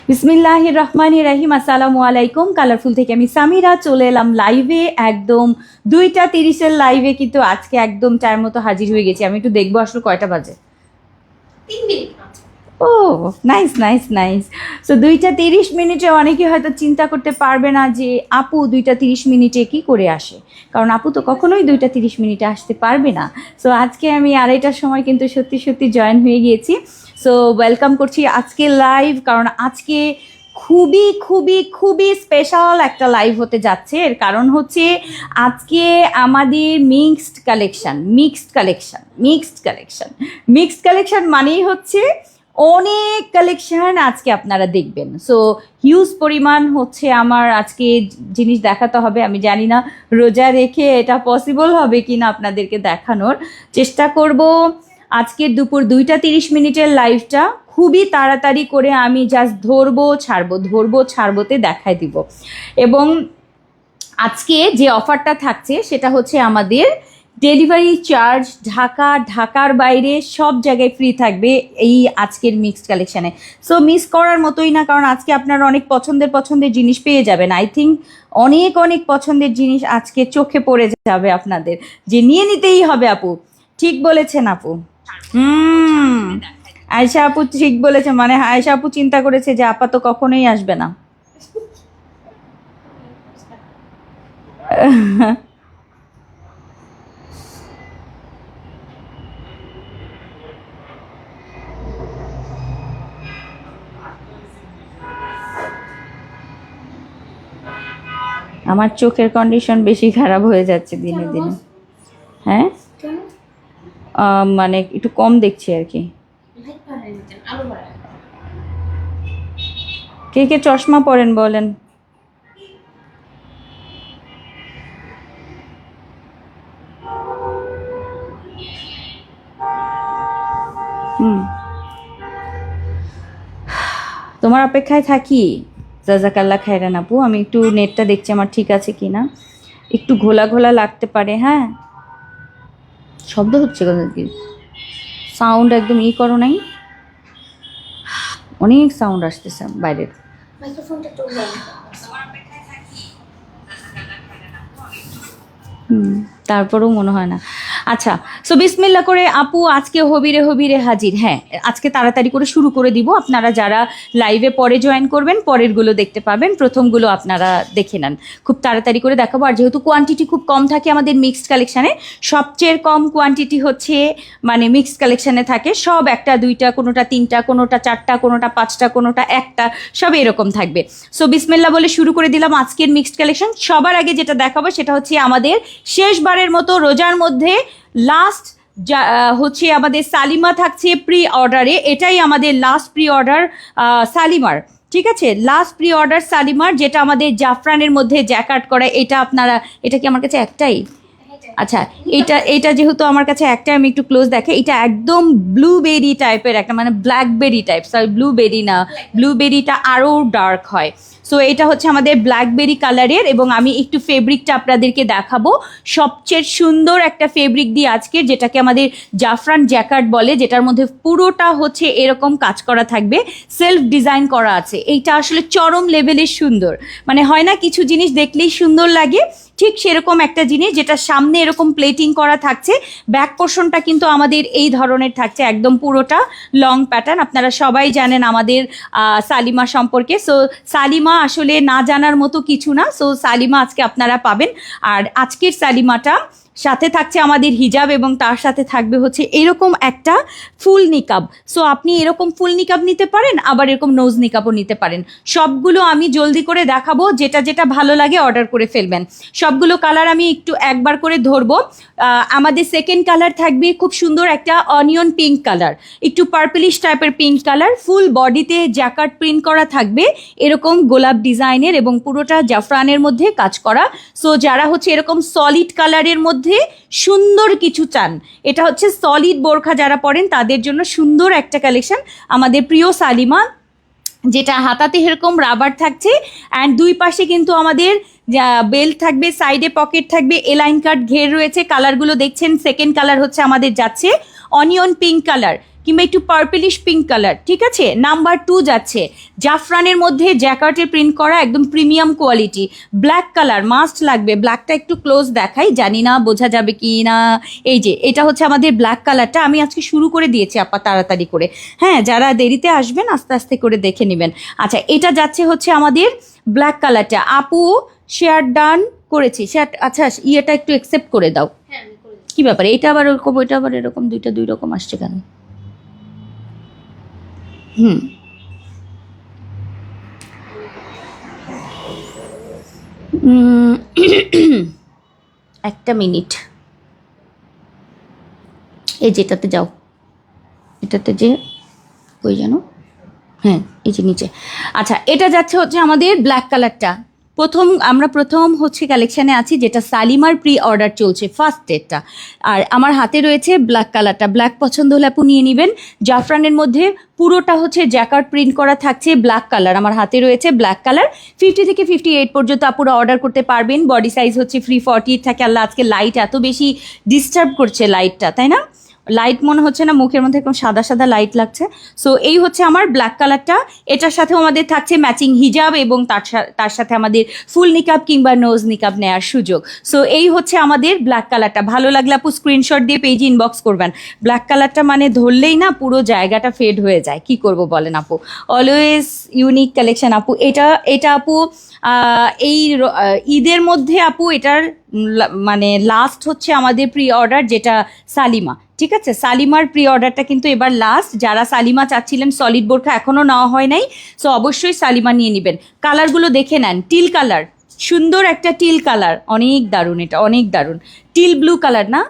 বিসমিল্লাহির রহমানির রহিম। আসসালামু আলাইকুম। কালারফুল থেকে আমি সামিরা চলে এলাম লাইভে, একদম 2:30 লাইভে, কিন্তু আজকে একদম টাইম মতো হাজির হয়ে গেছি। আমি একটু দেখবো আসলে কয়টা বাজে। 3 মিনিট। ও নাইস নাইস নাইস। সো 2:30 অনেকে হয়তো চিন্তা করতে পারবে না যে আপু 2:30 কি করে আসে, কারণ আপু তো কখনোই 2:30 আসতে পারবে না। সো আজকে আমি 2:30টার সময় কিন্তু সত্যি সত্যি জয়েন হয়ে গিয়েছি। সো ওয়েলকাম করছি আজকে লাইভ, কারণ আজকে খুবই খুবই খুবই স্পেশাল একটা লাইভ হতে যাচ্ছে। এর কারণ হচ্ছে আজকে আমাদের মিক্সড কালেকশন মানেই হচ্ছে অনেক কালেকশন আজকে আপনারা দেখবেন। সো হিউজ পরিমাণ হচ্ছে আমার আজকে জিনিস দেখাতে হবে। আমি জানি না রোজা রেখে এটা পসিবল হবে কি না আপনাদেরকে দেখানোর চেষ্টা করব। আজকে দুপুর 2:30 লাইভটা খুবই তাড়াতাড়ি করে আমি জাস্ট ধরবো ছাড়বোতে দেখাই দিব। এবং আজকে যে অফারটা থাকছে সেটা হচ্ছে আমাদের ডেলিভারি চার্জ ঢাকার বাইরে সব জায়গায় ফ্রি থাকবে এই আজকের মিক্সড কালেকশানে। সো মিস করার মতোই না, কারণ আজকে আপনারা অনেক পছন্দের জিনিস পেয়ে যাবেন। আই থিঙ্ক অনেক পছন্দের জিনিস আজকে চোখে পড়ে যাবে আপনাদের, যে নিয়ে নিতেই হবে। আপু ঠিক বলেছেন আপু। আয়শা আপু ঠিক বলেছে, মানে আয়শা আপু চিন্তা করেছে যে আপা তো কখনোই আসবে না। আমার চোখের কন্ডিশন বেশি খারাপ হয়ে যাচ্ছে দিনে দিনে। হ্যাঁ, মানে একটু কম দেখছি আর কি। কে কে চশমা পরেন বলেন। তোমার অপেক্ষায় থাকি। জাজাকাল্লা খায়রান আপু। আমি একটু নেটটা দেখছি আমার ঠিক আছে কি না, একটু ঘোলা ঘোলা লাগতে পারে। হ্যাঁ, শব্দ হচ্ছে কি, সাউন্ড একদম করো নাই, অনেক সাউন্ড আসতেছে বাইরের। তারপরেও মনে হয় না। আচ্ছা, সো বিসমিল্লাহ করে আপু আজকে হবিরে হাজির। হ্যাঁ, আজকে তাড়াতাড়ি করে শুরু করে দিব। আপনারা যারা লাইভে পরে জয়েন করবেন পরেরগুলো দেখতে পাবেন, প্রথমগুলো আপনারা দেখে নেন। খুব তাড়াতাড়ি করে দেখাবো। আর যেহেতু কোয়ান্টিটি খুব কম থাকে আমাদের মিক্সড কালেকশানে, সবচেয়ে কম কোয়ান্টিটি হচ্ছে মানে মিক্সড কালেকশানে থাকে সব 1টা 2টা, কোনোটা 3টা, কোনোটা 4টা, কোনোটা 5টা, কোনোটা 1টা, সব এরকম থাকবে। সো বিসমিল্লাহ বলে শুরু করে দিলাম আজকের মিক্সড কালেকশন। সবার আগে যেটা দেখাবো সেটা হচ্ছে আমাদের শেষবারের মতো রোজার মধ্যে লাস্ট হচ্ছে আমাদের সালিমা থাকছে প্রি অর্ডারে। এটাই আমাদের লাস্ট প্রি অর্ডার সালিমার, ঠিক আছে? লাস্ট প্রি অর্ডার সালিমার, যেটা আমাদের জাফরানের মধ্যে জ্যাকার্ড করা। এটা আপনারা, এটা কি আমার কাছে একটাই? আচ্ছা, এটা যেহেতু আমার কাছে একটা, আমি একটু ক্লোজ দেখে। এটা একদম ব্লুবেরি টাইপের একটা, মানে ব্ল্যাকবেরি টাইপ, সরি ব্লুবেরি না, ব্লুবেরিটা আরও ডার্ক হয়। সো এটা হচ্ছে আমাদের ব্ল্যাকবেরি কালারের, এবং আমি একটু ফেব্রিকটা আপনাদেরকে দেখাবো। সবচেয়ে সুন্দর একটা ফেব্রিক দিয়ে আজকে, যেটাকে আমাদের জাফরান জ্যাকার্ড বলে, যেটার মধ্যে পুরোটা হচ্ছে এরকম কাজ করা থাকবে, সেলফ ডিজাইন করা আছে। এইটা আসলে চরম লেভেলের সুন্দর, মানে হয় না কিছু জিনিস দেখলেই সুন্দর লাগে, ঠিক সেরকম একটা জিনিস, যেটা সামনে এরকম প্লেটিং করা থাকছে। ব্যাক পোর্শনটা কিন্তু আমাদের এই ধরনের থাকছে, একদম পুরোটা লং প্যাটার্ন। আপনারা সবাই জানেন আমাদের সালিমা সম্পর্কে। সো সালিমা আসলে না জানার মতো কিছু না। সো সালিমা আজকে আপনারা পাবেন। আর আজকের সালিমাটা সাথে থাকছে আমাদের হিজাব, এবং তার সাথে থাকবে হচ্ছে এরকম একটা ফুল নিকাব। সো আপনি এরকম ফুল নিকাব নিতে পারেন, আবার এরকম নোজ নিকাবও নিতে পারেন। সবগুলো আমি জলদি করে দেখাবো, যেটা যেটা ভালো লাগে অর্ডার করে ফেলবেন। সবগুলো কালার আমি একটু একবার করে ধরবো। আমাদের সেকেন্ড কালার থাকবে খুব সুন্দর একটা অনিয়ন পিঙ্ক কালার, একটু পার্পলিশ টাইপের পিঙ্ক কালার। ফুল বডিতে জ্যাকার্ড প্রিন্ট করা থাকবে এরকম গোলাপ ডিজাইনের, এবং পুরোটা জাফরানের মধ্যে কাজ করা। সো যারা হচ্ছে এরকম সলিড কালারের মধ্যে সুন্দর কিছু চান, এটা হচ্ছে সলিড বোরখা যারা পরেন তাদের জন্য সুন্দর একটা কালেকশন আমাদের প্রিয় সালিমা, যেটা হাতাতে এরকম রাবার থাকছে, অ্যান্ড দুই পাশে কিন্তু আমাদের বেল্ট থাকবে, সাইডে পকেট থাকবে, এলাইন কাট ঘের রয়েছে। কালারগুলো দেখছেন, সেকেন্ড কালার হচ্ছে আমাদের যাচ্ছে অনিয়ন পিঙ্ক কালার, কিংবা একটু পার্পলিশ পিঙ্ক কালার, ঠিক আছে। নাম্বার 2 যাচ্ছে জাফরানের মধ্যে জ্যাকার্টের প্রিন্ট করা, একদম premium quality, black colour must লাগবে। ব্ল্যাকটা একটু ক্লোজ দেখাই, জানি না বোঝা যাবে কি না। এই যে এটা হচ্ছে আমাদের ব্ল্যাক কালারটা, আমি আজকে শুরু করে দিয়েছি আপা তাড়াতাড়ি করে, হ্যাঁ যারা দেরিতে আসবেন আস্তে আস্তে করে দেখে নেবেন। আচ্ছা এটা যাচ্ছে হচ্ছে আমাদের ব্ল্যাক কালারটা, আপু শেয়ার ডান করেছি শেয়ার, আচ্ছা ইয়েটা একটু অ্যাকসেপ্ট করে দাও। হ্যাঁ আমি করে দিচ্ছি। কি ব্যাপার, এটা আবার ওরকম ওইটা আবার এরকম দুইটা দুই রকম আসছে কেন? হুম একটা মিনিট, এই যেটাতে যাও, এটাতে যে ওই জানো, হ্যাঁ এই যে নিচে। আচ্ছা এটা যাচ্ছে হচ্ছে আমাদের ব্ল্যাক কালারটা। প্রথম হচ্ছে কালেকশানে আছি যেটা সালিমার প্রি অর্ডার চলছে ফার্স্ট ডেটটা, আর আমার হাতে রয়েছে ব্ল্যাক কালারটা। ব্ল্যাক পছন্দ হলে আপু নিয়ে নেবেন। জাফরানের মধ্যে পুরোটা হচ্ছে জ্যাকার্ড প্রিন্ট করা থাকছে, ব্ল্যাক কালার আমার হাতে রয়েছে ব্ল্যাক কালার। 50 থেকে 58 পর্যন্ত আপুরা অর্ডার করতে পারবেন। বডি সাইজ হচ্ছে ফ্রি 40 থাকে। আল্লাহ আজকে লাইট এত বেশি ডিস্টার্ব করছে লাইটটা, তাই না? লাইট মনে হচ্ছে না, মুখের মধ্যে একদম সাদা সাদা লাইট লাগছে। সো এই হচ্ছে আমার ব্ল্যাক কালারটা। এটার সাথেও আমাদের থাকছে ম্যাচিং হিজাব এবং তার সাথে আমাদের ফুল নিকাব কিংবা নোজ নিকাব নেওয়ার সুযোগ। সো এই হচ্ছে আমাদের ব্ল্যাক কালারটা। ভালো লাগলে আপু স্ক্রিনশট দিয়ে পেজে ইনবক্স করবেন। ব্ল্যাক কালারটা মানে ধরলেই না পুরো জায়গাটা ফেড হয়ে যায়, কি করব বলেন আপু। অলওয়েজ ইউনিক কালেকশন আপু। এটা আপু এই ঈদের মধ্যে আপু এটার মানে লাস্ট হচ্ছে আমাদের প্রি অর্ডার যেটা সালিমা, ঠিক আছে। সালিমার প্রি অর্ডারটা কিন্তু এবার লাস্ট। যারা সালিমা চাচ্ছিলেন সলিড বোরখা এখনও নেওয়া হয় নাই, সো অবশ্যই সালিমা নিয়ে নেবেন। কালারগুলো দেখে নেন, টিল কালার, সুন্দর একটা টিল কালার, অনেক দারুণ, এটা অনেক দারুণ। টিল ব্লু কালার না,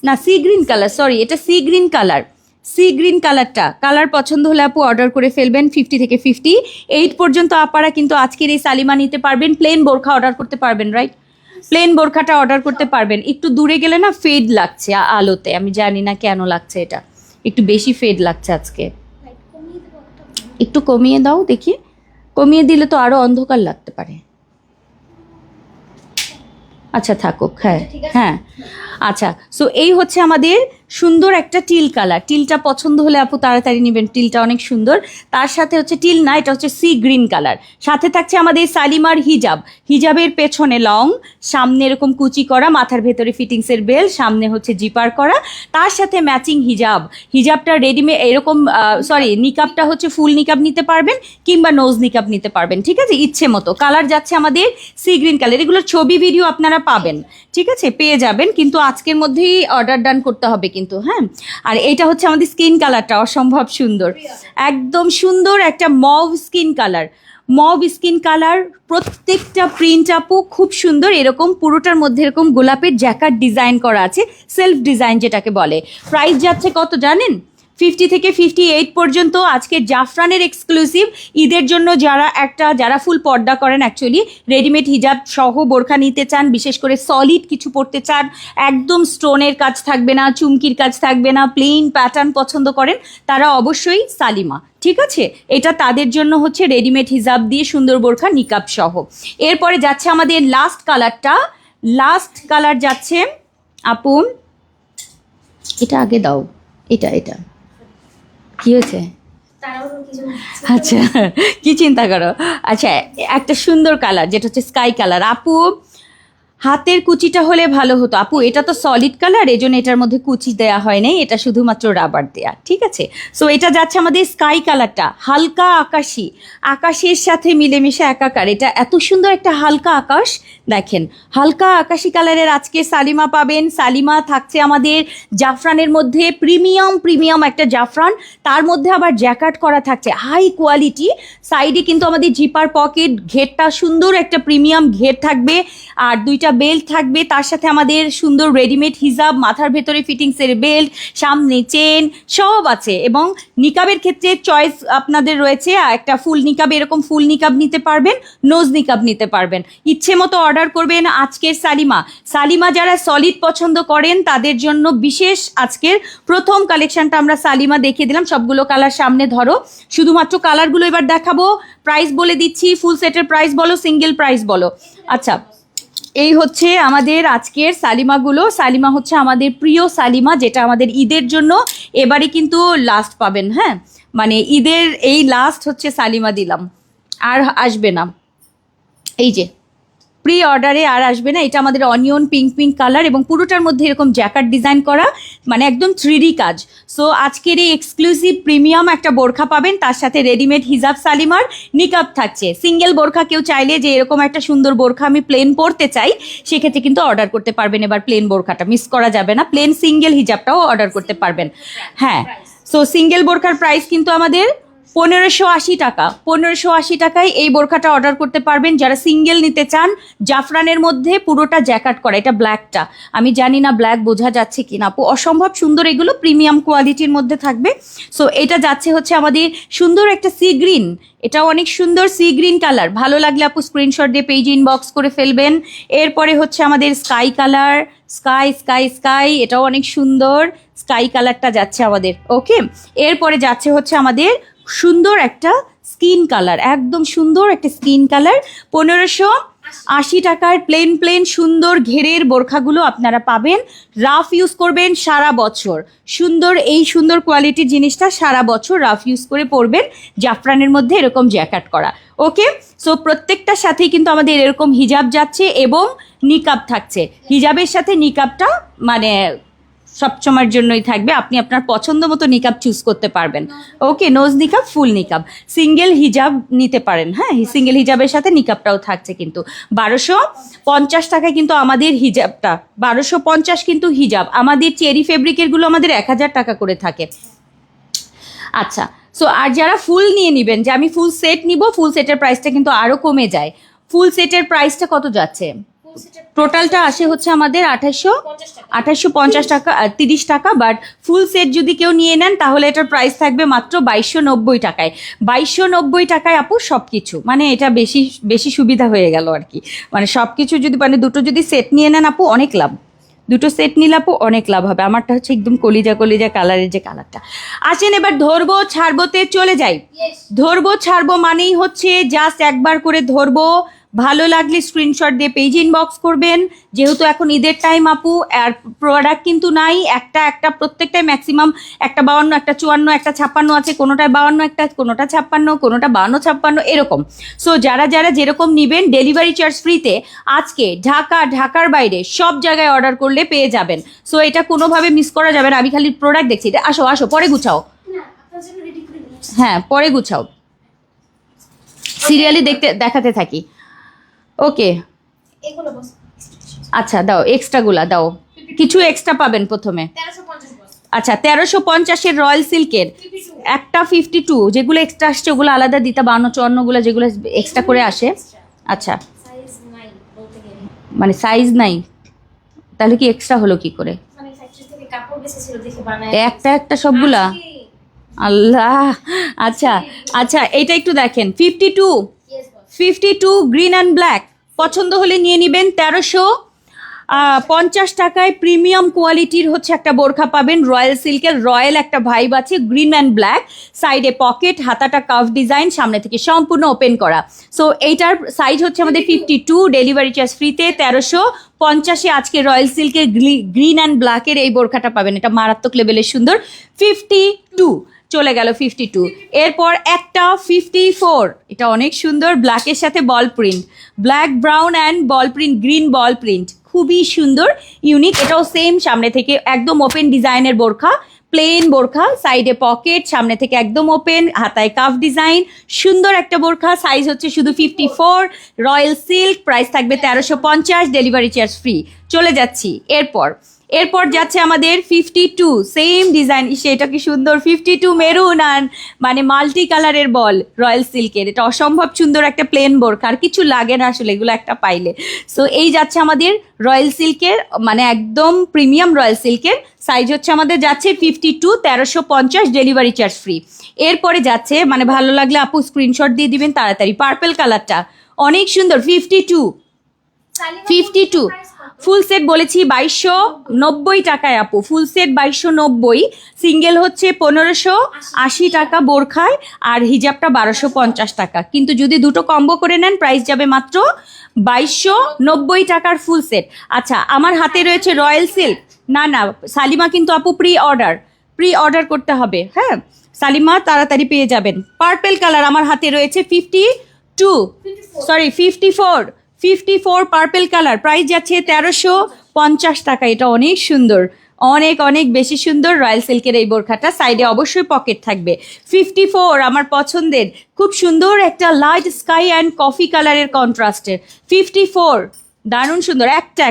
না সি গ্রিন কালার, সরি এটা sea green colour. Sea green কালারটা, কালার পছন্দ হলে আপু অর্ডার করে ফেলবেন। 50 থেকে 58 পর্যন্ত আপারা কিন্তু আজকের এই সালিমা নিতে পারবেন। প্লেন বোরখা অর্ডার করতে পারবেন, রাইট? প্লেন বোরখাটা অর্ডার করতে পারবেন। একটু দূরে গেলে না ফেড লাগছে আলোতে, আমি জানি না কেন লাগছে, এটা একটু বেশি ফেড লাগছে আজকে। লাইট কমিয়ে দেবো একটা। একটু কমিয়ে দাও দেখি, কমিয়ে দিলে তো আরো অন্ধকার লাগতে পারে। আচ্ছা থাকুক, হ্যাঁ ঠিক আছে। হ্যাঁ। আচ্ছা সো এই হচ্ছে আমাদের সুন্দর একটা টিল কালার। টিলটা পছন্দ হলে আপু তাড়াতাড়ি নেবেন, টিলটা অনেক সুন্দর। তার সাথে হচ্ছে টিল না, এটা হচ্ছে সি গ্রিন কালার। সাথে থাকছে আমাদের সালিমার হিজাব, হিজাবের পেছনে লং, সামনে এরকম কুচি করা, মাথার ভেতরে ফিটিংসের বেল, সামনে হচ্ছে জিপার করা, তার সাথে ম্যাচিং হিজাব। হিজাবটা রেডিমেড এরকম, সরি নিকাবটা হচ্ছে ফুল নিকাব নিতে পারবেন কিংবা নোজ নিকাব নিতে পারবেন, ঠিক আছে, ইচ্ছে মতো। কালার যাচ্ছে আমাদের সি গ্রিন কালার। এগুলোর ছবি ভিডিও আপনারা পাবেন, ঠিক আছে, পেয়ে যাবেন, কিন্তু আজকের মধ্যেই অর্ডার ডান করতে হবে কিন্তু, হ্যাঁ। আর এইটা হচ্ছে আমাদের স্কিন কালারটা অসম্ভব সুন্দর, একদম সুন্দর একটা mauve skin colour. Mauve skin colour, প্রত্যেকটা প্রিন্ট আপু খুব সুন্দর। এরকম পুরোটার মধ্যে এরকম গোলাপের জ্যাকার্ড ডিজাইন করা আছে, সেলফ ডিজাইন যেটাকে বলে। প্রাইস যাচ্ছে কত জানেন? 50 থেকে 58 পর্যন্ত। আজকে জাফরানের এক্সক্লুসিভ ঈদের জন্য যারা ফুল পর্দা করেন, অ্যাকচুয়ালি রেডিমেড হিজাব সহ বোরখা নিতে চান, বিশেষ করে সলিড কিছু পরতে চান, একদম স্টোনের কাজ থাকবে না, চুমকির কাজ থাকবে না, প্লেন প্যাটার্ন পছন্দ করেন, তারা অবশ্যই সালিমা, ঠিক আছে। এটা তাদের জন্য হচ্ছে রেডিমেড হিজাব দিয়ে সুন্দর বোরখা নিকাব সহ। এরপরে যাচ্ছে আমাদের লাস্ট কালারটা। লাস্ট কালার যাচ্ছে আপু, এটা আগে দাও, এটা কি হয়েছে? তারাও কিছু আচ্ছা কি চিন্তা করো। আচ্ছা একটা সুন্দর কালার যেটা হচ্ছে স্কাই কালার। আপু হাতের কুচিটা হলে ভালো হতো আপু, এটা তো সলিড কালার, এই জন্য এটার মধ্যে কুচি দেওয়া হয় নাই, এটা শুধুমাত্র রাবার দেয়া, ঠিক আছে। সো এটা যাচ্ছে আমাদের স্কাই কালারটা, হালকা আকাশি, আকাশের সাথে মিলেমিশে একাকার। এটা এত সুন্দর একটা হালকা আকাশ, দেখেন হালকা আকাশি কালারের আজকে সালিমা পাবেন। সালিমা থাকছে আমাদের জাফরানের মধ্যে, প্রিমিয়াম একটা জাফরান, তার মধ্যে আবার জ্যাকার্ড করা থাকছে হাই কোয়ালিটি। সাইডে কিন্তু আমাদের জিপার পকেট, ঘেরটা সুন্দর একটা প্রিমিয়াম ঘের থাকবে, আর দুইটা বেল্ট থাকবে, তার সাথে আমাদের সুন্দর রেডিমেড হিজাব, মাথার ভেতরে ফিটিংসের বেল্ট, সামনে চেন সব আছে। এবং নিকাবের ক্ষেত্রে চয়েস আপনাদের রয়েছে, একটা ফুল নিকাব, এরকম ফুল নিকাব নিতে পারবেন, নোজ নিকাব নিতে পারবেন, ইচ্ছে মতো অর্ডার করবেন। আজকের সালিমা যারা সলিড পছন্দ করেন তাদের জন্য বিশেষ আজকের প্রথম কালেকশনটা আমরা সালিমা দেখিয়ে দিলাম। সবগুলো কালার সামনে ধরো, শুধুমাত্র কালারগুলো এবার দেখাবো। প্রাইস বলে দিচ্ছি, ফুল সেটের প্রাইস বলো, সিঙ্গেল প্রাইস বলো। আচ্ছা এই হচ্ছে আমাদের আজকের সালিমাগুলো। সালিমা হচ্ছে আমাদের প্রিয় সালিমা, যেটা আমাদের ঈদের জন্য এবারে কিন্তু লাস্ট পাবেন। হ্যাঁ, মানে ঈদের এই লাস্ট হচ্ছে সালিমা দিলাম, আর আসবে না। এই যে প্রি অর্ডারে আর আসবে না। এটা আমাদের অনিয়ন পিঙ্ক পিঙ্ক কালার এবং পুরোটার মধ্যে এরকম জ্যাকার্ড ডিজাইন করা, মানে একদম 3D কাজ। সো আজকের এই এক্সক্লুসিভ প্রিমিয়াম একটা বোরখা পাবেন, তার সাথে রেডিমেড হিজাব সালিমার নিকাব থাকছে। সিঙ্গেল বোরখা কেউ চাইলে যে এরকম একটা সুন্দর বোরখা আমি প্লেন পরতে চাই, সেক্ষেত্রে কিন্তু অর্ডার করতে পারবেন। এবার প্লেন বোরখাটা মিস করা যাবে না, প্লেন সিঙ্গেল হিজাবটাও অর্ডার করতে পারবেন। হ্যাঁ, সো সিঙ্গেল বোরখার প্রাইস কিন্তু আমাদের 1580 টাকা। 1580 টাকায় এই বোরখাটা অর্ডার করতে পারবেন যারা সিঙ্গেল নিতে চান। জাফরানের মধ্যে পুরোটা জ্যাকাট করা, এটা ব্ল্যাকটা, আমি জানি না ব্ল্যাক বোঝা যাচ্ছে কিনা আপু, অসম্ভব সুন্দর, এগুলো প্রিমিয়াম কোয়ালিটির মধ্যে থাকবে। সো এটা যাচ্ছে হচ্ছে আমাদের সুন্দর একটা সি গ্রিন, এটাও অনেক সুন্দর সি গ্রিন কালার। ভালো লাগলে আপু স্ক্রিনশট দিয়ে পেজ ইনবক্স করে ফেলবেন। এরপরে হচ্ছে আমাদের sky colour, sky sky sky, এটাও অনেক সুন্দর স্কাই কালারটা যাচ্ছে আমাদের। ওকে, এরপরে যাচ্ছে হচ্ছে আমাদের সুন্দর একটা স্কিন কালার, একদম সুন্দর একটা স্কিন কালার। 1580 টাকার প্লেন প্লেন সুন্দর ঘেরের বোরখাগুলো আপনারা পাবেন। রাফ ইউজ করবেন সারা বছর, সুন্দর এই সুন্দর কোয়ালিটির জিনিসটা সারা বছর রাফ ইউজ করে পরবেন। জাফরানের মধ্যে এরকম জ্যাকেট করা। ওকে, সো প্রত্যেকটার সাথেই কিন্তু আমাদের এরকম হিজাব যাচ্ছে এবং নিকাব থাকছে। হিজাবের সাথে নিকাবটা মানে সবসময়ের জন্যই থাকবে, আপনি আপনার পছন্দ মতো নিকাব চুজ করতে পারবেন। ওকে, নোজ নিকাব, ফুল নিকাব, সিঙ্গেল হিজাব নিতে পারেন। হ্যাঁ, সিঙ্গেল হিজাবের সাথে নিকাবটাও থাকছে। কিন্তু 1250 টাকায় কিন্তু আমাদের হিজাবটা, 1250 কিন্তু হিজাব। আমাদের চেরি ফেব্রিকেরগুলো আমাদের 1000 টাকা করে থাকে। আচ্ছা, সো আর যারা ফুল নিয়ে নেবেন, যে আমি ফুল সেট নিব, ফুল সেটের প্রাইসটা কিন্তু আরও কমে যায়। ফুল সেটের প্রাইসটা কত যাচ্ছে? টোটালটা আসে হচ্ছে আমাদের 2850 টাকা, 30 টাকা। বাট ফুল সেট যদি কেউ নিয়ে নেন তাহলে এটার প্রাইস থাকবে মাত্র 2290 টাকায়। 2290 টাকায় আপু সব কিছু, মানে এটা বেশি বেশি সুবিধা হয়ে গেল আর কি। মানে সব কিছু যদি, মানে দুটো যদি সেট নিয়ে নেন আপু অনেক লাভ, দুটো সেট নিলে আপু অনেক লাভ হবে। আমারটা হচ্ছে একদম কলিজা কলিজা কালারের যে কালারটা। আসেন এবার ধরবো ছাড়বোতে চলে যাই। ধরবো ছাড়বো মানেই হচ্ছে জাস্ট একবার করে ধরবো, ভালো লাগলে স্ক্রিনশট দিয়ে পেজ ইনবক্স করবেন। যেহেতু এখন ঈদের টাইম আপু, আর প্রোডাক্ট কিন্তু নাই, একটা একটা প্রত্যেকটাই ম্যাক্সিমাম একটা 52, একটা 54, একটা 56 আছে, কোনোটায় 52, একটা কোনোটা 56, কোনোটা 52 56 এরকম। সো যারা যারা যেরকম নেবেন ডেলিভারি চার্জ ফ্রিতে আজকে ঢাকার বাইরে সব জায়গায় অর্ডার করলে পেয়ে যাবেন। সো এটা কোনোভাবে মিস করা যাবে না। আমি খালি প্রোডাক্ট দেখছি, এটা আসো আসো পরে গুছাও। হ্যাঁ, পরে গুছাও, সিরিয়ালি দেখাতে থাকি। ওকে, এগুলো বস আচ্ছা দাও, এক্সট্রাগুলা দাও, কিছু এক্সট্রা পাবেন প্রথমে। 1350 বস। আচ্ছা, 1350-এর রয়্যাল সিল্কের একটা 52, যেগুলো এক্সট্রা আসছে ওগুলো আলাদা দিতে, 52-54গুলো যেগুলো এক্সট্রা করে আসে। আচ্ছা, সাইজ নাই বলতে গেলে, মানে সাইজ নাই, তাহলে কি এক্সট্রা হলো কি করে? মানে ফ্যাক্টরি থেকে কাপড় বেঁচে ছিল দেখে বানায় একটা একটা সবগুলা, আল্লাহ। আচ্ছা আচ্ছা, এইটা একটু দেখেন, 52 yes boss. 52 green and black, পছন্দ হলে নিয়ে নেবেন। 1350 টাকায় প্রিমিয়াম কোয়ালিটির হচ্ছে একটা বোরখা পাবেন রয়্যাল সিল্কের। রয়্যাল একটা ভাইব আছে, গ্রিন অ্যান্ড ব্ল্যাক, সাইডে পকেট, হাতাটা কাফ ডিজাইন, সামনে থেকে সম্পূর্ণ ওপেন করা। সো এইটার সাইজ হচ্ছে আমাদের 52, ডেলিভারি চার্জ ফ্রিতে। 1350-এ আজকে রয়্যাল সিল্কের গ্রিন অ্যান্ড ব্ল্যাকের এই বোরখাটা পাবেন, এটা মারাত্মক লেভেলের সুন্দর। 52 চলে গেল 52। এরপর একটা 54, এটা অনেক সুন্দর, ব্ল্যাকের সাথে বল print, black brown and ball print, green ball print, খুবই সুন্দর ইউনিক। এটাও সেম, সামনে থেকে একদম ওপেন ডিজাইনের বোরখা, প্লেন বোরখা, সাইডে পকেট, সামনে থেকে একদম ওপেন, হাতায় কাফ ডিজাইন, সুন্দর একটা বোরখা। সাইজ হচ্ছে শুধু 54, রয়্যাল সিল্ক, প্রাইস থাকবে 1350, ডেলিভারি চার্জ ফ্রি। চলে যাচ্ছি এরপর যাচ্ছে আমাদের 52, সেম ডিজাইন, সেটা কি সুন্দর, 52 মেরুন আর মানে মাল্টি কালারের বল রয়্যাল সিল্কের, এটা অসম্ভব সুন্দর একটা প্লেন বোরখা, আর কিছু লাগে না আসলে এগুলো একটা পাইলে। সো এই যাচ্ছে আমাদের রয়্যাল সিল্কের, মানে একদম প্রিমিয়াম রয়্যাল সিল্কের। সাইজ হচ্ছে আমাদের যাচ্ছে 52, 1350, ডেলিভারি চার্জ ফ্রি। এরপরে যাচ্ছে, মানে ভালো লাগলে আপু স্ক্রিনশট দিয়ে দিবেন তাড়াতাড়ি, পার্পল কালারটা অনেক সুন্দর, 52 ফুল সেট বলেছি 2290 টাকায় আপু, ফুল সেট 2290, সিঙ্গেল হচ্ছে 1580 টাকা বোরখায়, আর হিজাবটা 1250 টাকা। কিন্তু যদি দুটো কম্বো করে নেন প্রাইস যাবে মাত্র 2290 টাকার ফুল সেট। আচ্ছা, আমার হাতে রয়েছে রয়্যাল সিল্ক। না সালিমা কিন্তু আপু প্রি অর্ডার করতে হবে, হ্যাঁ সালিমা তাড়াতাড়ি পেয়ে যাবেন। পার্পেল কালার আমার হাতে রয়েছে 54 পার্পেল কালার, প্রাইস যাচ্ছে 1350 টাকা। এটা অনেক সুন্দর, অনেক বেশি সুন্দর রয়্যাল সিল্কের এই বোরখাটা। সাইডে অবশ্যই পকেট থাকবে। 54 আমার পছন্দের, খুব সুন্দর একটা লাইট স্কাই অ্যান্ড কফি কালারের কন্ট্রাস্টের 54, দারুণ সুন্দর। একটা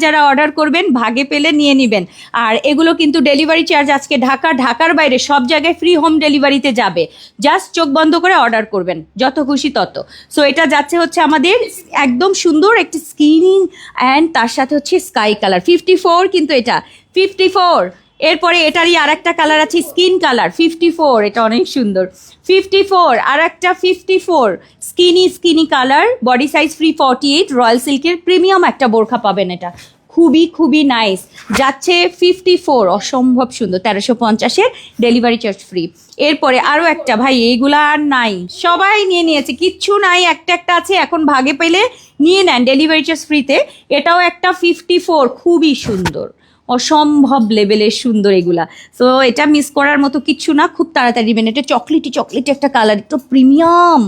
যারা অর্ডার করবেন ভাগে পেলে নিয়ে নেবেন। আর এগুলো কিন্তু ডেলিভারি চার্জ আজকে ঢাকার বাইরে সব জায়গায় ফ্রি হোম ডেলিভারিতে যাবে। জাস্ট চোখ বন্ধ করে অর্ডার করবেন, যত খুশি তত। সো এটা যাচ্ছে হচ্ছে আমাদের একদম সুন্দর একটি স্কিনি অ্যান্ড তার সাথে হচ্ছে স্কাই কালার 54, কিন্তু এটা 54। এরপরে এটারই আর একটা কালার আছে স্কিন কালার 54, এটা অনেক সুন্দর 54। আর একটা 54 skinny colour, body size free 48, royal সিল্কের প্রিমিয়াম একটা বোরখা পাবেন। এটা খুবই নাইস, যাচ্ছে 54, অসম্ভব সুন্দর, 1350-এর ডেলিভারি চার্জ ফ্রি। এরপরে আরও একটা, ভাই এইগুলা আর নাই, সবাই নিয়ে নিয়েছে, কিচ্ছু নাই, একটা আছে, এখন ভাগে পেলে নিয়ে নেন ডেলিভারি চার্জ ফ্রিতে। এটাও একটা 54, খুবই সুন্দর, অসম্ভব লেভেলের সুন্দর এগুলা। সো এটা মিস করার মতো কিচ্ছু না, খুব তাড়াতাড়ি নেবেন। এটা চকলেটি একটা কালার, একটু প্রিমিয়াম।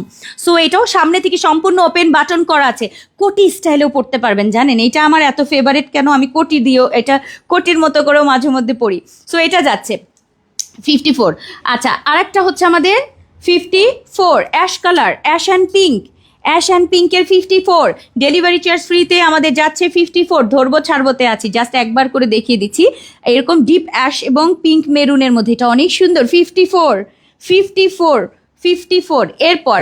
সো এটাও সামনে থেকে সম্পূর্ণ ওপেন বাটন করা আছে, কোটি স্টাইলেও পরতে পারবেন। জানেন এটা আমার এত ফেভারিট কেন, আমি কোটি দিয়েও এটা কোটির মতো করেও মাঝে মধ্যে পরি। সো এটা যাচ্ছে 54। আচ্ছা, আরেকটা হচ্ছে আমাদের 54 অ্যাশ কালার, অ্যাশ অ্যান্ড পিঙ্কের 54, ডেলিভারি চার্জ ফ্রিতে আমাদের যাচ্ছে 54। ধরবো ছাড়বোতে আছি, জাস্ট একবার করে দেখিয়ে দিচ্ছি। এরকম ডিপ অ্যাশ এবং পিঙ্ক মেরুনের মধ্যে, এটা অনেক সুন্দর 54। এরপর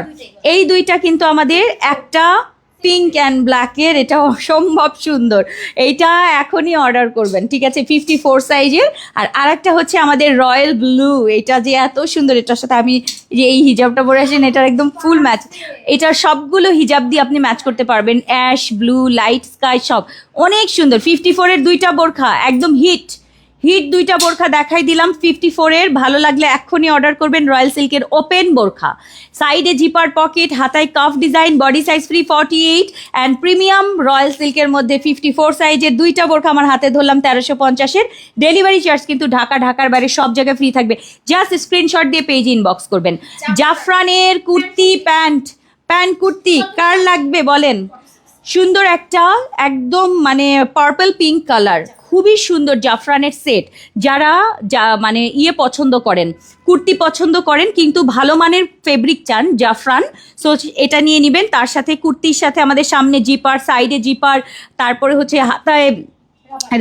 এই দুইটা কিন্তু আমাদের একটা পিঙ্ক অ্যান্ড ব্ল্যাকের, এটা অসম্ভব সুন্দর, এইটা এখনই অর্ডার করবেন, ঠিক আছে 54 সাইজের। আর আরেকটা হচ্ছে আমাদের রয়্যাল ব্লু, এটা যে এত সুন্দর, এটার সাথে আমি যে এই হিজাবটা পরে আসেন, এটার একদম ফুল ম্যাচ, এটার সবগুলো হিজাব দিয়ে আপনি ম্যাচ করতে পারবেন, অ্যাশ ব্লু লাইট স্কাই সব অনেক সুন্দর। 54-এর দুইটা বোরখা একদম হিট দুইটা বোরখা দেখাই দিলাম 54-এর, ভালো লাগলে এক্ষুনি অর্ডার করবেন। রয়্যাল সিল্কের ওপেন বোরখা, সাইডে জিপার পকেট, হাতায় calf design, body size free 48 and premium royal সিল্কের মধ্যে 54 সাইজের দুইটা বোরখা আমার হাতে ধরলাম 1350-এর। ডেলিভারি চার্জ কিন্তু ঢাকার বাইরে সব জায়গায় ফ্রি থাকবে। জাস্ট স্ক্রিনশট দিয়ে পেজ ইনবক্স করবেন। জাফরানের কুর্তি প্যান্ট কুর্তি কার লাগবে বলেন? সুন্দর একটা একদম মানে পার্পল পিঙ্ক কালার, খুবই সুন্দর জাফরানের সেট। যারা মানে পছন্দ করেন, কুর্তি পছন্দ করেন কিন্তু ভালো মানের ফেব্রিক চান, জাফরান, সো এটা নিয়ে নেবেন। তার সাথে কুর্তির সাথে আমাদের সামনে জিপার, সাইডে জিপার, তারপরে হচ্ছে হাতায়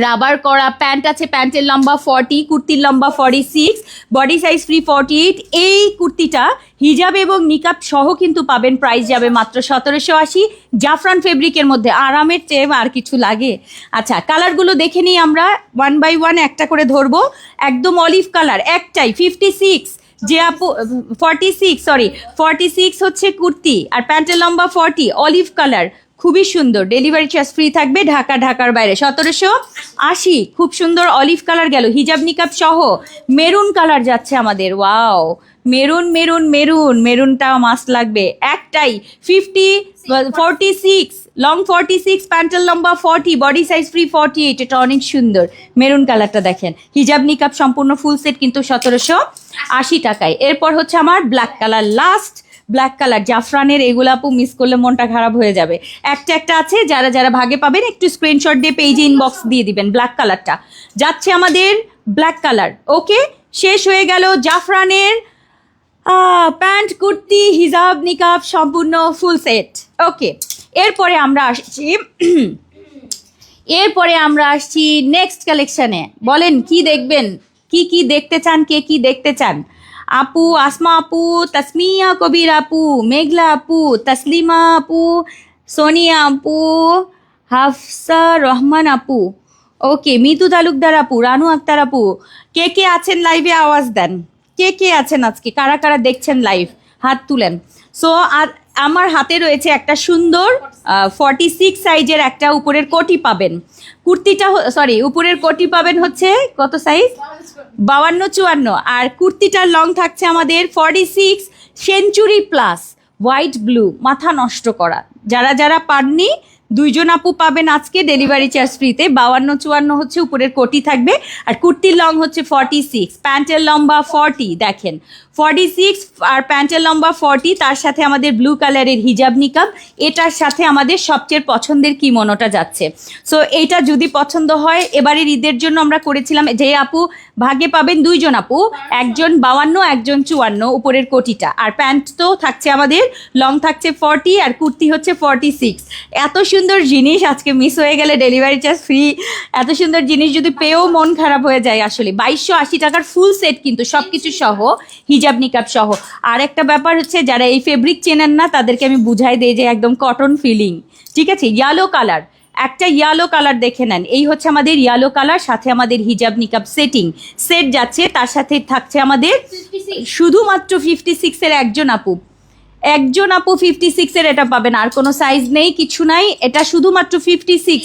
রাবার করা প্যান্ট আছে, প্যান্টের লম্বা 40, কুর্তির লম্বা 46, বডি সাইজ ফ্রি 48। এই কুর্তিটা হিজাব এবং নিকাব সহ কিন্তু পাবেন, প্রাইস যাবে মাত্র 1780। জাফরান ফেব্রিকের মধ্যে, আরামের চেয়ে আর কিছু লাগে? আচ্ছা, কালারগুলো দেখে নিই আমরা, 1 বাই 1 একটা করে ধরবো। একদম অলিভ কালার একটাই 56, যে আপু 46 হচ্ছে কুর্তি, আর প্যান্টের লম্বা 40, অলিভ কালার, খুবই সুন্দর। ডেলিভারি চার্জ ফ্রি থাকবে ঢাকার বাইরে 1780। খুব সুন্দর অলিভ কালার গেল, হিজাব নিকাব সহ। মেরুন কালার যাচ্ছে আমাদের, ওয়াও, মেরুনটা মাস্ট লাগবে। একটাই 46 লং 46, প্যান্টের লম্বা 40, বডি সাইজ ফ্রি 48, এটা অনেক সুন্দর। মেরুন কালারটা দেখেন, হিজাব নিকাব সম্পূর্ণ ফুল সেট কিন্তু 1780 টাকায়। এরপর হচ্ছে আমার black colour, last black colour জাফরানের, এগুলো আপু মিস করলে মনটা খারাপ হয়ে যাবে। একটা আছে, যারা ভাগে পাবেন একটু স্ক্রিনশট দিয়ে পেজে ইনবক্স দিয়ে দিবেন। ব্ল্যাক কালারটা যাচ্ছে আমাদের, ব্ল্যাক কালার। ওকে, শেষ হয়ে গেল জাফরানের প্যান্ট কুর্তি হিজাব নিকাব সম্পূর্ণ ফুল সেট। ওকে, এরপরে আমরা আসছি নেক্সট কালেকশনে। বলেন কি দেখবেন, কি দেখতে চান, কি দেখতে চান? আপু, আসমা আপু, তাসমিয়া কবির আপু, মেঘলা আপু, তাসলিমা আপু, সোনিয়া আপু, হাফসা রহমান আপু, ওকে, মিতু তালুকদার আপু, রানু আক্তার আপু, কে আছেন লাইভে আওয়াজ দেন। কে আছেন আজকে, কারা দেখছেন লাইভ, হাত তুলেন। সো আমার হাতে রয়েছে একটা সুন্দর 46 সাইজের একটা উপরের কোটি পাবেন। কুর্তিটা সরি উপরের কোটি পাবেন হচ্ছে কত সাইজ 52-54, আর কুর্তিটার লং থাকছে আমাদের 46 সেঞ্চুরি প্লাস হোয়াইট ব্লু, মাথা নষ্ট করা। যারা যারা পাননি 2 জন আপু পাবেন আজকে ডেলিভারি চার্জ ফ্রিতে। 52-54 হচ্ছে উপরের কোটি থাকবে, আর কুর্তির লং হচ্ছে 46, প্যান্টের লম্বা 40, দেখেন 46 আর প্যান্টের লম্বা 40, তার সাথে আমাদের ব্লু কালারের হিজাব নিকাব, এটার সাথে আমাদের সবচেয়ে পছন্দের কিমোনোটা যাচ্ছে। সো এইটা যদি পছন্দ হয়, এবারের ঈদের জন্য আমরা করেছিলাম যে আপু ভাগে পাবেন 2 জন আপু, একজন 52 একজন 54 উপরের কোটিটা, আর প্যান্ট তো থাকছে আমাদের লং থাকছে 40 আর কুর্তি হচ্ছে 46। এত সুন্দর জিনিস আজকে মিস হয়ে গেলে ডেলিভারি চার্জ ফ্রি, এত সুন্দর জিনিস যদি পেয়েও মন খারাপ হয়ে যায় আসলে। 2280 টাকার ফুল সেট কিন্তু সবকিছু সহ, হিজাব নিকাব সহ। আর একটা ব্যাপার হচ্ছে যারা এই ফেব্রিক চেনেন না তাদেরকে আমি বুঝাই দিই যে একদম কটন ফিলিং, ঠিক আছে। ইয়েলো কালার, একটা ইয়েলো কালার দেখে নেন, এই হচ্ছে আমাদের ইয়েলো কালার, সাথে আমাদের হিজাব নিকাব সেট যাচ্ছে, তার সাথে থাকছে আমাদের 56 শুধুমাত্র 56 এর একজন আপু 56 এর এটা পাবেন, আর কোনো সাইজ নেই, কিছু নাই, এটা শুধুমাত্র 56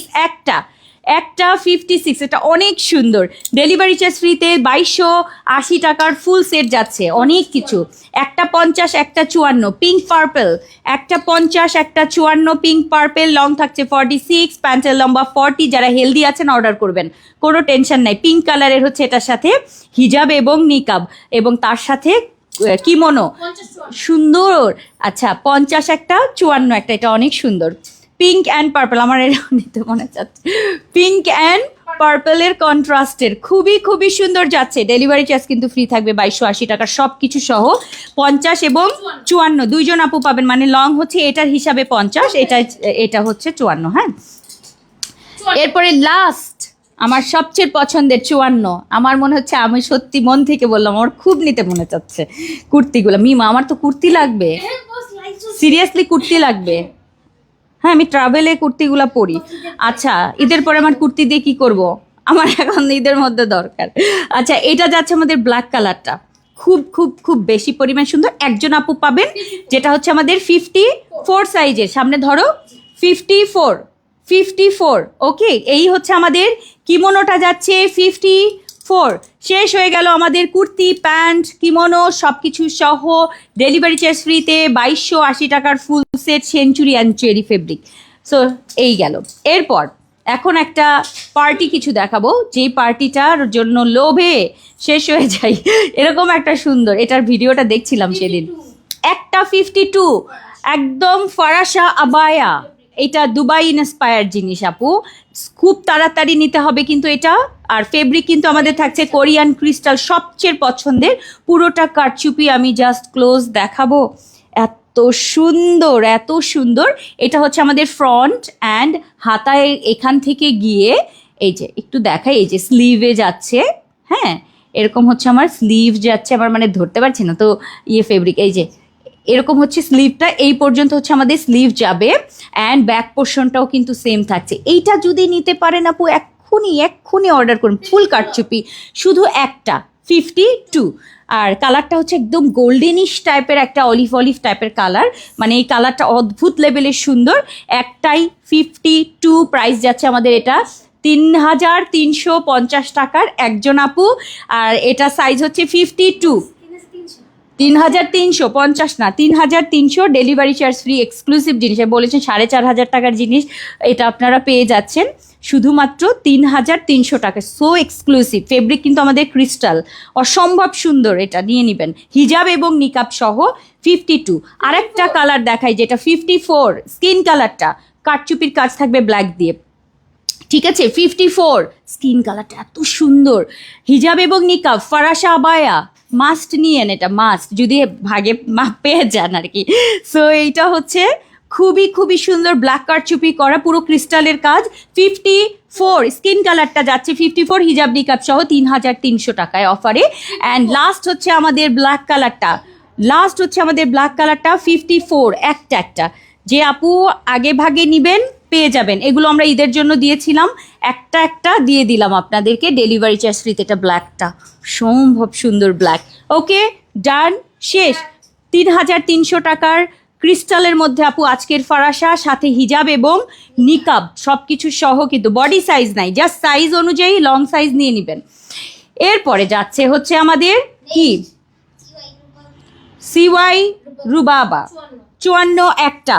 একটা 56, এটা অনেক সুন্দর। ডেলিভারি চার্জ ফ্রিতে 2280 টাকার ফুল সেট যাচ্ছে, অনেক কিছু। একটা 50 একটা 54 পিঙ্ক পার্পল, একটা 50 একটা 54 পিঙ্ক পার্পল, লং থাকছে 46, প্যান্টের লম্বা 40। যারা হেলদি আছেন অর্ডার করবেন, কোনো টেনশন নাই। পিঙ্ক কালারের হচ্ছে এটার সাথে হিজাব এবং নিকাব, এবং তার সাথে কিমোনো 50 সুন্দর। আচ্ছা 50 একটা 54 একটা, এটা অনেক সুন্দর। পিঙ্ক অ্যান্ড পার্পল, আমার এটা নিতে মনে চাচ্ছে, পিঙ্ক অ্যান্ড পার্পলের কন্ট্রাস্টের খুবই খুবই সুন্দর যাচ্ছে। ডেলিভারি চার্জ কিন্তু ফ্রি থাকবে 2280 টাকা সব কিছু সহ। 50 এবং 54 2 জন আপু পাবেন, মানে লং হচ্ছে এটার হিসাবে 50, এটা হচ্ছে 54। হ্যাঁ, এরপরে লাস্ট আমার সবচেয়ে পছন্দের 54, আমার মনে হচ্ছে আমি সত্যি মন থেকে বললাম আমার খুব নিতে মনে চাচ্ছে কুর্তিগুলো। মিমা আমার তো কুর্তি লাগবে, হ্যাঁ বস লাইক সিরিয়াসলি কুর্তি লাগবে। হ্যাঁ আমি ট্রাভেলে কুর্তিগুলো পরি। আচ্ছা ঈদের পরে আমার কুর্তি দিয়ে কি করব, আমার এখন ঈদের মধ্যে দরকার। আচ্ছা এটা যাচ্ছে আমাদের ব্ল্যাক কালারটা, খুব খুব খুব বেশি পরিমাণ সুন্দর। একজন আপু পাবেন, যেটা হচ্ছে আমাদের 54 সাইজের, সামনে ধরো 54 ওকে। এই হচ্ছে আমাদের কিমোনোটা যাচ্ছে 54। শেষ হয়ে গেল আমাদের কুর্তি প্যান্ট কিমোনো সব কিছু সহ ডেলিভারি চার্জ ফ্রিতে 2280 টাকার full set century and cherry fabric. So এই গেল। এরপর এখন একটা পার্টি কিছু দেখাবো, যেই পার্টিটার জন্য লোভে শেষ হয়ে যায় এরকম একটা সুন্দর, এটার ভিডিওটা দেখছিলাম সেদিন। একটা 52 একদম ফরাসা আবায়া, এটা দুবাই ইন্সপায়ার জিনিস আপু, খুব তাড়াতাড়ি নিতে হবে কিন্তু এটা। আর ফেব্রিক কিন্তু আমাদের থাকছে কোরিয়ান ক্রিস্টাল, সবচেয়ে পছন্দের, পুরোটা কারচুপি। আমি জাস্ট ক্লোজ দেখাবো, এত সুন্দর এত সুন্দর। এটা হচ্ছে আমাদের ফ্রন্ট অ্যান্ড হাতায় এখান থেকে গিয়ে এই যে একটু দেখাই, এই যে স্লিভে যাচ্ছে। হ্যাঁ এরকম হচ্ছে আমার স্লিভ যাচ্ছে, আমার মানে ধরতে পারছি না তো ফেব্রিক, এই যে এরকম হচ্ছে স্লিভটা, এই পর্যন্ত হচ্ছে আমাদের স্লিভ যাবে, অ্যান্ড ব্যাক পোর্শনটাও কিন্তু সেম থাকছে। এইটা যদি নিতে পারেন আপু এক্ষুনি অর্ডার করুন, ফুল কাটচুপি, শুধু একটা 52। আর কালারটা হচ্ছে একদম গোল্ডেনিশ টাইপের একটা অলিভ টাইপের কালার, মানে এই কালারটা অদ্ভুত লেভেলের সুন্দর। একটাই 52, প্রাইস যাচ্ছে আমাদের এটা 3350 টাকার একজন আপু। আর এটা সাইজ হচ্ছে 52, 3350 না 3300, ডেলিভারি চার্জ ফ্রি, এক্সক্লুসিভ জিনিস। বলেছেন 4500 টাকার জিনিস, এটা আপনারা পেয়ে যাচ্ছেন শুধুমাত্র 3300 টাকা। সো এক্সক্লুসিভ ফেব্রিক কিন্তু আমাদের ক্রিস্টাল, অসম্ভব সুন্দর, এটা নিয়ে নেবেন হিজাব এবং নিকাব সহ 52। আরেকটা কালার দেখাই যেটা 54 স্কিন কালারটা, কাটচুপির কাজ থাকবে ব্ল্যাক দিয়ে, ঠিক আছে। 54 স্কিন কালারটা এত সুন্দর, হিজাব এবং নিকাব ফরাসা আবায়া, মাস্ট নিয়েন, এটা মাস্ট যদি ভাগে পেয়ে যান আর কি। সো এইটা হচ্ছে খুবই খুবই সুন্দর, ব্ল্যাক কারচুপি করা, পুরো ক্রিস্টালের কাজ। 54 স্কিন কালারটা যাচ্ছে 54 হিজাব নিকাব সহ 3300 টাকায় অফারে। অ্যান্ড লাস্ট হচ্ছে আমাদের ব্ল্যাক কালারটা 54 একটা যে আপু আগে ভাগে নিবেন পেয়ে যাবেন। এগুলো আমরা ঈদের জন্য দিয়েছিলাম, একটা দিয়ে দিলাম আপনাদেরকে ডেলিভারি চার্জ ফ্রিতে। এটা ব্ল্যাকটা সম্ভব সুন্দর ব্ল্যাক। ওকে ডান, শেষ। 3300 টাকার ক্রিস্টালের মধ্যে আপু আজকের ফারাসা, সাথে হিজাব এবং নিকাব সবকিছু সহ, কিন্তু বডি সাইজ নাই, জাস্ট সাইজ অনুযায়ী লং সাইজ নিয়ে নেবেন। এরপরে যাচ্ছে হচ্ছে আমাদের কি সিওয়াই রুবাবা 54 একটা,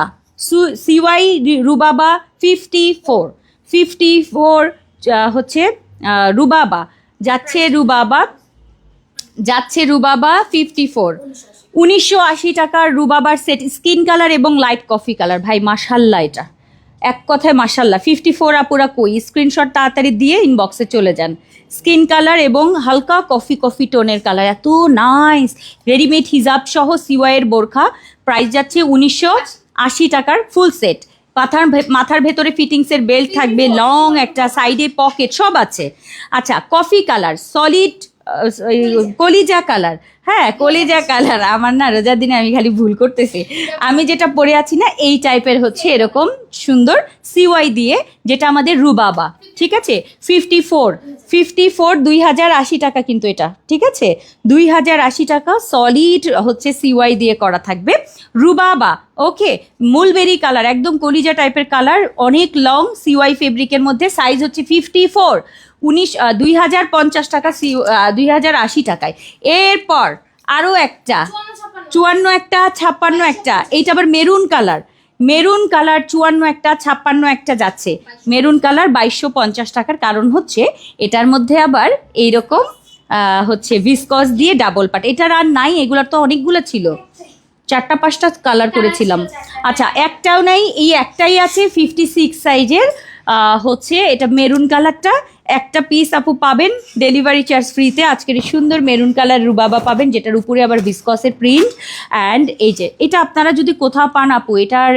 সিওয়াই রুবাবা 54 হচ্ছে রুবাবা যাচ্ছে, রুবাবা 54 1980 টাকার রুবাবার সেট, স্কিন কালার এবং লাইট কফি কালার। ভাই মাশাল্লাহ, এটা এক কথায় মাশাল্লাহ। 54 আপুরা কই, স্ক্রিনশট তাড়াতাড়ি দিয়ে ইনবক্সে চলে যান। স্কিন কালার এবং হালকা কফি টোনের কালার, এত নাইস। রেডিমেড হিজাব সহ সিওয়াইয়ের বোরখা, প্রাইস যাচ্ছে 1980 টাকার ফুল সেট। মাথার ভেতরে ফিটিংসের বেল্ট থাকবে, লং একটা, সাইডে পকেট সব আছে। আচ্ছা, কফি কালার, সলিড কলিজা কালার, হ্যাঁ কলিজা কালার। আমার না রোজার দিনে আমি খালি ভুল করতেছি, আমি যেটা পরে আছি না এই টাইপের হচ্ছে এরকম সুন্দর সিওয়াই দিয়ে, যেটা আমাদের রুবাবা, ঠিক আছে। 54 2080 টাকা কিন্তু এটা, ঠিক আছে 2080 টাকা, সলিড হচ্ছে সিওয়াই দিয়ে করা থাকবে, রুবাবা। ওকে, মুলবেরি কালার, একদম কলিজা টাইপের কালার, অনেক লং, সিওয়াই ফেব্রিকের মধ্যে, সাইজ হচ্ছে 54, 2050 টাকা, 2080 টাকায়। এরপর আরও একটা 54 একটা, 56 একটা, এইটা আবার মেরুন কালার, 54 একটা, 56 একটা যাচ্ছে, মেরুন কালার 2250 টাকার। কারণ হচ্ছে এটার মধ্যে আবার এইরকম হচ্ছে ভিসকস দিয়ে ডাবল পাট, এটার আর নাই, এগুলোর তো অনেকগুলো ছিল, 4-5টা কালার করেছিলাম। আচ্ছা, একটাও নাই, এই একটাই আছে 56 সাইজের, হচ্ছে এটা মেরুন কালারটা, একটা পিস আপু পাবেন ডেলিভারি চার্জ ফ্রিতে। আজকের এই সুন্দর মেরুন কালার রুবাবা পাবেন, যেটার উপরে আবার ভিসকসের প্রিন্ট। অ্যান্ড এই যে এটা আপনারা যদি কোথাও পান আপু, এটার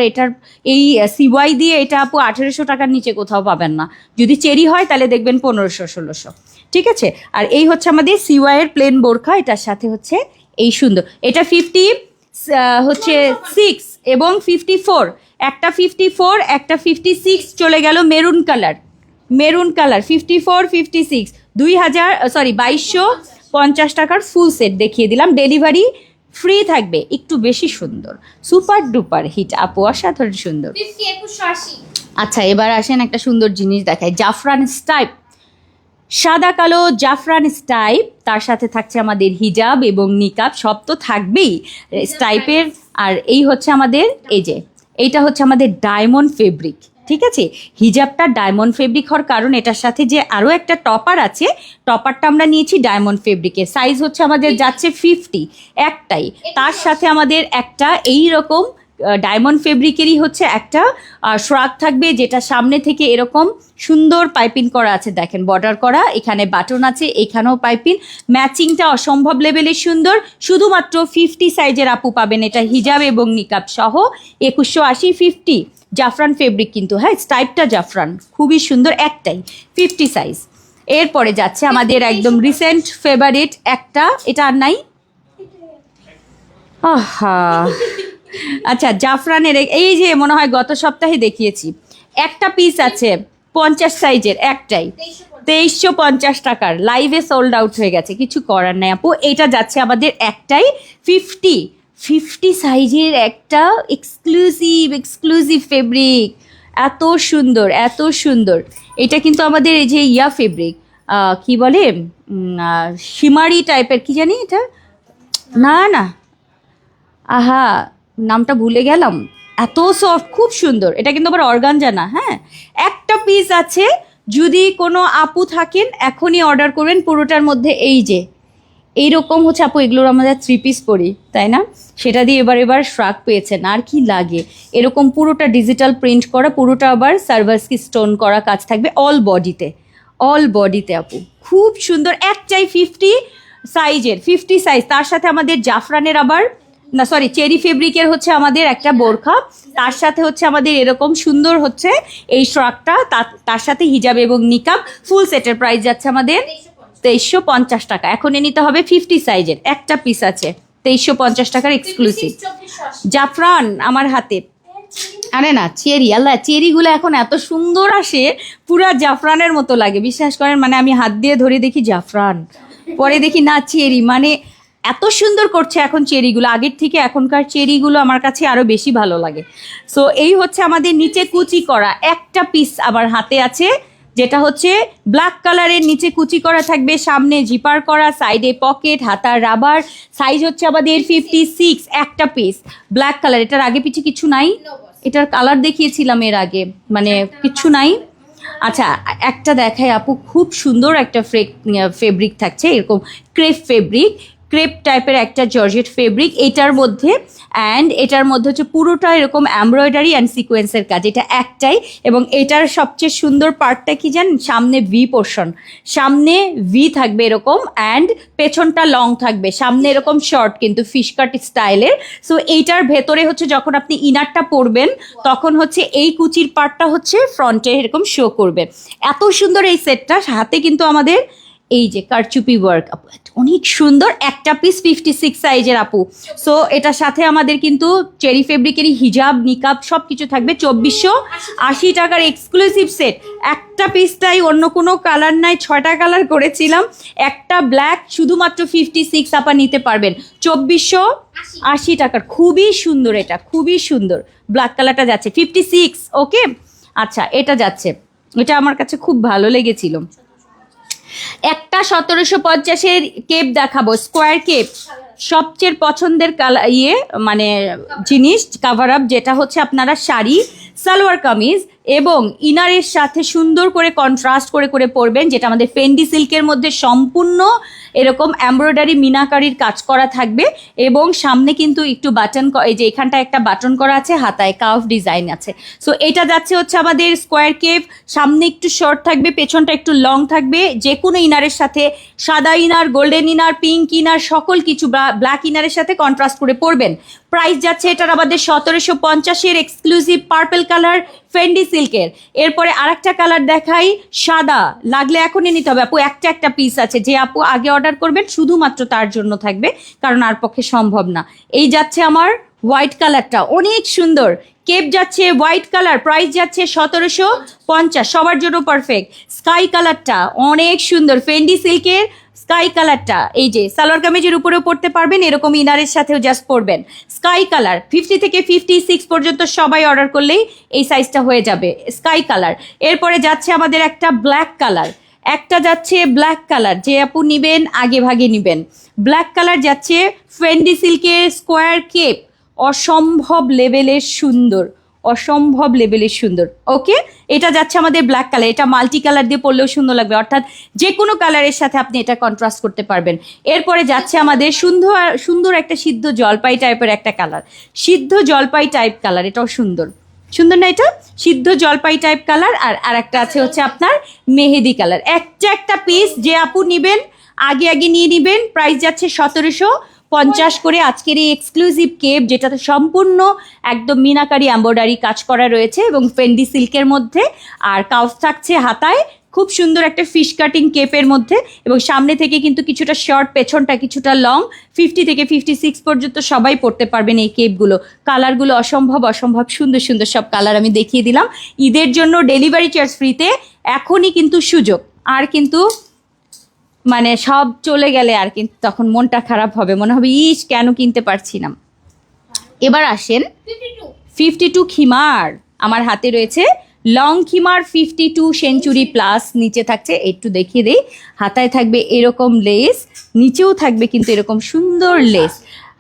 এই সিওয়াই দিয়ে এটা আপু 1800 টাকার নিচে কোথাও পাবেন না। যদি চেরি হয় তাহলে দেখবেন 1500-1600, ঠিক আছে। আর এই হচ্ছে আমাদের সিওয়াইয়ের প্লেন বোরখা, এটার সাথে হচ্ছে এই সুন্দর, এটা 50 হচ্ছে 6 এবং 54, একটা 54 একটা 56 চলে গেল মেরুন কালার, 54 56 2250 টাকার ফুল সেট দেখিয়ে দিলাম, ডেলিভারি ফ্রি থাকবে। একটু বেশি সুন্দর, সুপার ডুপার হিট আপু, অসাধারণ সুন্দর। আচ্ছা, এবার আসেন একটা সুন্দর জিনিস দেখায়, জাফরান স্টাইপ, সাদা কালো জাফরান স্টাইপ, তার সাথে থাকছে আমাদের হিজাব এবং নিকাব, সব তো থাকবেই স্টাইপের। আর এই হচ্ছে আমাদের এই যে এইটা হচ্ছে আমাদের ডায়মন্ড ফেব্রিক, ঠিক আছে। হিজাবটা ডায়মন্ড ফেব্রিক হওয়ার কারণ এটার সাথে যে আরও একটা টপার আছে, টপারটা আমরা নিয়েছি ডায়মন্ড ফেব্রিকের, সাইজ হচ্ছে আমাদের যাচ্ছে 50 একটাই। তার সাথে আমাদের একটা এই রকম ডায়মন্ড ফেব্রিকেরই হচ্ছে একটা শ্রাগ থাকবে, যেটা সামনে থেকে এরকম সুন্দর পাইপিং করা আছে, দেখেন বর্ডার করা, এখানে বাটন আছে, এখানেও পাইপিং, ম্যাচিংটা অসম্ভব লেভেলের সুন্দর। শুধুমাত্র 50 সাইজের আপু পাবেন এটা, হিজাব এবং নিকাব সহ 2180 50 জাফরান ফেব্রিক কিন্তু, হ্যাঁ স্টাইপটা জাফরান, খুবই সুন্দর, একটাই 50 সাইজ। এরপরে যাচ্ছে আমাদের একদম রিসেন্ট ফেভারিট একটা, এটা আর নাই, আহা আচ্ছা জাফরানের এই যে মনে হয় গত সপ্তাহে দেখিয়েছি, একটা পিস আছে 50 সাইজের, একটাই 2350 টাকার, লাইভে সোল্ড আউট হয়ে গেছে, কিছু করার নাই আপু। এটা যাচ্ছে আমাদের একটাই 50 সাইজের একটা এক্সক্লুসিভ ফেব্রিক, এত সুন্দর। এটা কিন্তু আমাদের এই যে ইয়া ফেব্রিক, কি বলে শিমারি টাইপের, কি জানি এটা, না আহা নামটা ভুলে গেলাম, এত সফট, খুব সুন্দর। এটা কিন্তু আবার অর্গানজা না, হ্যাঁ একটা পিস আছে, যদি কোনো আপু থাকেন এখনই অর্ডার করবেন পুরোটার মধ্যে। এই যে এইরকম হচ্ছে আপু, এগুলোর আমাদের 3 পিস পরি তাই না, সেটা দিয়ে এবার শ্রাগ পেয়েছেন, আর কি লাগে। এরকম পুরোটা ডিজিটাল প্রিন্ট করা, পুরোটা আবার সার্ভাসকি স্টোন করা কাজ থাকবে অল বডিতে আপু, খুব সুন্দর। একটাই 50 সাইজ, তার সাথে আমাদের জাফরানের আবার না সরি চেরি ফেব্রিকের হচ্ছে আমাদের একটা বোরখা, তার সাথে হচ্ছে আমাদের এরকম সুন্দর হচ্ছে এই শ্রাগটা, তার সাথে হিজাব এবং নিকাব, ফুল সেটের প্রাইস যাচ্ছে আমাদের 2350 টাকা। এখন নিতে হবে 50 সাইজের, একটা পিস আছে 2350 টাকার এক্সক্লুসিভ জাফরান আমার হাতে। আরে না চেরি, আল্লাহ চেরিগুলো এখন এত সুন্দর আসে, পুরা জাফরানের মতো লাগে, বিশ্বাস করেন। মানে আমি হাত দিয়ে ধরে দেখি জাফরান, পরে দেখি না চেরি, মানে এত সুন্দর করছে এখন চেরিগুলো, আগের থেকে এখনকার চেরিগুলো আমার কাছে আরো বেশি ভালো লাগে। সো এই হচ্ছে আমাদের নিচে কুচি করা একটা পিস আমার হাতে আছে, যেটা হচ্ছে ব্ল্যাক কালারের, নিচে কুচি করা থাকবে, সামনে জিপার করা, সাইডে পকেট, হাতার রাবার, সাইজ হচ্ছে আমাদের 56 একটা পিস ব্ল্যাক কালার। এটার আগে পিছে কিছু নাই, এটার কালার দেখিয়েছিলাম এর আগে, মানে কিছু নাই। আচ্ছা একটা দেখাই আপু, খুব সুন্দর একটা ফেব্রিক থাকছে, এরকম ক্রেপ ফেব্রিক, ক্রেপ টাইপের একটা জর্জেট ফেব্রিক এটার মধ্যে। অ্যান্ড এটার মধ্যে হচ্ছে পুরোটা এরকম এমব্রয়ডারি অ্যান্ড সিকোয়েন্সের কাজ, এটা একটাই। এবং এটার সবচেয়ে সুন্দর পার্টটা কি জানেন, সামনে ভি পোর্শন, সামনে ভি থাকবে এরকম, অ্যান্ড পেছনটা লং থাকবে, সামনে এরকম শর্ট কিন্তু ফিশ কাট স্টাইলের। সো এইটার ভেতরে হচ্ছে যখন আপনি ইনারটা পরবেন তখন হচ্ছে এই কুচির পার্টটা হচ্ছে ফ্রন্টে এরকম শো করবে। এত সুন্দর এই সেটটা, হাতে কিন্তু আমাদের এই যে কারচুপি ওয়ার্ক, আপু অনেক সুন্দর, একটা পিস 56 সাইজের আপু। সো এটার সাথে আমাদের কিন্তু চেরি ফেব্রিকেরই হিজাব নিকাব সব কিছু থাকবে। 2480 টাকার এক্সক্লুসিভ সেট, একটা পিসটাই, অন্য কোনো কালার নাই, 6টা কালার করেছিলাম, একটা ব্ল্যাক, শুধুমাত্র 56 আপা নিতে পারবেন 2480 টাকার। খুবই সুন্দর, এটা খুবই সুন্দর, ব্ল্যাক কালারটা যাচ্ছে 56। ওকে আচ্ছা এটা যাচ্ছে, এটা আমার কাছে খুব ভালো লেগেছিল। একটা 1750-এর কেপ দেখাবো, স্কোয়ার কেপ, সবচেয়ে পছন্দের মানে জিনিস কাভার আপ, যেটা হচ্ছে আপনারা শাড়ি, সালোয়ার কামিজ এবং ইনারের সাথে সুন্দর করে কন্ট্রাস্ট করে করে পরবেন, যেটা আমাদের ফেন্ডি সিল্কের মধ্যে সম্পূর্ণ এরকম এমব্রয়ডারি মিনাকারির কাজ করা থাকবে। এবং সামনে কিন্তু একটু বাটন, এই যে এখানটা একটা বাটন করা আছে, হাতায় কাফ ডিজাইন আছে। সো এটা যাচ্ছে হচ্ছে আমাদের স্কোয়ার কেপ, সামনে একটু শর্ট থাকবে, পেছনটা একটু লং থাকবে, যে কোনো ইনারের সাথে, সাদা inner, golden inner, pink inner, সকল কিছু ব্ল্যাক ইনারের সাথে কন্ট্রাস্ট করে পরবেন। প্রাইস যাচ্ছে এটার আমাদের 1750-এর এক্সক্লুসিভ পার্পল কালার ফেন্ডি সিল্কের। এরপরে আরেকটা কালার দেখাই, সাদা, লাগলে এখনই নিতে হবে আপু, একটা পিস আছে, যে আপু আগে অর্ডার করবেন শুধুমাত্র তার জন্য থাকবে, কারণ আর পক্ষে সম্ভব না। এই যাচ্ছে আমার হোয়াইট কালারটা, অনেক সুন্দর কেপ যাচ্ছে, হোয়াইট কালার, প্রাইস যাচ্ছে 1750, সবার জন্য পারফেক্ট। স্কাই কালারটা অনেক সুন্দর, ফেন্ডি সিল্কের স্কাই কালারটা, এই যে সালোয়ার কামিজের উপরেও পরতে পারবেন, এরকম ইনারের সাথেও জাস্ট পরবেন। স্কাই কালার 50 থেকে 56 পর্যন্ত সবাই অর্ডার করলেই এই সাইজটা হয়ে যাবে, স্কাই কালার। এরপরে যাচ্ছে আমাদের একটা ব্ল্যাক কালার, একটা যাচ্ছে ব্ল্যাক কালার, যে আপু নিবেন আগে ভাগে নিবেন। ব্ল্যাক কালার যাচ্ছে ফেন্ডি সিল্কের স্কোয়ার কেপ, অসম্ভব লেভেলের সুন্দর, অসম্ভব লেভেলের সুন্দর। ওকে এটা যাচ্ছে আমাদের ব্ল্যাক কালার, এটা মাল্টি কালার দিয়ে পরলেও সুন্দর লাগবে, অর্থাৎ যে কোনো কালারের সাথে আপনি এটা কন্ট্রাস্ট করতে পারবেন। এরপরে যাচ্ছে আমাদের সুন্দর সুন্দর একটা সিদ্ধ জলপাই টাইপের একটা কালার, সিদ্ধ জলপাই টাইপ কালার, এটাও সুন্দর, সুন্দর না এটা, সিদ্ধ জলপাই টাইপ কালার। আর একটা আছে হচ্ছে আপনার মেহেদি কালার। একটা পিস যে আপু নিবেন আগে আগে নিয়ে নিবেন। প্রাইস যাচ্ছে 1750 করে আজকের এই এক্সক্লুসিভ কেপ, যেটাতে সম্পূর্ণ একদম মিনাকারি এমব্রয়ডারি কাজ করা রয়েছে এবং ফেন্ডি সিল্কের মধ্যে, আর কাউস থাকছে হাতায়, খুব সুন্দর একটা ফিশ কাটিং কেপের মধ্যে, এবং সামনে থেকে কিন্তু কিছুটা শর্ট, পেছনটা কিছুটা লং। 50 থেকে 56 পর্যন্ত সবাই পরতে পারবেন এই কেপগুলো। কালারগুলো অসম্ভব অসম্ভব সুন্দর সুন্দর সব কালার আমি দেখিয়ে দিলাম। ঈদের জন্য ডেলিভারি চার্জ ফ্রিতে এখনই কিন্তু সুযোগ, আর কিন্তু মানে সব চলে গেলে আর কিন্তু তখন মনটা খারাপ হবে, মনে হবে ইস কেন কিনতে পারছি না। এবার আসেন 52 খিমার, আমার হাতে রয়েছে লং খিমার 52 সেঞ্চুরি প্লাস, নিচে থাকছে একটু দেখিয়ে দেই, হাতায় থাকবে এরকম লেস, নিচেও থাকবে কিন্তু এরকম সুন্দর লেস।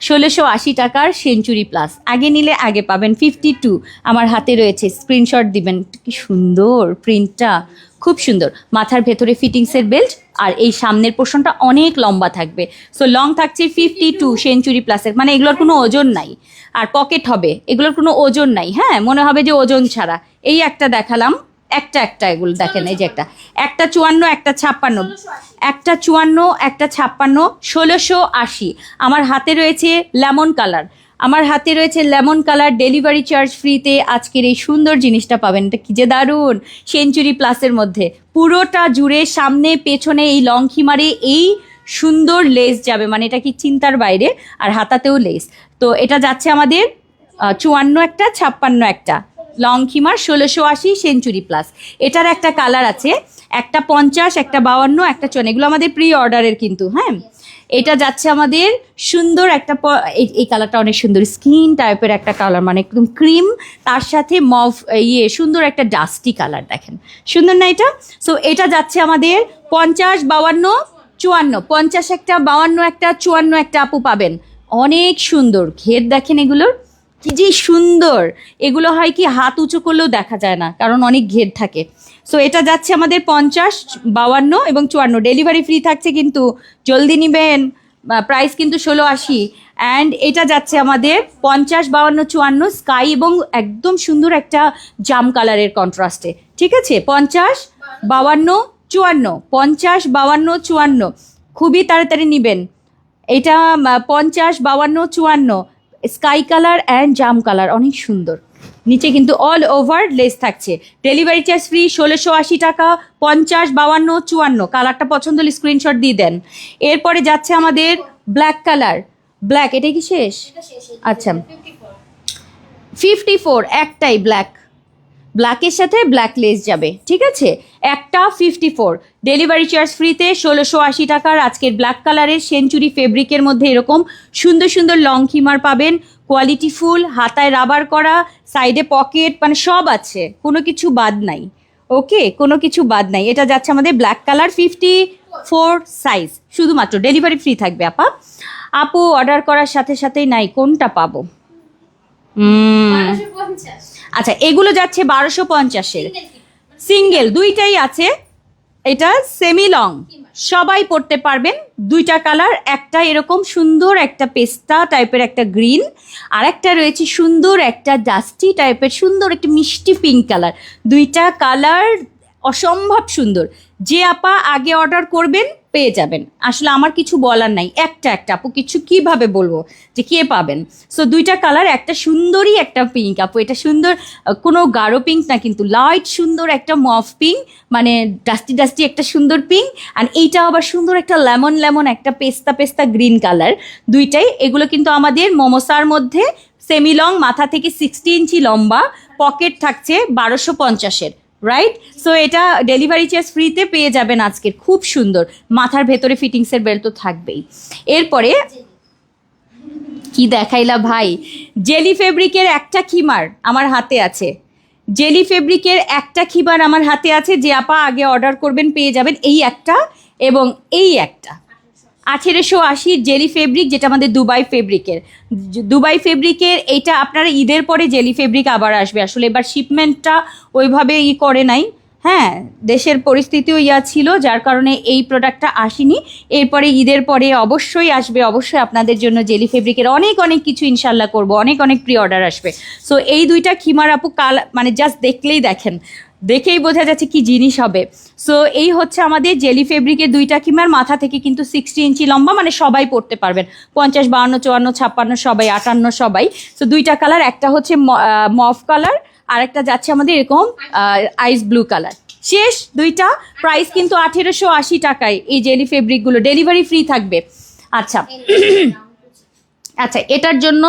1680 টাকার সেঞ্চুরি প্লাস, আগে নিলে আগে পাবেন। 52 আমার হাতে রয়েছে, স্ক্রিনশট দিবেন, কি সুন্দর প্রিন্টটা, খুব সুন্দর। মাথার ভেতরে ফিটিংসের বেল্ট, আর এই সামনের পোর্শনটা অনেক লম্বা থাকবে। সো লং থাকছে 52 সেঞ্চুরি প্লাসের, মানে এগুলোর কোনো ওজন নাই, আর পকেট হবে, এগুলোর কোনো ওজন নাই। হ্যাঁ মনে হবে যে ওজন ছাড়া। এই একটা দেখালাম, একটা এগুলো দেখেন, এই যে একটা 54, একটা 56, একটা 54, একটা 56, 1680। আমার হাতে রয়েছে লেমন কালার, আমার হাতে রয়েছে লেমন কালার, ডেলিভারি চার্জ ফ্রিতে আজকের এই সুন্দর জিনিসটা পাবেন। এটা কি যে দারুণ, সেঞ্চুরি প্লাসের মধ্যে পুরোটা জুড়ে সামনে পেছনে এই লং খিমারে এই সুন্দর লেস যাবে, মানে এটা কি চিন্তার বাইরে। আর হাতাতেও লেস, তো এটা যাচ্ছে আমাদের 54, একটা 56, একটা লং খিমার 1680 সেঞ্চুরি প্লাস। এটার একটা কালার আছে, একটা 50, একটা 52, একটা 54, এগুলো আমাদের প্রি অর্ডারের কিন্তু। হ্যাঁ এটা যাচ্ছে আমাদের সুন্দর একটা এই কালারটা অনেক সুন্দর স্কিন টাইপের একটা কালার, মানে একদম ক্রিম, তার সাথে মভ সুন্দর একটা ডাস্টি কালার, দেখেন সুন্দর না এটা? সো এটা যাচ্ছে আমাদের 50, 52, 54, 50 একটা, 52 একটা, 54 একটা আপু পাবেন। অনেক সুন্দর ঘের, দেখেন এগুলোর কি যে সুন্দর। এগুলো হয় কি হাত উঁচু করলেও দেখা যায় না, কারণ অনেক ঘের থাকে। সো এটা যাচ্ছে আমাদের 50, 52 এবং 54, ডেলিভারি ফ্রি থাকছে কিন্তু, জলদি নেবেন। প্রাইস কিন্তু 1680। অ্যান্ড এটা যাচ্ছে আমাদের 50, 52, 54 স্কাই এবং একদম সুন্দর একটা জাম কালারের কন্ট্রাস্টে, ঠিক আছে? 50, 52, 54, 50, 52, 54, খুবই তাড়াতাড়ি নেবেন। এটা 50, 52, 54 sky colour and jam colour, অনেক সুন্দর। নিচে কিন্তু অল ওভার লেস থাকছে, ডেলিভারি চার্জ ফ্রি, 1680 টাকা। 50, 52, 54 কালারটা পছন্দ হলে স্ক্রিনশট দিয়ে দেন। এরপরে যাচ্ছে আমাদের ব্ল্যাক কালার, ব্ল্যাক, এটা কি শেষ? এটা শেষ। আচ্ছা 54 54 একটাই ব্ল্যাক, ব্ল্যাকের সাথে ব্ল্যাক লেস যাবে, ঠিক আছে? একটা 54, ডেলিভারি চার্জ ফ্রিতে, 1680 টাকার আজকের ব্ল্যাক কালারের সেঞ্চুরি ফেব্রিকের মধ্যে এরকম সুন্দর সুন্দর লং খিমার পাবেন, কোয়ালিটি ফুল, হাতায় রাবার করা, সাইডে পকেট, মানে সব আছে, কোনো কিছু বাদ নাই। ওকে, কোনো কিছু বাদ নাই। এটা যাচ্ছে আমাদের ব্ল্যাক কালার 54 সাইজ, শুধুমাত্র ডেলিভারি ফ্রি থাকবে। আপু অর্ডার করার সাথে সাথেই নাই, কোনটা পাবো? 1250 আচ্ছা, এগুলো যাচ্ছে 1250-এর সিঙ্গেল সিঙ্গেল, দুইটাই আছে। এটা সেমি লং, সবাই পরতে পারবেন, দুইটা কালার, একটা এরকম সুন্দর একটা পেস্তা টাইপের একটা গ্রিন, আর একটা রয়েছে সুন্দর একটা ডাস্টি টাইপের সুন্দর একটা মিষ্টি পিঙ্ক কালার। দুইটা কালার অসম্ভব সুন্দর। যে আপা আগে অর্ডার করবেন পেয়ে যাবেন, আসলে আমার কিছু বলার নাই, একটা একটা আপু কিছু কিভাবে বলবো যে কে পাবেন। সো দুইটা কালার, একটা সুন্দরই একটা পিঙ্ক আপু, এটা সুন্দর, কোনো গাঢ় পিঙ্ক না কিন্তু লাইট সুন্দর একটা মফ পিঙ্ক, মানে ডাস্টি ডাস্টি একটা সুন্দর পিঙ্ক, আর এইটা আবার সুন্দর একটা লেমন লেমন একটা পেস্তা পেস্তা গ্রিন কালার। দুইটাই, এগুলো কিন্তু আমাদের মোমোসার মধ্যে সেমি লং, মাথা থেকে 60 ইঞ্চি লম্বা, পকেট থাকছে 1250-এর, রাইট? সো এটা ডেলিভারি চার্জ ফ্রিতে পেয়ে যাবেন আজকের, খুব সুন্দর। মাথার ভেতরে ফিটিংসের বেল্ট তো থাকবেই। এরপরে কি দেখাইলা ভাই, জেলি ফেব্রিকের একটা খিমার আমার হাতে আছে, জেলি ফেব্রিকের একটা খিমার আমার হাতে আছে, যে আপা আগে অর্ডার করবেন পেয়ে যাবেন এই একটা এবং এই একটা। 1880 জেলি ফেব্রিক, যেটা আমাদের দুবাই ফেব্রিকের, দুবাই ফেব্রিকের এইটা আপনারা ঈদের পরে জেলি ফেব্রিক আবার আসবে, আসলে এবার শিপমেন্টটা ওইভাবে করে নাই, হ্যাঁ, দেশের পরিস্থিতিও ছিল, যার কারণে এই প্রোডাক্টটা আসেনি। এরপরে ঈদের পরে অবশ্যই আসবে, অবশ্যই আপনাদের জন্য জেলি ফেব্রিকের অনেক অনেক কিছু ইনশাল্লাহ করব, অনেক অনেক প্রি অর্ডার আসবে। সো এই দুইটা খিমার আপু মানে জাস্ট দেখলেই দেখেন, দেখেই বোঝা যাচ্ছে কি জিনিস হবে। সো এই হচ্ছে আমাদের জেলি ফেব্রিকের দুইটা খিমার, মাথা থেকে কিন্তু 60 ইঞ্চি লম্বা, মানে সবাই পরতে পারবেন, 50, 52, 54, 56 সবাই, 58 সবাই। সো দুইটা কালার, একটা হচ্ছে মফ কালার, আর একটা যাচ্ছে আমাদের এরকম আইস ব্লু কালার। শেষ দুইটা, প্রাইস কিন্তু 1880 টাকায় এই জেলি ফেব্রিকগুলো, ডেলিভারি ফ্রি থাকবে। আচ্ছা আচ্ছা, এটার জন্য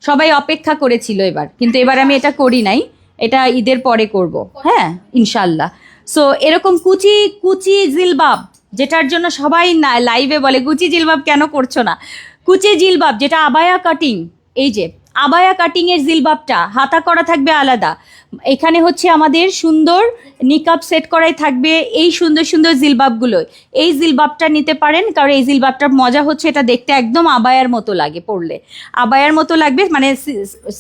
সবাই অপেক্ষা করেছিল এবার, কিন্তু এবার আমি এটা করি নাই, এটা ঈদের পরে করব, হ্যাঁ ইনশাল্লাহ। সো এরকম কুচি কুচি জিলবাব, যেটার জন্য সবাই লাইভে বলে কুচি জিলবাব কেন করছো না, কুচি জিলবাব যেটা আবায়া কাটিং, এই যে আবায়া কাটিং এর জিলবাবটা হাতা করা থাকবে আলাদা, এখানে হচ্ছে আমাদের সুন্দর নিকাব সেট করাই থাকবে, এই সুন্দর সুন্দর জিলবাবগুলো, এই জিলবাবটা নিতে পারেন, কারণ এই জিলবাবটার মজা হচ্ছে এটা দেখতে একদম আবায়ার মতো লাগে, পরলে আবায়ার মতো লাগবে, মানে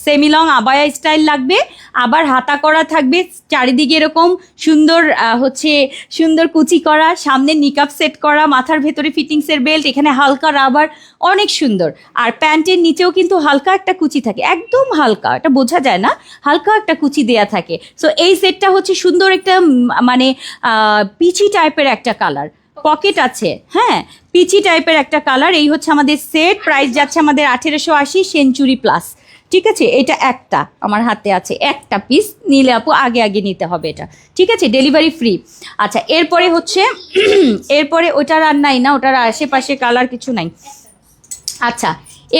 সেমি লং আবায়া স্টাইল লাগবে, আবার হাতা করা থাকবে, চারিদিকে এরকম সুন্দর হচ্ছে সুন্দর কুচি করা, সামনে নিকাব সেট করা, মাথার ভেতরে ফিটিংসের বেল্ট, এখানে হালকা রাবার, অনেক সুন্দর। আর প্যান্টের নিচেও কিন্তু হালকা একটা কুচি থাকে, একদম হালকা, এটা বোঝা যায় না, হালকা একটা কুচি দেয়া থাকে। সো এই সেটটা হচ্ছে সুন্দর একটা মানে পিচি টাইপের একটা কালার, পকেট আছে, হ্যাঁ পিচি টাইপের একটা কালার। এই হচ্ছে আমাদের সেট, প্রাইস যাচ্ছে আমাদের 1880 সেঞ্চুরি প্লাস, ঠিক আছে? এটা একটা আমার হাতে আছে, একটা পিস নিলে আপু আগে আগে নিতে হবে এটা, ঠিক আছে? Delivery free. আচ্ছা এরপরে হচ্ছে এরপরে ওটার আর নাই না, ওটার আশেপাশে কালার কিছু নাই। আচ্ছা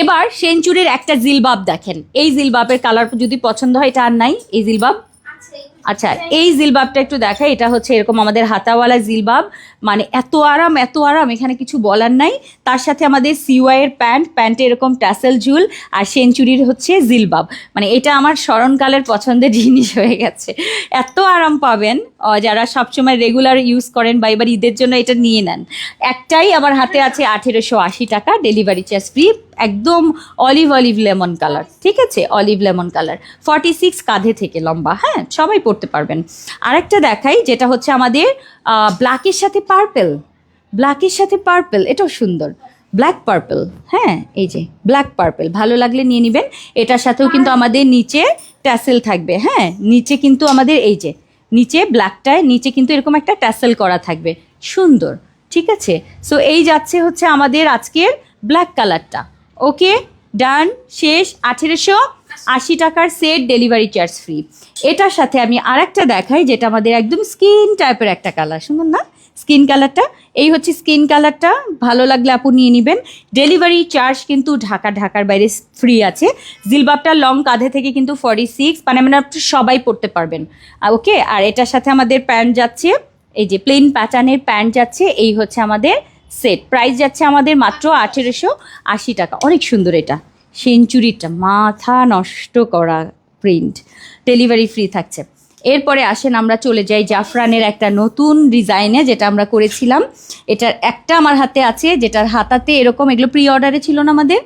এবার সেঞ্চুরির একটা জিলবাব দেখেন, এই জিলবাবের কালার যদি পছন্দ হয়, এটা আর নাই, এই জিলবাব আচ্ছা একটু আচ্ছা, এই জিলবাবটা একটু দেখাই। এটা হচ্ছে এরকম আমাদের হাতাওয়ালা জিলবাব, মানে এত আরাম এত আরাম, এখানে কিছু বলার নাই। তার সাথে আমাদের সিওয়াইয়ের প্যান্টে এরকম ট্যাসেল ঝুল, আর সেঞ্চুরির হচ্ছে জিলবাব। মানে এটা আমার স্মরণকালের পছন্দের জিনিস হয়ে গেছে। এত আরাম পাবেন যারা সবসময় রেগুলার ইউজ করেন বা এবার ঈদের জন্য এটা নিয়ে নেন। একটাই আমার হাতে আছে 1880 টাকা, ডেলিভারি চার্জ ফ্রি, একদম অলিভ লেমন কালার, ঠিক আছে, অলিভ লেমন কালার, 46 কাঁধে থেকে লম্বা, হ্যাঁ সবাই পরতে পারবেন। আরেকটা দেখাই, যেটা হচ্ছে আমাদের ব্ল্যাকের সাথে পার্পেল, এটাও সুন্দর, ব্ল্যাক পার্পেল, হ্যাঁ এই যে ব্ল্যাক পার্পেল, ভালো লাগলে নিয়ে নেবেন। এটার সাথেও কিন্তু আমাদের নিচে ট্যাসেল থাকবে, হ্যাঁ নিচে কিন্তু আমাদের এই যে নিচে ব্ল্যাকটায় নিচে কিন্তু এরকম একটা ট্যাসেল করা থাকবে, সুন্দর, ঠিক আছে। সো এই যাচ্ছে হচ্ছে আমাদের আজকের ব্ল্যাক কালারটা। ওকে, ডান, শেষ। 1880 টাকার সেট, ডেলিভারি চার্জ ফ্রি। এটার সাথে আমি আরেকটা দেখাই, যেটা আমাদের একদম স্কিন টাইপের একটা কালার, সুন্দর না স্কিন কালারটা? এই হচ্ছে স্কিন কালারটা, ভালো লাগলে আপু নিয়ে নেবেন। ডেলিভারি চার্জ কিন্তু ঢাকার বাইরে ফ্রি আছে। জিলবাবটা লং কাঁধে থেকে কিন্তু 46, মানে আপনি সবাই পরতে পারবেন। ওকে, আর এটার সাথে আমাদের প্যান্ট যাচ্ছে, এই যে প্লেন প্যাটার্নের প্যান্ট যাচ্ছে। এই হচ্ছে আমাদের সেট, প্রাইস যাচ্ছে আমাদের মাত্র 1880 টাকা। অনেক সুন্দর এটা, সেঞ্চুরিটা মাথা নষ্ট করা প্রিন্ট, ডেলিভারি ফ্রি থাকছে। এরপরে আসেন আমরা চলে যাই জাফরানের একটা নতুন ডিজাইনে, যেটা আমরা করেছিলাম। এটার একটা আমার হাতে আছে, যেটার হাতাতে এরকম, এগুলো প্রি অর্ডারে ছিল না আমাদের,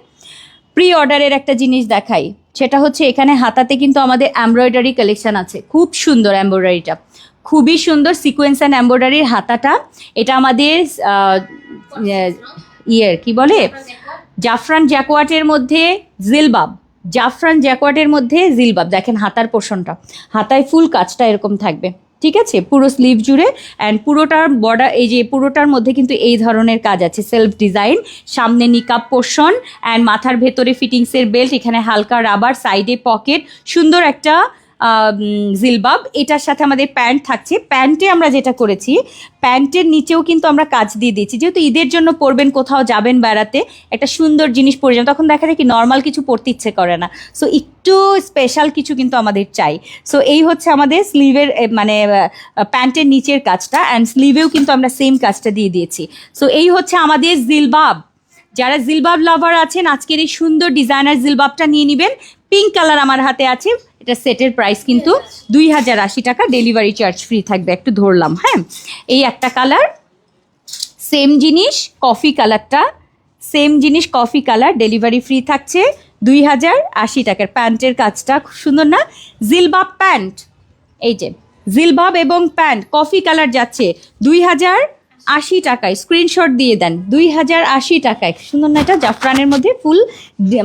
প্রি অর্ডারের একটা জিনিস দেখাই। সেটা হচ্ছে এখানে হাতাতে কিন্তু আমাদের এমব্রয়ডারি কালেকশন আছে, খুব সুন্দর এমব্রয়ডারিটা, খুবই সুন্দর সিকোয়েন্স অ্যান্ড এমব্রয়ডারির হাতাটা। এটা আমাদের কি বলে, জাফরান জ্যাকোয়াটের মধ্যে জিলবাব, দেখেন হাতার পোর্শনটা, হাতায় ফুল কাজটা এরকম থাকবে, ঠিক আছে, পুরো স্লিভ জুড়ে। অ্যান্ড পুরোটার বর্ডার, এই যে পুরোটার মধ্যে কিন্তু এই ধরনের কাজ আছে, সেলফ ডিজাইন, সামনে নিকাব পোর্শন অ্যান্ড মাথার ভেতরে ফিটিংসের বেল্ট, এখানে হালকা রাবার, সাইডে পকেট, সুন্দর একটা জিলবাব। এটার সাথে আমাদের প্যান্ট থাকছে। প্যান্টে আমরা যেটা করেছি, প্যান্টের নিচেও কিন্তু আমরা কাজ দিয়ে দিয়েছি, যেহেতু ঈদের জন্য পরবেন, কোথাও যাবেন বেড়াতে, একটা সুন্দর জিনিস পরে যাবেন, তখন দেখা যায় কি নর্মাল কিছু পরতে ইচ্ছে করে না, সো একটু স্পেশাল কিছু কিন্তু আমাদের চাই। সো এই হচ্ছে আমাদের স্লিভের মানে প্যান্টের নিচের কাজটা, অ্যান্ড স্লিভেও কিন্তু আমরা সেম কাজটা দিয়ে দিয়েছি। সো এই হচ্ছে আমাদের জিলবাব। যারা জিলবাব লাভার আছেন, আজকের এই সুন্দর ডিজাইনার জিলবাবটা নিয়ে নেবেন। পিঙ্ক কালার আমার হাতে আছে, এটা সেটের প্রাইস কিন্তু 2080 টাকা, ডেলিভারি চার্জ ফ্রি থাকবে। একটু ধরলাম, হ্যাঁ এই একটা কালার, সেম জিনিস কফি কালারটা, সেম জিনিস কফি কালার, ডেলিভারি ফ্রি থাকছে 2080 টাকার। প্যান্টের কাজটা খুব সুন্দর না, জিলবাব প্যান্ট, এই যে জিলবাব এবং প্যান্ট কফি কালার যাচ্ছে 2080 টাকায়, স্ক্রিনশট দিয়ে দেন, 2080 টাকায়, সুন্দর না এটা, জাফরানের মধ্যে ফুল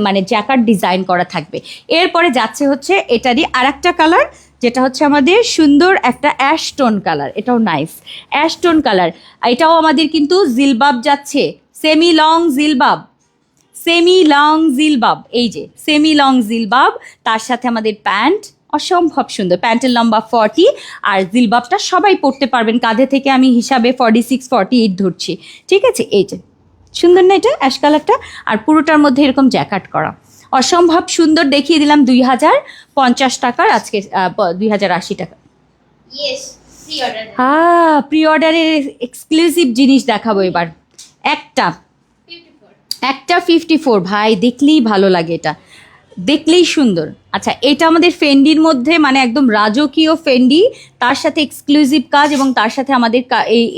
মানে জ্যাকার ডিজাইন করা থাকবে। এরপরে যাচ্ছে হচ্ছে এটারই আর একটা কালার, যেটা হচ্ছে আমাদের সুন্দর একটা অ্যাশটোন কালার, এটাও নাইস অ্যাশটোন কালার। এটাও আমাদের কিন্তু জিলবাব যাচ্ছে, সেমি লং জিলবাব, এই যে সেমি লং জিলবাব, তার সাথে আমাদের প্যান্ট অসম্ভব সুন্দর, প্যান্টের লম্বা 40, আর জিলবাবটা সবাই পরতে পারবেন কাঁধে থেকে, আমি হিসাবে 46 48 ধরছি, ঠিক আছে। এই যে সুন্দর না এটা অ্যাশ কালারটা, আর পুরোটার মধ্যে এরকম জ্যাকাট করা, অসম্ভব সুন্দর। দেখিয়ে দিলাম 2050 টাকার, আজকে 2080 টাকা। প্রি অর্ডারের এক্সক্লুসিভ জিনিস দেখাবো এবার। একটা 54, ভাই দেখলেই ভালো লাগে, এটা দেখলেই সুন্দর। আচ্ছা, এটা আমাদের ফেন্ডির মধ্যে, মানে একদম রাজকীয় ফেন্ডি, তার সাথে এক্সক্লুসিভ কাজ, এবং তার সাথে আমাদের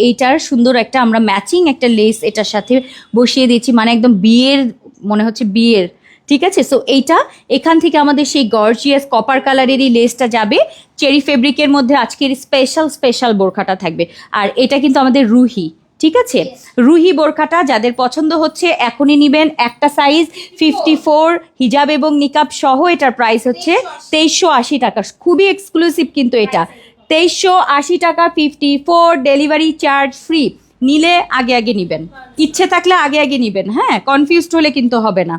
এইটার সুন্দর একটা আমরা ম্যাচিং একটা লেস এটার সাথে বসিয়ে দিয়েছি, মানে একদম বিয়ের মনে হচ্ছে, বিয়ের, ঠিক আছে। সো এইটা এখান থেকে আমাদের সেই গর্জিয়াস কপার কালারেরই লেসটা যাবে, চেরি ফেব্রিকের মধ্যে আজকের স্পেশাল বোরখাটা থাকবে। আর এটা কিন্তু আমাদের রুহি, ঠিক আছে, রুহি বোরখাটা যাদের পছন্দ হচ্ছে এখনই নেবেন। একটা সাইজ 54, হিজাব এবং নিকাব সহ, এটার প্রাইস হচ্ছে 2380 টাকা, খুবই এক্সক্লুসিভ কিন্তু এটা, 2380 টাকা, 54, ডেলিভারি চার্জ ফ্রি। নিলে আগে নিবেন, ইচ্ছে থাকলে আগে নিবেন, হ্যাঁ কনফিউজড হলে কিন্তু হবে না।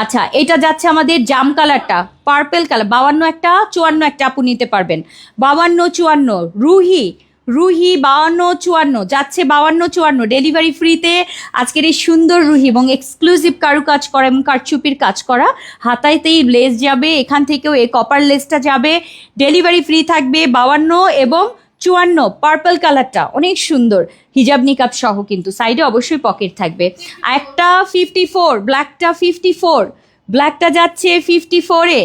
আচ্ছা, এটা যাচ্ছে আমাদের জাম কালারটা, পার্পেল কালার, 52 একটা 54 একটা আপু নিতে পারবেন, 52 54 রুহি রুহি 52-54 যাচ্ছে, 52-54 ডেলিভারি ফ্রিতে আজকের এই সুন্দর রুহি এবং এক্সক্লুসিভ কারুকাজ করা এবং কারচুপির কাজ করা, হাতাইতেই লেস যাবে, এখান থেকেও এই কপার লেসটা যাবে, ডেলিভারি ফ্রি থাকবে 52 এবং 54। পার্পল কালারটা অনেক সুন্দর, হিজাব নিকাব সহ, কিন্তু সাইডে অবশ্যই পকেট থাকবে। আর একটা 54, ব্ল্যাকটা 54, ব্ল্যাকটা যাচ্ছে 54-এ,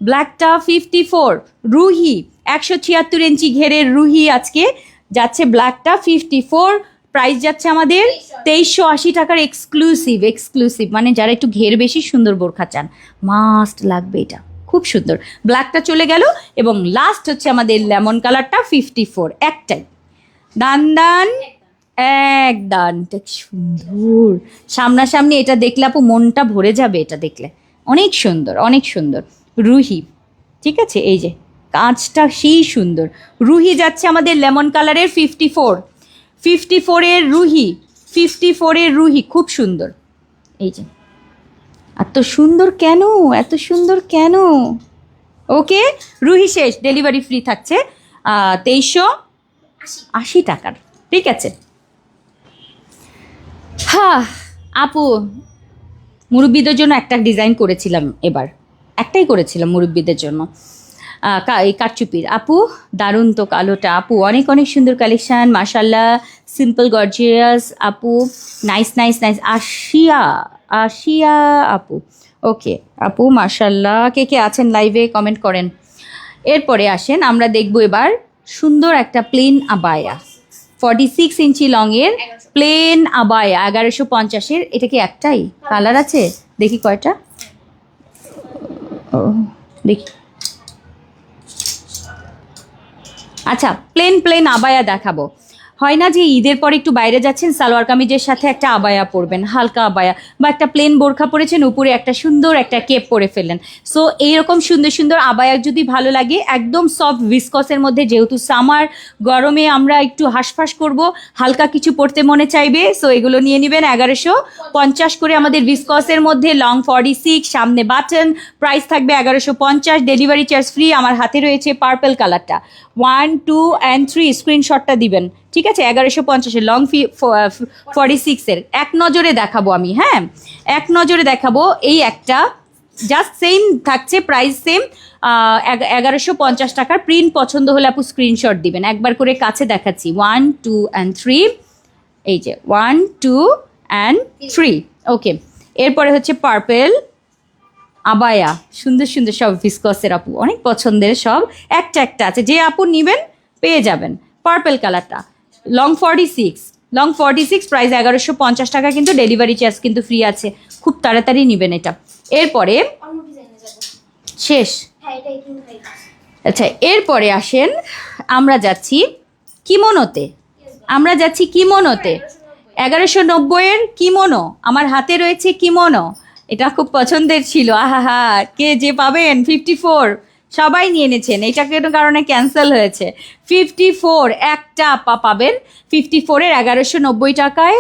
ব্ল্যাকটা 54 রুহি 176 ইঞ্চি ঘেরের রুহি আজকে যাচ্ছে, ব্ল্যাকটা 54, প্রাইস যাচ্ছে আমাদের 2380 টাকার এক্সক্লুসিভ, মানে যারা একটু ঘের বেশি সুন্দর বোরখা চান মাস্ট লাগবে এটা, খুব সুন্দর। ব্ল্যাকটা চলে গেল এবং লাস্ট হচ্ছে আমাদের লেমন কালারটা 54, একটাই দান এক দানটা সুন্দর, সামনাসামনি এটা দেখলে আপু মনটা ভরে যাবে, এটা দেখলে অনেক সুন্দর, অনেক সুন্দর রুহি। ঠিক আছে, এই যে কাঁচটা সেই সুন্দর, রুহি যাচ্ছে আমাদের লেমন কালারের 54-এর রুহি, 54-এর রুহি খুব সুন্দর। এই যে এত সুন্দর কেন, এত সুন্দর কেন? ওকে, রুহি শেষ, ডেলিভারি ফ্রি থাকছে 2380 টাকার। ঠিক আছে, হ্যাঁ আপু মুরব্বীদের জন্য একটা ডিজাইন করেছিলাম, এবার একটাই করেছিলাম মুরব্বীদের জন্য, এই কারচুপির। আপু দারুণ তো কালোটা আপু, অনেক অনেক সুন্দর কালেকশান মাশাল্লাহ, সিম্পল গর্জিয়াস আপু, নাইস নাইস নাইস। আশিয়া আপু, ওকে আপু মাশাল্লাহ, কে কে আছেন লাইভে কমেন্ট করেন। এরপরে আসেন আমরা দেখবো এবার সুন্দর একটা প্লেন আবায়া, 46 ইঞ্চি লংয়ের প্লেন আবায়া 1150-এর। এটা কি একটাই কালার আছে? দেখি কয়টা, ও দেখি, আচ্ছা প্লেন আবায়া দেখাবো। হয় না যে ঈদের পর একটু বাইরে যাচ্ছেন, সালোয়ার কামিজের সাথে একটা আবায়া পরবেন, হালকা আবায়া, বা একটা প্লেন বোরখা পরেছেন, উপরে একটা সুন্দর একটা কেপ পরে ফেললেন। সো এইরকম সুন্দর সুন্দর আবায়া যদি ভালো লাগে, একদম সফট ভিসকসের মধ্যে, যেহেতু সামার গরমে আমরা একটু হাঁসফাঁস করব, হালকা কিছু পরতে মনে চাইবে, সো এগুলো নিয়ে নেবেন। 1150 করে আমাদের ভিসকসের মধ্যে, লং 46, সামনে বাটন, প্রাইস থাকবে 1150, ডেলিভারি চার্জ ফ্রি। আমার হাতে রয়েছে পার্পল কালারটা, 1, 2 and 3 স্ক্রিনশটটা দিবেন। ঠিক আছে, 1150-এর লং 46-এর এক নজরে দেখাবো আমি, হ্যাঁ এক নজরে দেখাবো। এই একটা জাস্ট সেম থাকছে, প্রাইস সেম 1150 টাকার। প্রিন্ট পছন্দ হলে আপু স্ক্রিনশট দিবেন, একবার করে কাছে দেখাচ্ছি, 1, 2 and 3, এই যে 1, 2 and 3, ওকে। এরপরে হচ্ছে পার্পল আবায়া, সুন্দর সুন্দর সব ভিসকসের আপু, অনেক পছন্দের সব, একটা একটা আছে, যে আপু নেবেন পেয়ে যাবেন। পার্পল কালারটা লং 46, প্রাইস 1150 টাকা, কিন্তু ডেলিভারি চার্জ কিন্তু ফ্রি আছে, খুব তাড়াতাড়ি নেবেন এটা। এরপরে শেষ, আচ্ছা এরপরে আসেন আমরা যাচ্ছি কিমোনোতে, 1190-এর কিমোনো, আমার হাতে রয়েছে কিমোনো, এটা খুব পছন্দের ছিল, আহা কে যে পাবেন 54, সবাই নিয়ে এনেছেন, এটা কোনো কারণে ক্যান্সেল হয়েছে। 54 একটা পাবেন, 54-এর 1190 টাকায়,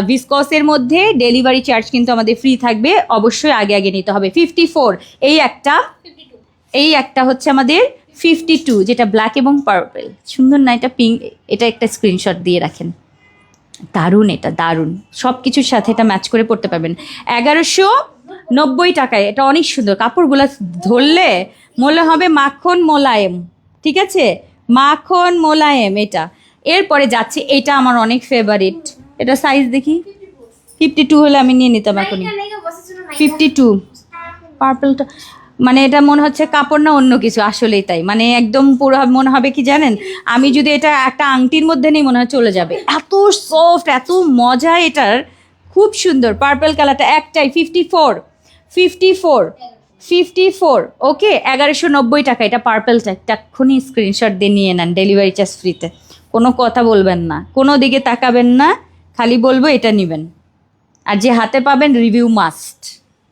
ভিসকসের মধ্যে, ডেলিভারি চার্জ কিন্তু আমাদের ফ্রি থাকবে, অবশ্যই আগে আগে নিতে হবে। 54 এই একটা হচ্ছে আমাদের 52, যেটা ব্ল্যাক এবং পার্পল, সুন্দর না এটা, পিঙ্ক, এটা একটা স্ক্রিনশট দিয়ে রাখেন, দারুণ, এটা দারুণ, সব কিছুর সাথে এটা ম্যাচ করে পড়তে পারবেন। 1190 টাকায়, এটা অনেক সুন্দর, কাপড়গুলো ধরলে মনে হবে মাখন মোলায়েম, ঠিক আছে, মাখন মোলায়েম এটা। এরপরে যাচ্ছে, এটা আমার অনেক ফেভারিট, এটা সাইজ দেখি, 52 হলে আমি নিয়ে নিতাম এখনই, 52 পার্পলটা, মানে এটা মনে হচ্ছে কাপড় না অন্য কিছু, আসলেই তাই, মানে একদম পুরো মনে হবে কি জানেন, আমি যদি এটা একটা আংটির মধ্যে নেই মনে হয় চলে যাবে, এত সফট, এত মজা এটার, খুব সুন্দর। পার্পল কালারটা একটাই, 54, ওকে 1190 টাকা, এটা পার্পলটা, এক্ষুনি স্ক্রিনশট দিয়ে নিয়ে নেন, ডেলিভারি চার্জ ফ্রিতে, কোনো কথা বলবেন না, কোনো দিকে তাকাবেন না, খালি বলবো এটা নেবেন, আর যে হাতে পাবেন রিভিউ মাস্ট,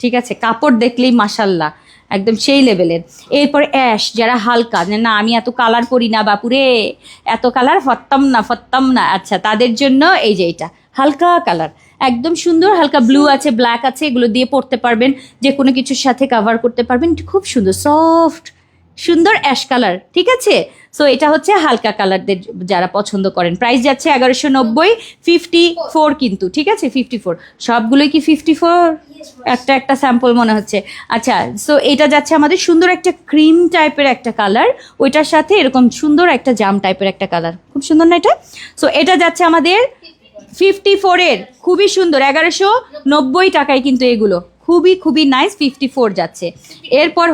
ঠিক আছে, কাপড় দেখলেই মাশাল্লাহ একদম সেই লেভেলের। এরপর অ্যাশ, যারা হালকা, না আমি এত কালার করি না বাপুরে, এত কালার ফত্তাম না, আচ্ছা তাদের জন্য এই যে এটা হালকা কালার, একদম সুন্দর, হালকা ব্লু আছে, ব্ল্যাক আছে, এগুলো দিয়ে পরতে পারবেন, যে কোনো কিছুর সাথে কাভার করতে পারবেন, খুব সুন্দর সফট, সুন্দর অ্যাশ কালার, ঠিক আছে। সো এটা হচ্ছে হালকা কালারদের যারা পছন্দ করেন। প্রাইস যাচ্ছে 1190, 54 কিন্তু, ঠিক আছে 54। সবগুলোই কি 54? একটা একটা স্যাম্পল মনে হচ্ছে। আচ্ছা, সো এটা যাচ্ছে আমাদের সুন্দর একটা ক্রিম টাইপের একটা কালার, ওইটার সাথে এরকম সুন্দর একটা জাম টাইপের একটা কালার, খুব সুন্দর না এটা? সো এটা যাচ্ছে আমাদের 54 এর, খুবই সুন্দর, 1190 টাকায় কিন্তু এগুলো খুবই খুবই নাইস। 54 যাচ্ছে। এরপর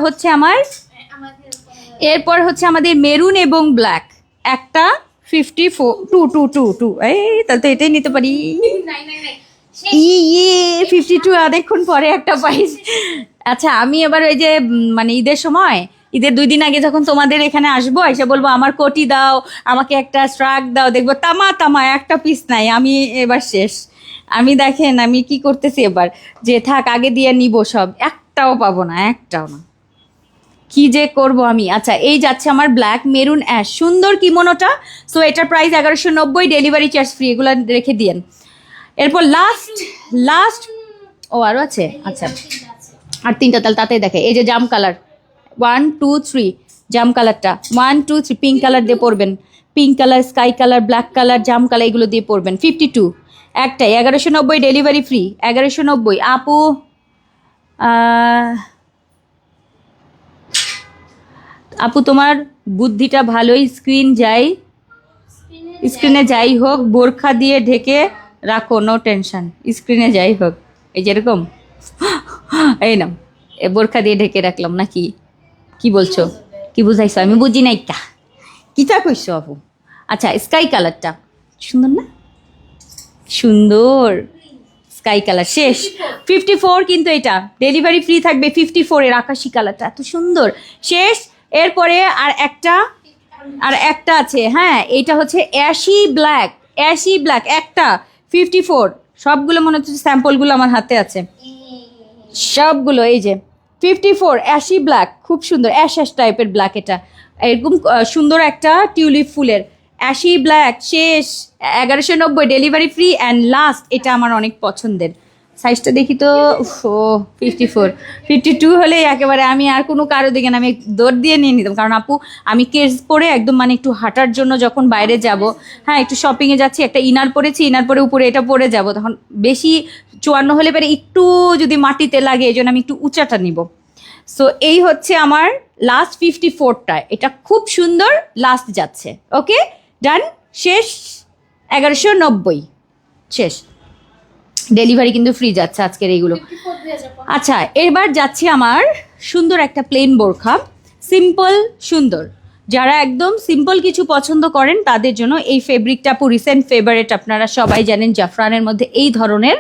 হচ্ছে আমাদের মেরুন এবং ব্ল্যাক, একটা 54 এই তাহলে তো এটাই নিতে পারি। 52 অনেকক্ষণ পরে একটা পাইস। আচ্ছা, আমি এবার ওই যে মানে ঈদের সময়, ঈদের 2 দিন আগে যখন তোমাদের এখানে আসবো, এসে বলবো আমার কোটি দাও, আমাকে একটা স্ট্রাক দাও, দেখবো তামা একটা পিস নাই। আমি এবার শেষ। আমি দেখেন আমি কি করতেছি এবার, যে থাক আগে দিয়ে নিব সব, একটাও পাবো না, একটাও না, কি যে করব আমি। আচ্ছা, এই যাচ্ছে আমার ব্ল্যাক মেরুন অ্যাশ, সুন্দর কিমোনোটা। সো এটার প্রাইস 1190, ডেলিভারি চার্জ ফ্রি, এগুলো রেখে দিয়েন। এরপর লাস্ট ও আরও আছে। আচ্ছা, আর 3টা, তাহলে তাতে দেখে এই যে জাম কালার 1 2 3, জাম কালারটা 1 2 3 পিঙ্ক কালার দিয়ে পরবেন, pink colour, sky colour, black colour, জাম কালার, এগুলো দিয়ে পরবেন। 52 একটাই, 1190, ডেলিভারি ফ্রি, 1190। আপু তোমার বুদ্ধিটা ভালোই, স্ক্রিনে যাই হোক বোরখা দিয়ে ঢেকে রাখো, নো টেনশন, স্ক্রিনে যাই হোক এই যেরকম এই নাও, বোরখা দিয়ে ঢেকে রাখলাম নাকি? কি বলছো, কি বুঝাইছো? আমি বুঝি নাই কিটা কইছো আপু? আচ্ছা, স্কাই কালারটা সুন্দর না? সুন্দর স্কাই কালার, শেষ। 54 কিন্তু এটা ডেলিভারি ফ্রি থাকবে। 54 এর আকাশি কালারটা এত সুন্দর, শেষ। এরপরে আর একটা আছে, হ্যাঁ, এইটা হচ্ছে অ্যাশি ব্ল্যাক একটা 54। সবগুলো মনে হচ্ছে স্যাম্পলগুলো আমার হাতে আছে, সবগুলো এই যে 54 অ্যাশি ব্ল্যাক, খুব সুন্দর অ্যাশ টাইপের ব্ল্যাক। এটা এরকম সুন্দর একটা টিউলিপ ফুলের অ্যাশি ব্ল্যাক, শেষ। 1190, ডেলিভারি ফ্রি অ্যান্ড লাস্ট। এটা আমার অনেক পছন্দের, সাইজটা দেখি তো, ও 52 হলে একেবারে আমি আর কোনো কারো দিকে না, আমি দৌড় দিয়ে নিয়ে নিতাম। কারণ আপু আমি কেস পরে একদম মানে একটু হাঁটার জন্য যখন বাইরে যাব, হ্যাঁ একটু শপিংয়ে যাচ্ছি, একটা ইনার পরেছি, ইনার পরে উপরে এটা পরে যাব, তখন বেশি 54 হলে পরে একটু যদি মাটিতে লাগে, এই জন্য আমি একটু উঁচাটা নিব। সো এই হচ্ছে আমার লাস্ট 54টা, এটা খুব সুন্দর, লাস্ট যাচ্ছে। ওকে ডান, শেষ। 1190 শেষ, ডেলিভারি কিন্তু ফ্রি যাচ্ছে আজকের এইগুলো। আচ্ছা, এবার যাচ্ছে আমার সুন্দর একটা প্লেন বোরখা, সিম্পল সুন্দর, যারা একদম সিম্পল কিছু পছন্দ করেন তাদের জন্য এই ফেব্রিকটা আপু রিসেন্ট ফেভারিট, আপনারা সবাই জানেন। জাফরানের মধ্যে এই ধরনের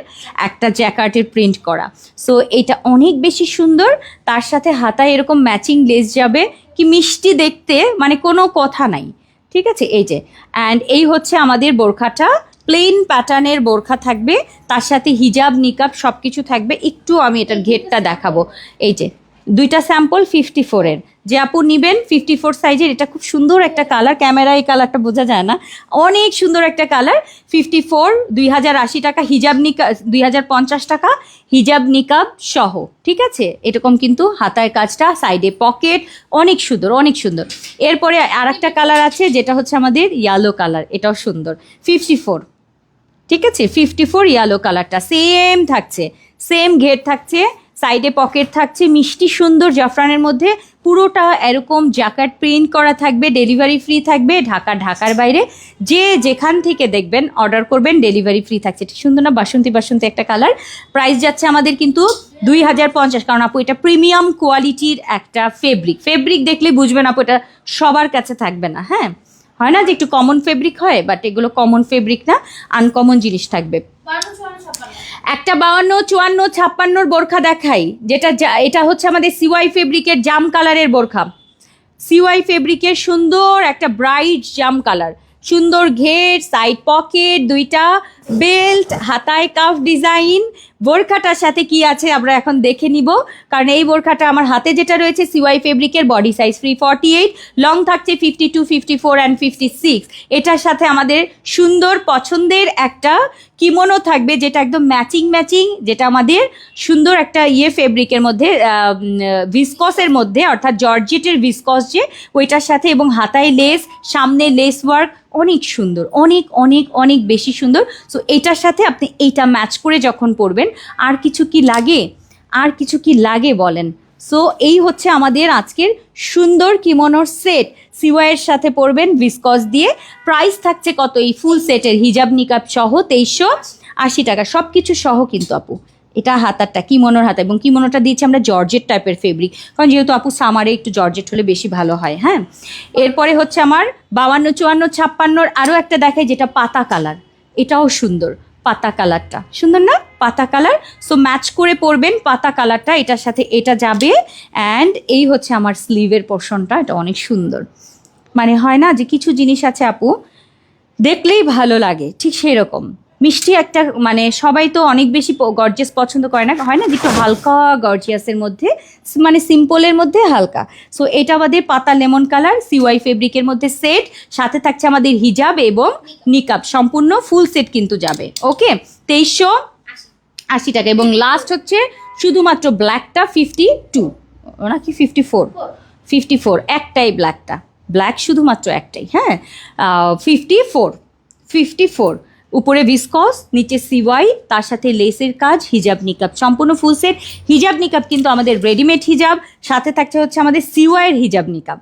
একটা জ্যাকার্টের প্রিন্ট করা, সো এটা অনেক বেশি সুন্দর। তার সাথে হাতায় এরকম ম্যাচিং লেস যাবে, কি মিষ্টি দেখতে, মানে কোনো কথা নাই, ঠিক আছে। এই যে, অ্যান্ড এই হচ্ছে আমাদের বোরখাটা, প্লেন প্যাটার্নের বোরখা থাকবে, তার সাথে হিজাব নিকাব সব কিছু থাকবে। একটু আমি এটার ঘেরটা দেখাবো, এই যে 2টা স্যাম্পল 54 এর, যে আপু নিবেন 54 সাইজের। এটা খুব সুন্দর একটা কালার, ক্যামেরায় এই কালারটা বোঝা যায় না, অনেক সুন্দর একটা কালার। 54 2080 টাকা, হিজাব নিকাব 2050 টাকা, হিজাব নিকাব সহ, ঠিক আছে। এরকম কিন্তু হাতায় কাজটা, সাইডে পকেট, অনেক সুন্দর অনেক সুন্দর। এরপরে আর একটা কালার আছে যেটা হচ্ছে আমাদের ইয়েলো কালার, এটাও সুন্দর। 54, ঠিক আছে, 54 ইয়েলো কালারটা সেম থাকছে, সেম ঘের থাকছে, সাইডে পকেট থাকছে, মিষ্টি সুন্দর জাফরানের মধ্যে, পুরোটা এরকম জ্যাকেট প্রিন্ট করা থাকবে, ডেলিভারি ফ্রি থাকবে। ঢাকার বাইরে যে যেখান থেকে দেখবেন অর্ডার করবেন, ডেলিভারি ফ্রি থাকছে। ঠিক সুন্দর না? বাসন্তী একটা কালার। প্রাইস যাচ্ছে আমাদের কিন্তু 2050, কারণ আপু এটা প্রিমিয়াম কোয়ালিটির একটা ফেব্রিক দেখলে বুঝবেন আপু এটা সবার কাছে থাকবে না। হ্যাঁ, হয় না যে একটু কমন ফেব্রিক হয়, বাট এগুলো কমন ফেব্রিক না, আনকমন জিনিস থাকবে। একটা 52 54 56 বোরখা দেখাই, এটা হচ্ছে আমাদের সিওয়াই ফেব্রিকের জাম কালারের বোরখা। সিওয়াই ফেব্রিকের সুন্দর একটা ব্রাইট জাম কালার, সুন্দর ঘের, সাইড পকেট, 2টা বেল্ট, হাতায় কাফ ডিজাইন, বোরখাটার সাথে কি আছে আমরা এখন দেখে নিব, কারণ এই বোরখাটা আমার হাতে যেটা রয়েছে সিওয়াই ফেব্রিকের, বডি সাইজ ফ্রি 48, লং থাকছে 52, 54 অ্যান্ড 56। এটার সাথে আমাদের সুন্দর পছন্দের একটা কিমোনো থাকবে, যেটা একদম ম্যাচিং, যেটা আমাদের সুন্দর একটা ফেব্রিকের মধ্যে, ভিসকসের মধ্যে, অর্থাৎ জর্জেটের ভিসকস যে ওইটার সাথে, এবং হাতায় লেস, সামনে লেস ওয়ার্ক, অনেক সুন্দর, অনেক অনেক অনেক বেশি সুন্দর। সো এটার সাথে আপনি এইটা ম্যাচ করে যখন পরবেন, আর কিছু কি লাগে বলেন? সো এই হচ্ছে আমাদের আজকের সুন্দর কিমোনোর সেট, সিওয়াইয়ের সাথে পরবেন ভিসকস দিয়ে। প্রাইস থাকছে কত এই ফুল সেটের হিজাব নিকাব সহ? 2380 টাকা, সব কিছু সহ কিন্তু আপু। এটা হাতারটা কিমোনোর হাতা, এবং কিমোনোটা দিয়েছি আমরা জর্জেট টাইপের ফেব্রিক, কারণ যেহেতু আপু সামারে একটু জর্জেট হলে বেশি ভালো হয়। হ্যাঁ, এরপরে হচ্ছে আমার 52, 54, 56 আরও একটা দেখাই, যেটা পাতা কালার। এটাও সুন্দর, পাতা কালারটা সুন্দর না? পাতা কালার। সো ম্যাচ করে পরবেন পাতা কালারটা, এটার সাথে এটা যাবে। অ্যান্ড এই হচ্ছে আমার স্লিভের পোর্শনটা, এটা অনেক সুন্দর। মানে হয় না যে কিছু জিনিস আছে আপু দেখলেই ভালো লাগে, ঠিক সেই রকম মিষ্টি একটা, মানে সবাই তো অনেক বেশি গর্জিয়াস পছন্দ করে না, হয় না যে একটু হালকা গর্জিয়াসের মধ্যে, মানে সিম্পলের মধ্যে হালকা। সো এটা আমাদের পাতা লেমন কালার সিওয়াই ফেব্রিকের মধ্যে সেট, সাথে থাকছে আমাদের হিজাব এবং নিকাব, সম্পূর্ণ ফুল সেট কিন্তু যাবে। ওকে, 2380 টাকা। এবং লাস্ট হচ্ছে শুধুমাত্র ব্ল্যাকটা 52 নাকি 54, একটাই ব্ল্যাকটা, ব্ল্যাক শুধুমাত্র একটাই। হ্যাঁ, 54, উপরে ভিসকস, নিচে সিওয়াই, তার সাথে লেসের কাজ, হিজাব নিকাব, সম্পূর্ণ ফুল সেট। হিজাব নিকাব কিন্তু আমাদের রেডিমেড হিজাব, সাথে থাকছে হচ্ছে আমাদের সিওয়াইয়ের হিজাব নিকাব,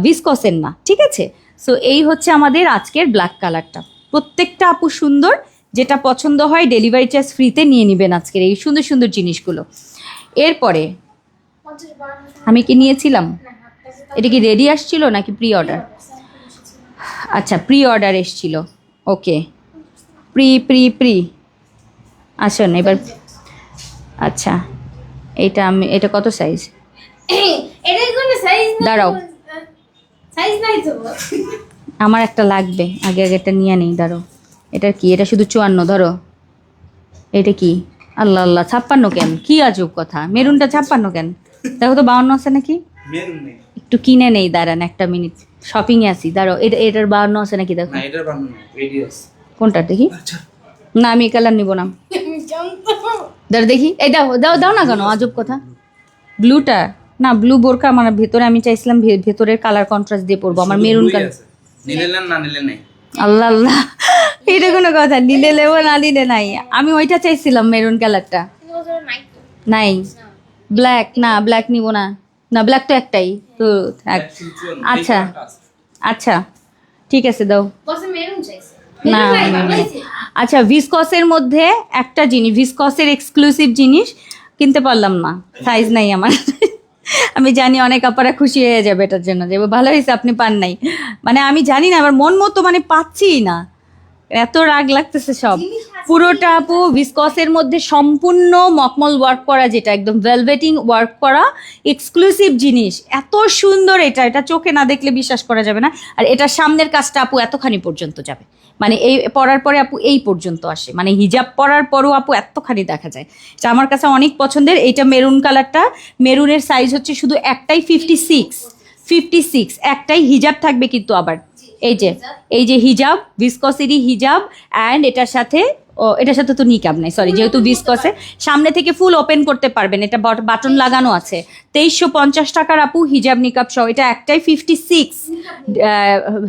ভিসকসের না, ঠিক আছে? সো এই হচ্ছে আমাদের আজকের ব্ল্যাক কালারটা। প্রত্যেকটা আপু সুন্দর, যেটা পছন্দ হয় ডেলিভারি চার্জ ফ্রিতে নিয়ে নেবেন আজকের এই সুন্দর সুন্দর জিনিসগুলো। এরপরে আমি কি নিয়েছিলাম, এটা কি রেডি আসছিল নাকি প্রি অর্ডার? আচ্ছা, প্রি অর্ডার এসছিল। ওকে, প্রি আসুন এবার। আচ্ছা, এটা কত সাইজ? দাঁড়াও, আমার একটা লাগবে, আগে এটা নিয়ে নেই, দাঁড়াও। এটা কি? এটা শুধু 54, ধরো। এটা কি? আল্লাহ 56 কেন? কি আজব কথা, মেরুনটা 56 কেন? দেখো তো 52 আছে নাকি? একটু কিনে নেই, দাঁড়ান একটা মিনিট, শপিংয়ে আসি, দাঁড়াও। এটার 52 আছে নাকি দেখো। কোনটা দেখি? না, আমি এই কালার নিব না, দাঁড়া দেখি। এই দাও না কেন, আজব কথা। ব্লুটা না, ব্লু বোরকা আমার ভেতরে, আমি চাইছিলাম ভেতরের কালার কন্ট্রাস্ট দিয়ে পরবো, আমার মেরুন কালার। আল্লাহ, এটা কোনো কথা? নিলে নেবো, না নিলে নাই। আমি ওইটা চাইছিলাম, মেরুন কালারটা নাই। ব্ল্যাক না, ব্ল্যাক নিব না, ব্ল্যাক তো একটাই তো থাক। আচ্ছা ঠিক আছে, দাও না। আচ্ছা, ভিসকসের মধ্যে একটা জিনিস, ভিসকসের এক্সক্লুসিভ জিনিস কিনতে পারলাম না, সাইজ নাই আমার। আমি জানি অনেক আপারা খুশি হয়ে যাবে এটার জন্য, যে ভালো হয়েছে আপনি পান নাই। মানে আমি জানি না, আমার মন মতো মানে পাচ্ছি না, এত রাগ লাগতেছে সব। পুরোটা আপু ভিসকসের মধ্যে সম্পূর্ণ মকমল ওয়ার্ক করা, যেটা একদম ভেলভেটিং ওয়ার্ক করা এক্সক্লুসিভ জিনিস, এত সুন্দর। এটা চোখে না দেখলে বিশ্বাস করা যাবে না। আর এটার সামনের কাজটা আপু এতখানি পর্যন্ত যাবে, মানে এই পরার পরে আপু এই পর্যন্ত আসে, মানে হিজাব পরার পরও আপু এতখানি দেখা যায়। এটা আমার কাছে অনেক পছন্দের। এইটা মেরুন কালারটা, মেরুনের সাইজ হচ্ছে শুধু একটাই 56, একটাই হিজাব থাকবে কিন্তু আবার এই যে হিজাব, ভিসকসেরই হিজাব। অ্যান্ড এটার সাথে তো নিকাব নাই, সরি, যেহেতু ভিসকসে সামনে থেকে ফুল ওপেন করতে পারবেন, এটা বাটন লাগানো আছে। 2350 টাকার আপু হিজাব নিকাব সহ, এটা একটাই 56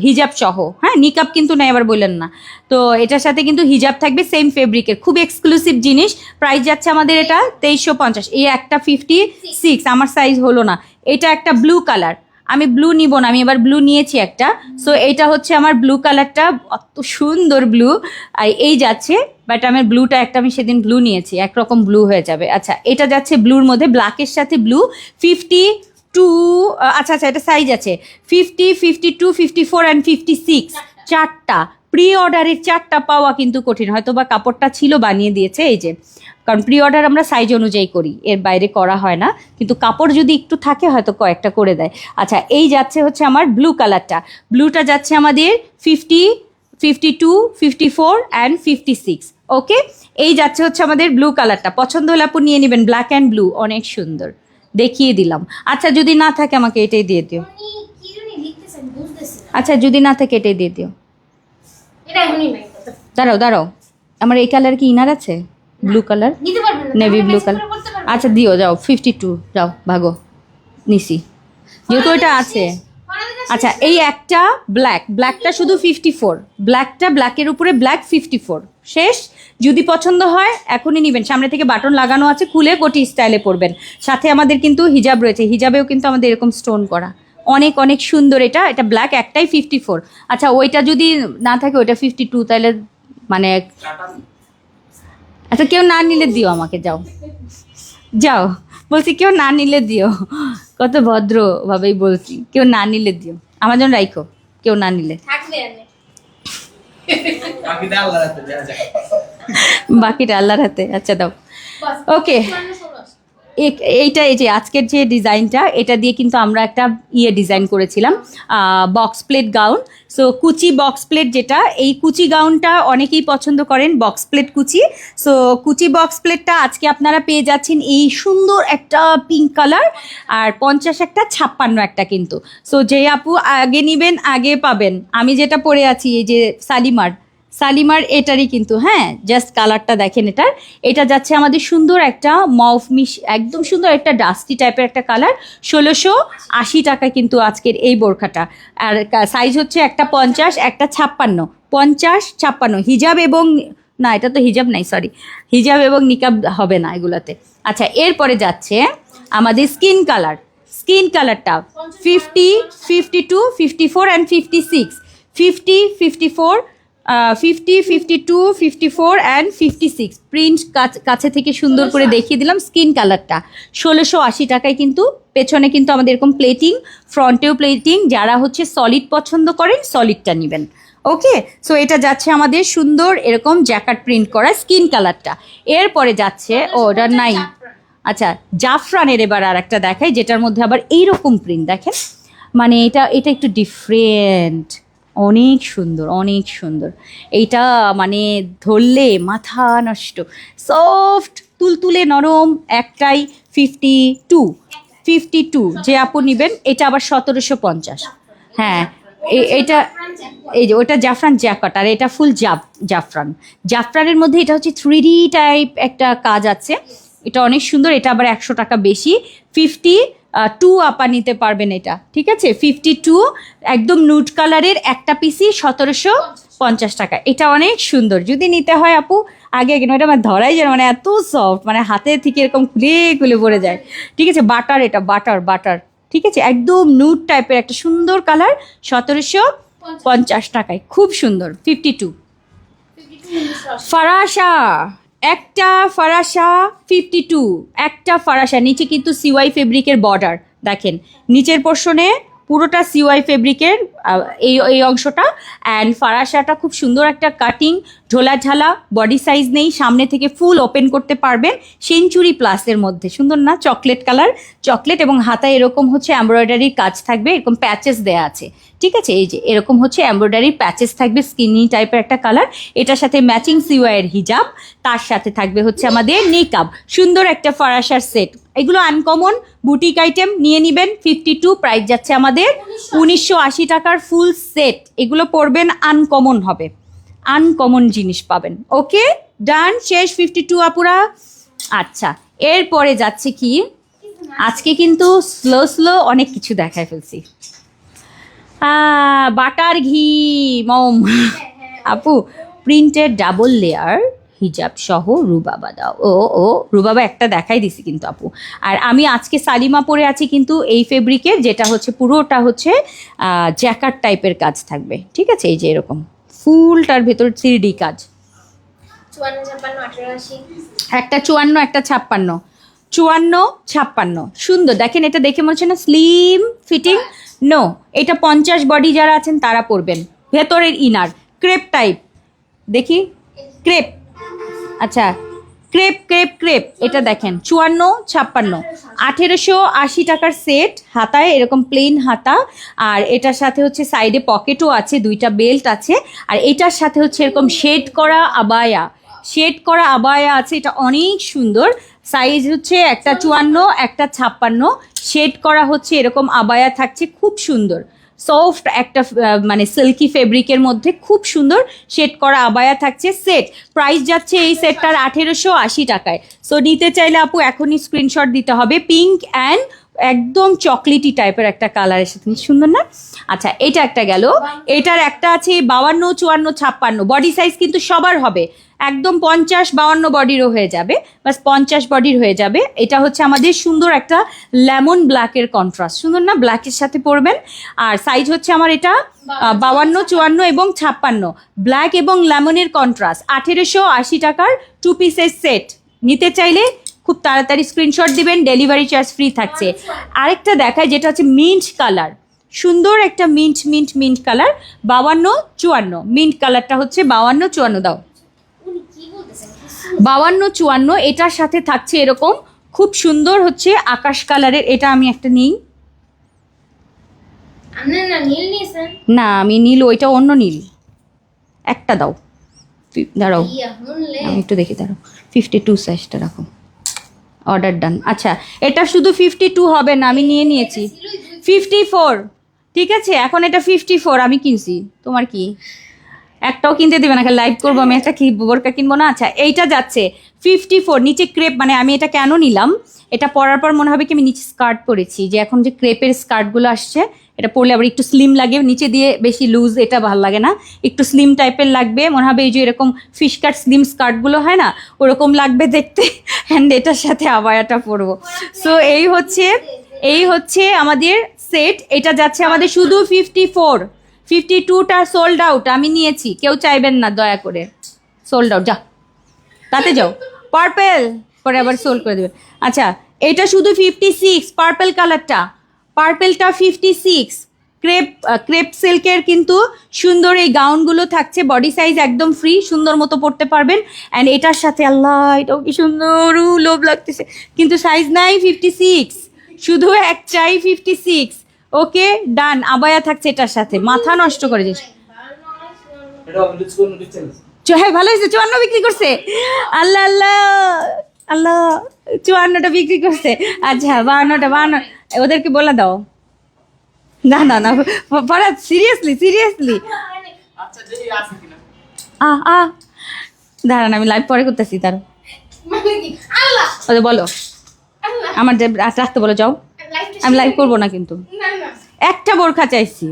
হিজাব সহ। হ্যাঁ, নিকাব কিন্তু নাই, আবার বললেন না তো। এটার সাথে কিন্তু হিজাব থাকবে সেম ফেব্রিকের, খুব এক্সক্লুসিভ জিনিস। প্রাইস যাচ্ছে আমাদের এটা 2350। এই একটা 56, আমার সাইজ হলো না। এটা একটা ব্লু কালার, আমি ব্লু নিব না, আমি এবার ব্লু নিয়েছি একটা। সো এইটা হচ্ছে আমার ব্লু কালারটা, অত সুন্দর ব্লু এই যাচ্ছে। বাট আমার ব্লুটা একটা, আমি সেদিন ব্লু নিয়েছি, একরকম ব্লু হয়ে যাবে। আচ্ছা, এটা যাচ্ছে ব্লুর মধ্যে, ব্ল্যাকের সাথে ব্লু, 52। আচ্ছা, এটা সাইজ আছে 50, 52, 54 অ্যান্ড 56, চারটা। প্রি অর্ডারের 4টা পাওয়া কিন্তু কঠিন, হয়তো বা কাপড়টা ছিল, বানিয়ে দিয়েছে এই যে, কারণ প্রি অর্ডার আমরা সাইজ অনুযায়ী করি, এর বাইরে করা হয় না। কিন্তু কাপড় যদি একটু থাকে হয়তো কয়েকটা করে দেয়। আচ্ছা, এই যাচ্ছে হচ্ছে আমার ব্লু কালারটা, ব্লুটা যাচ্ছে আমাদের 50, 52, 54 অ্যান্ড 56, ওকে, এই যাচ্ছে হচ্ছে আমাদের ব্লু কালারটা, পছন্দ হলে আপু নিয়ে নেবেন, ব্ল্যাক অ্যান্ড ব্লু, অনেক সুন্দর, দেখিয়ে দিলাম। আচ্ছা যদি না থাকে আমাকে এটাই দিয়ে দিও। উনি কি জানি লিখতেছেন বুঝতেছি না। আচ্ছা যদি না থাকে এটাই দিয়ে দিও। এটা এখনই নাই। দাঁড়াও দাঁড়াও, আমার এই কালার কি ইনার আছে? ব্লু কালার, নিতে পারবেন না। নেভি তাহলে ব্লু matching কালার। করে পড়তে পারবেন। আচ্ছা দিও, যাও 52, যাও ভাগো, নিছি যেহেতু এটা আছে। আচ্ছা এই একটা ব্ল্যাকটা শুধু 54, ব্ল্যাকের উপরে ব্ল্যাক 54 শেষ। যদি পছন্দ হয় এখনই নেবেন, সামনে থেকে বাটন লাগানো আছে, খুলে কোটি স্টাইলে পরবেন। সাথে আমাদের কিন্তু হিজাব রয়েছে, হিজাবেও কিন্তু আমাদের এরকম স্টোন করা, অনেক অনেক সুন্দর। এটা ব্ল্যাক একটাই 54। আচ্ছা ওইটা যদি না থাকে ওইটা 52, তাহলে মানে আচ্ছা কেউ না নিলে দিও আমাকে, যাও যাও, বলছি কেউ না নিলে দিও, কত ভদ্রভাবেই বলছি, কেউ না নিলে দিও, আমার জন্য রাইখো, কেউ না নিলে। থাকবে আনে। বাকিটা আল্লাহর হাতে। আচ্ছা দাও, বাস। ওকে। 54 এইটা এই যে আজকের যে ডিজাইনটা, এটা দিয়ে কিন্তু আমরা একটা ডিজাইন করেছিলাম, বক্স প্লেট গাউন। সো কুচি বক্স প্লেট, যেটা এই কুচি গাউনটা অনেকেই পছন্দ করেন, বক্স প্লেট কুচি। সো কুচি বক্স প্লেটটা আজকে আপনারা পেয়ে যাচ্ছেন এই সুন্দর একটা পিঙ্ক কালার, আর 50 একটা, 56 একটা কিন্তু। সো যে আপু আগে নেবেন আগে পাবেন। আমি যেটা পরে আছি এই যে সালিমার এটারই কিন্তু, হ্যাঁ জাস্ট কালারটা দেখেন এটার। এটা যাচ্ছে আমাদের সুন্দর একটা মফ একদম সুন্দর একটা ডাস্টি টাইপের একটা কালার, 1680 টাকা কিন্তু আজকের এই বোরখাটা। আর সাইজ হচ্ছে একটা 50, একটা 56, 50, 56 হিজাব এবং, না এটা তো হিজাব নাই, সরি, হিজাব এবং নিকাব হবে না এগুলাতে। আচ্ছা এরপরে যাচ্ছে আমাদের স্কিন কালারটা 50, 52, 54 অ্যান্ড 56, 50, 54, 50, 52, 54 অ্যান্ড 56 প্রিন্ট কাছে থেকে সুন্দর করে দেখিয়ে দিলাম। স্কিন কালারটা 1680 টাকায় কিন্তু, পেছনে কিন্তু আমাদের এরকম প্লেটিং, ফ্রন্টেও প্লেটিং, যারা হচ্ছে সলিড পছন্দ করেন সলিডটা নেবেন। ওকে, সো এটা যাচ্ছে আমাদের সুন্দর এরকম জ্যাকেট প্রিন্ট করা স্কিন কালারটা। এরপরে যাচ্ছে ওটা নাই, আচ্ছা জাফরানের এবার আর একটা দেখাই, যেটার মধ্যে আবার এইরকম প্রিন্ট দেখেন, মানে এটা একটু ডিফারেন্ট, অনেক সুন্দর। এইটা মানে ধরলে মাথা নষ্ট, সফট তুলতুলে নরম, একটাই 52, যে আপু নেবেন এটা আবার 1750। হ্যাঁ এটা এই যে ওটা জাফরান জ্যাকেট, আর এটা ফুল জাফরানের মধ্যে এটা হচ্ছে 3D টাইপ একটা কাজ আছে, এটা অনেক সুন্দর। এটা আবার 100 টাকা বেশি, 52 আপা নিতে পারবেন এটা, ঠিক আছে। 52 একদম নুড কালারের একটা পিসি 1750 টাকা। এটা অনেক সুন্দর, যদি নিতে হয় আপু আগে এটা আমার ধরাই যায় না, মানে এত সফট, মানে হাতে থেকে এরকম খুলে পড়ে যায়, ঠিক আছে। এটা বাটার, ঠিক আছে, একদম নুড টাইপের একটা সুন্দর কালার, 1750 টাকায়, খুব সুন্দর। 52 ফারাসা, একটা ফারাসা 52, একটা ফারাসা, নিচে কিন্তু সিওয়াই ফেব্রিকের বর্ডার দেখেন, নিচের পোর্শনে পুরোটা সিওয়াই ফেব্রিকের এই অংশটা, অ্যান্ড ফারাসাটা খুব সুন্দর একটা কাটিং, ঝোলা বডি সাইজ নেই, সামনে থেকে ফুল ওপেন করতে পারবেন, সেঞ্চুরি প্লাসের মধ্যে, সুন্দর না, চকলেট কালার, চকলেট, এবং হাতায় এরকম হচ্ছে এমব্রয়ডারির কাজ থাকবে, এরকম প্যাচেস দেয়া আছে, ঠিক আছে। এই যে এরকম হচ্ছে এমব্রয়ডারির প্যাচেস থাকবে, স্কিনি টাইপের একটা কালার, এটার সাথে ম্যাচিং সিওয়াইয়ের হিজাব, তার সাথে থাকবে হচ্ছে আমাদের নিকাব, সুন্দর একটা ফারাসার সেট। এগুলো আনকমন বুটিক আইটেম, নিয়ে নেবেন। 52 প্রাইস যাচ্ছে আমাদের 1980 টাকার ফুল সেট, এগুলো পরবেন আনকমন হবে, আনকমন জিনিস পাবেন। ওকে ডান, শেষ 52 আপুরা। আচ্ছা এরপরে যাচ্ছে কি, আজকে কিন্তু স্লো অনেক কিছু দেখায় ফেলছি, বাটার ঘি মম আপু, প্রিন্টেড ডাবল লেয়ার হিজাব সহ রুবাবা দাও, ও রুবাবা একটা দেখাই দিছি কিন্তু আপু। আর আমি আজকে সালিমা পরে আছি কিন্তু এই ফেব্রিকের, যেটা হচ্ছে পুরোটা হচ্ছে জ্যাকার্ড টাইপের কাজ থাকবে, ঠিক আছে। এই যে এরকম ফুলটার ভেতর 3D কাজ, 54, 58, 88। একটা 54, একটা 56, 54, 56 সুন্দর। দেখেন এটা দেখে মনে হচ্ছে না স্লিম ফিটিং, নো, এটা 50 বডি যারা আছেন তারা পরবেন। ভেতরের ইনার ক্রেপ টাইপ, দেখি ক্রেপ, আচ্ছা ক্রেপ, এটা দেখেন 54, 56, 1880 টাকার সেট, হাতায় এরকম প্লেন হাতা, আর এটার সাথে হচ্ছে সাইডে পকেটও আছে, দুইটা বেল্ট আছে, আর এটার সাথে হচ্ছে এরকম শেড করা আবায়া, শেড করা আবায়া আছে, এটা অনেক সুন্দর। সাইজ হচ্ছে একটা 54, একটা 56। শেড করা হচ্ছে এরকম আবায়া থাকছে, খুব সুন্দর সফট একটা মানে সিল্কি ফেব্রিকের মধ্যে খুব সুন্দর শেড করা আবায়া থাকছে। সেট প্রাইস যাচ্ছে এই সেটটার 1880 টাকায়। সো নিতে চাইলে আপু এখনই স্ক্রিনশট দিতে হবে। পিঙ্ক অ্যান্ড একদম চকলেটি টাইপের একটা কালারের সাথে, সুন্দর না? আচ্ছা, এটা একটা গেল। এটার একটা আছে 52, 54, 56 বডি সাইজ কিন্তু সবার হবে, একদম 50, 52 বডিরও হয়ে যাবে, বাস 50 বডির হয়ে যাবে। এটা হচ্ছে আমাদের সুন্দর একটা লেমন ব্ল্যাকের কন্ট্রাস্ট, সুন্দর না? ব্ল্যাকের সাথে পরবেন। আর সাইজ হচ্ছে আমার এটা 52, 54 এবং 56, ব্ল্যাক এবং লেমনের কন্ট্রাস্ট। 1880 টাকার 2 পিসের সেট। নিতে চাইলে খুব তাড়াতাড়ি স্ক্রিনশট দিবেন, ডেলিভারি চার্জ ফ্রি থাকছে। আরেকটা দেখায় যেটা হচ্ছে মিন্ট কালার, সুন্দর একটা মিন্ট কালার, 52, 54 মিন্ট কালারটা হচ্ছে 52, 54 দাও। উনি কি বলতেছেন? 52, 54 এটার সাথে থাকছে এরকম খুব সুন্দর হচ্ছে আকাশ কালারের। এটা আমি একটা নিই আপনি না নীল নিয়েছেন? না, আমি নীল, ওইটা অন্য নীল, একটা দাও। দাঁড়াও ইয়া শুনলে আমি একটু দেখি, দাঁড়াও। 52 সাইজটা রাখো, অর্ডার ডান। আচ্ছা, এটা শুধু 52 হবে না, আমি নিয়ে নিয়েছি 54। ঠিক আছে, এখন এটা 54 আমি কিনছি। তোমার কি একটাও কিনতে দেবে না? লাইভ করবো আমি, একটা কি বোরকা কিনবো না? আচ্ছা, এইটা যাচ্ছে 54, নিচে ক্রেপ। মানে আমি এটা কেন নিলাম, এটা পরার পর মনে হবে কি আমি নিচে স্কার্ট পরেছি, যে এখন যে ক্রেপের স্কার্টগুলো আসছে, এটা পরলে আবার একটু স্লিম লাগে, নিচে দিয়ে বেশি লুজ এটা ভালো লাগে না, একটু স্লিম টাইপের লাগবে মনে হবে। এই যে এরকম ফিশ কাট স্লিম স্কার্টগুলো হয় না, ওরকম লাগবে দেখতে। অ্যান্ড এটার সাথে আবায়াটা পরবো। সো এই হচ্ছে আমাদের সেট। এটা যাচ্ছে আমাদের শুধু 54। 52টা সোল্ড আউট, আমি নিয়েছি, কেউ চাইবেন না দয়া করে, সোল্ড আউট। যা তাতে যাও, পার্পেল পরে আবার সোল্ড করে দেবেন। আচ্ছা, এটা শুধু 56, পার্পেল কালারটা, পার্পেলটা 56। ক্রেপ সিল্কের কিন্তু সুন্দর এই গাউনগুলো থাকছে, বডি সাইজ একদম ফ্রি, সুন্দর মতো পরতে পারবেন। অ্যান্ড এটার সাথে আল্লাহ, এটাও কি সুন্দর, লোভ লাগতেছে, কিন্তু সাইজ নাই 56, শুধু এক চাই 56। ওকে ডান, আবায়া থাকছে এটার সাথে, মাথা নষ্ট করে দিস। হ্যাঁ ভালো হয়েছে, 54 বিক্রি করছে। আল্লাহ আল্লাহ আল্লাহ, 54টা বিক্রি করছে। আচ্ছা 52টা ওদেরকে বলে দাও। না না না, ফরাদ সিরিয়াসলি আচ্ছা দেখি আছে কিনা। দাঁড়ান, আমি লাইভ পরে করতেছি, দাঁড়ান। মানে কি আল্লাহ ওদের বলো, আল্লাহ আমার রাখতে বলো, যাও। আমি লাইভ করবো না কিন্তু। না না একটা বোরখা চাইছি,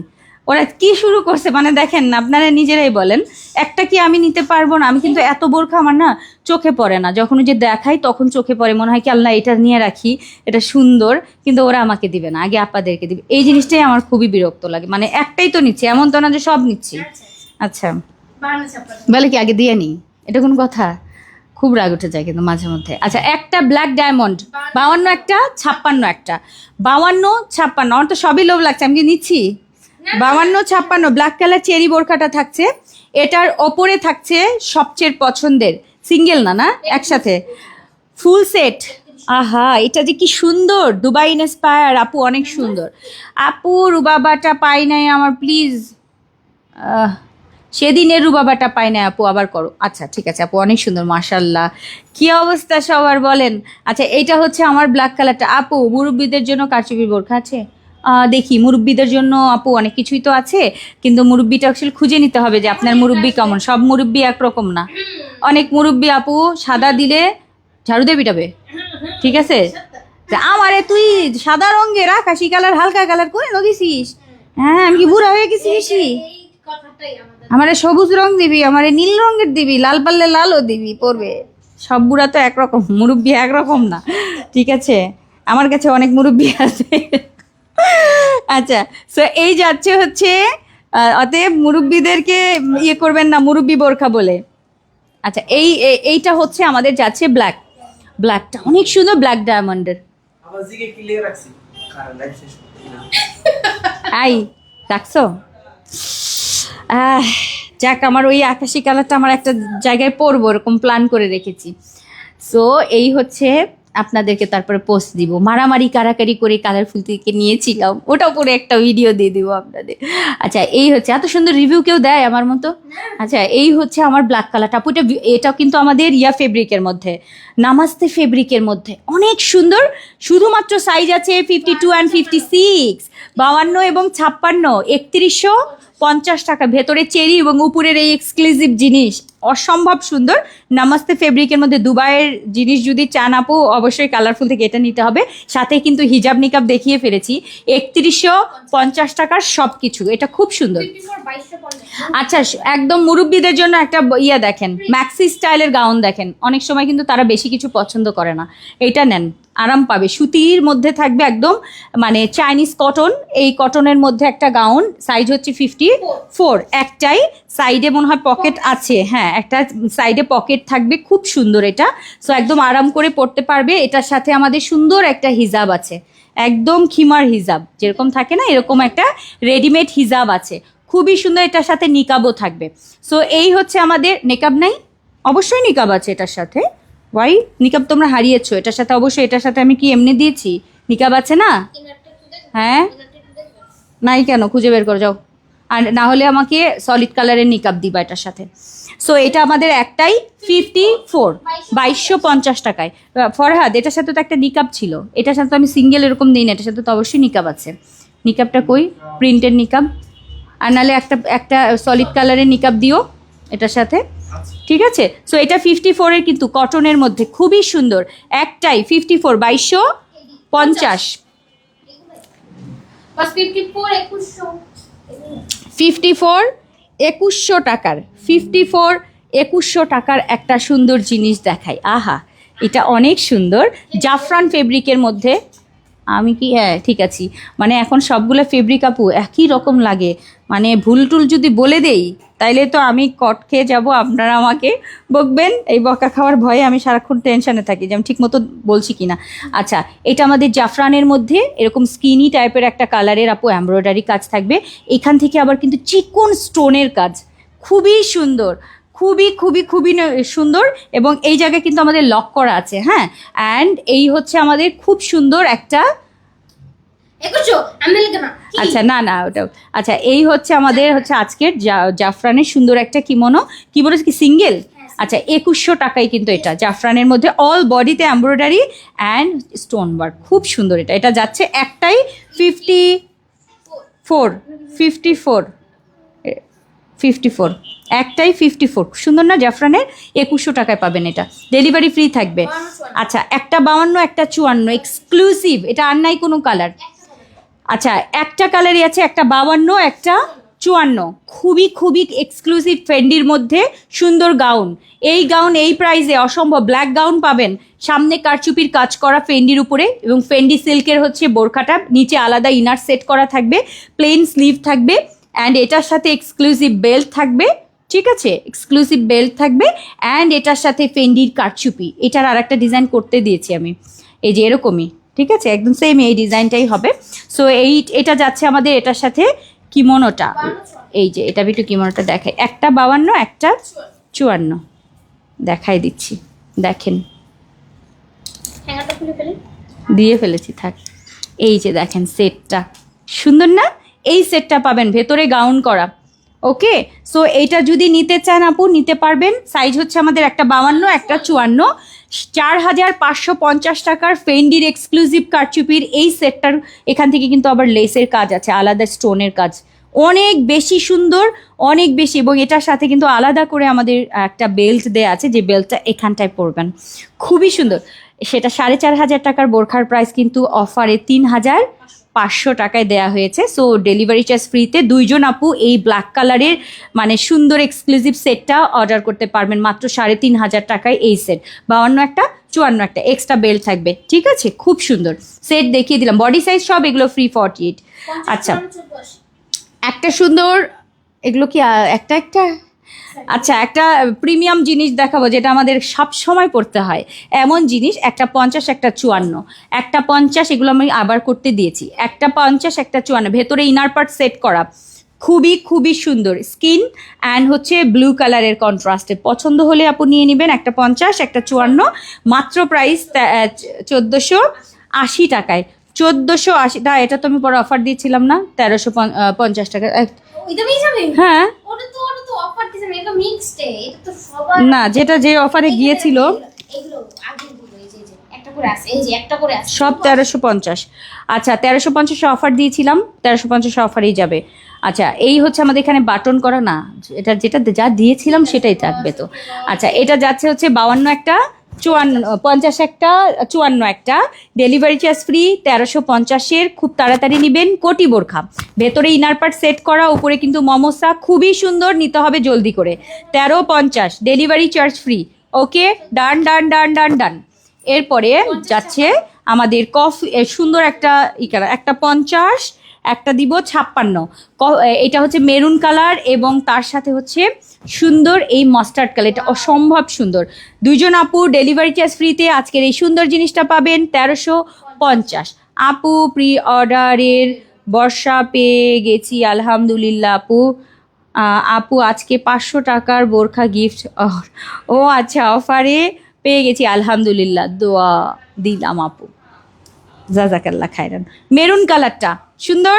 ওরা কি শুরু করছে মানে দেখেন না, আপনারা নিজেরাই বলেন, একটা কি আমি নিতে পারবো না? আমি কিন্তু এত বোরখা আমার না চোখে পড়ে না, যখন ওই যে দেখাই তখন চোখে পড়ে, মনে হয় কি আল্লাহ এটা নিয়ে রাখি, এটা সুন্দর, কিন্তু ওরা আমাকে দিবে না, আগে আপাদেরকে দিবে। এই জিনিসটাই আমার খুবই বিরক্ত লাগে, মানে একটাই তো নিচ্ছি, এমন তো না যে সব নিচ্ছি। আচ্ছা বানা ছাপা বলে কি আগে দিয়ে নিই, এটা কোনো কথা? খুব রাগ উঠে যায় কিন্তু মাঝে মধ্যে। আচ্ছা, একটা ব্ল্যাক ডায়মন্ড 52, একটা 56, একটা 52, 56, আমার তো সবই লোভ লাগছে, আমি কি নিচ্ছি? 52, 56 ব্ল্যাক কালার চেরি বোরখাটা থাকছে, এটার ওপরে থাকছে সবচেয়ে পছন্দের, সিঙ্গেল না না একসাথে ফুল সেট। আহা, এটা যে কি সুন্দর, দুবাই ইন্সপায়ার আপু, অনেক সুন্দর আপু। রুবাবাটা পাই নাই আমার, প্লিজ। সেদিনের রুবাবাটা পাই না আপু, আবার করো। আচ্ছা ঠিক আছে আপু, অনেক সুন্দর, মাশাল্লাহ। কি অবস্থা সবার বলেন? আচ্ছা, এইটা হচ্ছে আমার ব্ল্যাক কালারটা। আপু মুরব্বীদের জন্য কারচুপি বোরখা আছে? দেখি, মুরব্বীদের জন্য আপু অনেক কিছুই তো আছে, কিন্তু মুরব্বিটা অ্যাকচুয়ালি খুঁজে নিতে হবে যে আপনার মুরব্বি কেমন, সব মুরব্বি একরকম না। অনেক মুরব্বি আপু সাদা দিলে ঝাড়ু দিয়ে পিটাবে, ঠিক আছে? আমারে তুই সাদা রঙের আকাশি কালার হালকা কালার করে দিছিস, হ্যাঁ আমি কি বুড়া হয়ে গেছি বেশি? এই কথাটাই আমাদের আমারে সবুজ রং দিবি, আমারে নীল রঙের দিবি, লাল পারলে লালও দিবি, পরবে। সব বুড়া তো একরকম, মুরব্বি একরকম না, ঠিক আছে? আমার কাছে অনেক মুরব্বি আছে। আচ্ছা, সো এই যাচ্ছে হচ্ছে অতএব মুরব্বিদেরকে ইয়ে করবেন না মুরব্বি বোরখা বলে। আচ্ছা, এইটা হচ্ছে আমাদের যাচ্ছে ব্ল্যাকটা অনেক সুন্দর, ব্ল্যাক ডায়মন্ডের। আবার জিকে ক্লিয়ার রাখছি কারণ লাইভ শেষ করতে না। আই রাখছো? যাক, আমার ওই আকাশি কালারটা আমার একটা জায়গায় পরবো এরকম প্ল্যান করে রেখেছি। সো এই হচ্ছে আপনাদেরকে তারপরে পোস্ট দিব, মারামারি কারাকারি করে কালারফুল থেকে নিয়েছিলাম, ওটাও পরে একটা ভিডিও দিয়ে দিব আপনাদের। আচ্ছা এই হচ্ছে, এত সুন্দর রিভিউ কেউ দেয় আমার মতো? আচ্ছা এই হচ্ছে আমার ব্ল্যাক কালারটা আপু, এটাও কিন্তু আমাদের ফেব্রিকের মধ্যে, নামাস্তে ফেব্রিকের মধ্যে, অনেক সুন্দর। শুধুমাত্র সাইজ আছে 52 অ্যান্ড 56, 52 এবং 56, 3150 টাকা। ভেতরে চেরি এবং উপরের এই এক্সক্লুসিভ জিনিস অসম্ভব সুন্দর। নামাস্তে ফেব্রিকের মধ্যে দুবাইয়ের জিনিস যদি চান আপু, অবশ্যই কালারফুল থেকে এটা নিতে হবে। সাথে কিন্তু হিজাব নিকাব দেখিয়ে ফেলেছি, 3150 টাকার সব কিছু। এটা খুব সুন্দর। 2250 আচ্ছা একদম মুরব্বীদের জন্য একটা দেখেন, ম্যাক্সি স্টাইলের গাউন দেখেন, অনেক সময় কিন্তু তারা বেশি কিছু পছন্দ করে না, এইটা নেন, আরাম পাবে। সুতির মধ্যে থাকবে একদম, মানে চাইনিজ কটন, এই কটনের মধ্যে একটা গাউন, সাইজ হচ্ছে 54, একটাই সাইডে মনে হয় পকেট আছে, হ্যাঁ একটা সাইডে পকেট থাকবে, খুব সুন্দর এটা। সো একদম আরাম করে পরতে পারবে। এটার সাথে আমাদের সুন্দর একটা হিজাব আছে, একদম খিমার হিজাব যেরকম থাকে না, এরকম একটা রেডিমেড হিজাব আছে, খুবই সুন্দর। এটার সাথে নিকাবও থাকবে। সো এই হচ্ছে আমাদের, নিকাব নাই, অবশ্যই নিকাব আছে এটার সাথে। ওয়াই নিকাব তোমরা হারিয়েছো, এটার সাথে অবশ্যই, এটার সাথে আমি কি এমনি দিয়েছি? নিকাব আছে না? ইনারটা একটু দেখবেন? হ্যাঁ ইনারটা একটু দেখবেন? নাই কেন, খুঁজে বের করে যাও। আর না হলে আমাকে সলিড কালারের নিকাব দিবা এটার সাথে। সো এটা আমাদের একটাই 54, 2250 টাকায়। ফরহাদ এটার সাথে তো একটা নিকাব ছিল, এটার সাথে তো আমি সিঙ্গেল এরকম দিই না, এটার সাথে তো অবশ্যই নিকাব আছে। নিকাবটা কই? প্রিন্টের নিকাব। আর নাহলে একটা সলিড কালারের নিকাব দিও এটার সাথে, ঠিক আছে? সো এটা 54-এর কিন্তু কটনের মধ্যে খুবই সুন্দর, একটাই 54, 2250। বাস 54 2100 54 2100 টাকার, 54 2100 টাকার একটা সুন্দর জিনিস দেখাই। আহা এটা অনেক সুন্দর, জাফরান ফেব্রিকের মধ্যে। আমি কি, হ্যাঁ ঠিক আছি, মানে এখন সবগুলো ফেব্রিক আপু একই রকম লাগে, মানে ভুল টুল যদি বলে দেই তাইলে তো আমি কট খেয়ে যাবো, আপনারা আমাকে বকবেন। এই বকা খাওয়ার ভয়ে আমি সারাক্ষণ টেনশনে থাকি যে আমি ঠিক মতো বলছি কিনা। আচ্ছা এটা আমাদের জাফরানের মধ্যে এরকম স্কিনি টাইপের একটা কালারের আপু এমব্রয়ডারি কাজ থাকবে, এখান থেকে আবার কিন্তু চিকন স্টোনের কাজ, খুবই সুন্দর, খুবই খুবই খুবই সুন্দর। এবং এই জায়গায় কিন্তু আমাদের লক করা আছে, হ্যাঁ। অ্যান্ড এই হচ্ছে আমাদের খুব সুন্দর একটা, 2100 আমি লিখে না কি? আচ্ছা না না ওটাও, আচ্ছা এই হচ্ছে আমাদের হচ্ছে আজকের জাফরানের সুন্দর একটা কিমোনো কি সিঙ্গেল। আচ্ছা 2100 টাকায় কিন্তু এটা জাফরানের মধ্যে, অল বডিতে এমব্রয়ডারি অ্যান্ড স্টোন ওয়ার্ক, খুব সুন্দর। এটা যাচ্ছে একটাই 54, একটাই 54, সুন্দর না জাফরানের? 2100 টাকায় পাবেন এটা, ডেলিভারি ফ্রি থাকবে। আচ্ছা একটা 52, একটা 54 এক্সক্লুসিভ, এটা আর নাই কোনো কালার। আচ্ছা একটা কালারই আছে, একটা 52, একটা 54, খুবই খুবই এক্সক্লুসিভ ফেন্ডির মধ্যে সুন্দর গাউন। এই গাউন এই প্রাইসে অসম্ভব, ব্ল্যাক গাউন পাবেন, সামনে কারচুপির কাজ করা ফেন্ডির উপরে, এবং ফেন্ডি সিল্কের হচ্ছে বোরখাটা, নিচে আলাদা ইনার সেট করা থাকবে, প্লেন স্লিভ থাকবে, অ্যান্ড এটার সাথে এক্সক্লুসিভ বেল্ট থাকবে, ঠিক আছে? এক্সক্লুসিভ বেল্ট থাকবে, অ্যান্ড এটার সাথে ফেন্ডির কারচুপি। এটার আর একটা ডিজাইন করতে দিয়েছি আমি, এই যে এরকমই, ঠিক আছে? একদম সেম এই ডিজাইনটাই হবে। সো এটা যাচ্ছে আমাদের এটার সাথে কিমোনোটা, এই যে এটা একটু কিমোনোটা দেখাই, একটা 52, একটা 54 দেখাই দিচ্ছি, দেখেন হ্যাঙ্গারটা খুলে ফেলি। দিয়ে ফেলেছি, থাক। এই যে দেখেন সেটটা সুন্দর না? এই সেটটা পাবেন ভেতরে গাউন করা, ওকে? সো এইটা যদি নিতে চান আপু নিতে পারবেন। সাইজ হচ্ছে আমাদের একটা 52, একটা 54, 4550 টাকার ফেন্ডির এক্সক্লুসিভ কারচুপির এই সেটটার। এখান থেকে কিন্তু আবার লেসের কাজ আছে, আলাদা স্টোনের কাজ, অনেক বেশি সুন্দর, অনেক বেশি। এবং এটার সাথে কিন্তু আলাদা করে আমাদের একটা বেল্ট দেয়া আছে, যে বেল্টটা এখানটায় পরবেন, খুবই সুন্দর। সেটা 4500 টাকার বোরখার প্রাইস কিন্তু অফারে 3500 টাকায় দেয়া হয়েছে। সো ডেলিভারি চার্জ ফ্রিতে। দুইজন আপু এই ব্ল্যাক কালারের মানে সুন্দর এক্সক্লুসিভ সেটটা অর্ডার করতে পারবেন মাত্র 3500 টাকায়। এই সেট 52 একটা, 54 একটা, এক্সট্রা বেল্ট থাকবে, ঠিক আছে? খুব সুন্দর সেট দেখিয়ে দিলাম, বডি সাইজ সব এগুলো ফ্রি 48। আচ্ছা একটা সুন্দর, এগুলো কি একটা একটা, আচ্ছা একটা প্রিমিয়াম জিনিস দেখাবো যেটা আমাদের সব সময় পড়তে হয়, এমন জিনিস। একটা 50, একটা 54, একটা 50, এগুলো আমি আবার করতে দিয়েছি, একটা 50, একটা 54, ভেতরে ইনার পার্ট সেট করা, খুবই খুবই সুন্দর স্কিন অ্যান্ড হচ্ছে ব্লু কালারের কন্ট্রাস্টে। পছন্দ হলে আপু নিয়ে নেবেন, একটা 50 একটা 54, মাত্র প্রাইস 1480 টাকায়। 1480 টাকা, এটা তো আমি পরে অফার দিয়েছিলাম না 1350 টাকা। ওই দামেই যাবে? হ্যাঁ ওটা তো অফার দিছেন, এটা মিক্সড এটা তো সবার না, যেটা যে অফারে গিয়েছিল এগুলো আগের গুলো এই যে একটা করে আছে, এই যে একটা করে আছে সব 1350। আচ্ছা 1350 অফার দিয়েছিলাম, 1350 অফারেই যাবে। আচ্ছা এই হচ্ছে আমাদের এখানে বাটন করা না, এটা যেটা যা দিয়েছিলাম সেটাই থাকবে তো। আচ্ছা এটা যাচ্ছে হচ্ছে 52 একটা, 50 একটা, 54 একটা, ডেলিভারি চার্জ ফ্রি, 1350-এর। খুব তাড়াতাড়ি নেবেন। কোটি বোরখা, ভেতরে ইনার পার্ট সেট করা, উপরে কিন্তু মমোসা, খুবই সুন্দর, নিতে হবে জলদি করে। 1350, ডেলিভারি চার্জ ফ্রি। ওকে, ডান ডান ডান ডান ডান। এরপরে যাচ্ছে আমাদের কফি, সুন্দর একটা একটা 50, একটা দিব 56। এটা হচ্ছে মেরুন কালার এবং তার সাথে হচ্ছে সুন্দর এই মাস্টার্ড কালার, এটা অসম্ভব সুন্দর। দুইজন আপু ডেলিভারি চার্জ ফ্রিতে আজকের এই সুন্দর জিনিসটা পাবেন 1350। আপু প্রি অর্ডারের বর্ষা পেয়ে গেছি আলহামদুলিল্লাহ আপু। আপু আজকে 500 টাকার বোরখা গিফট। ও আচ্ছা, অফারে পেয়ে গেছি আলহামদুলিল্লাহ, দোয়া দিলাম আপু, জাজাকাল্লাহ খায়রান। মেরুন কালারটা সুন্দর,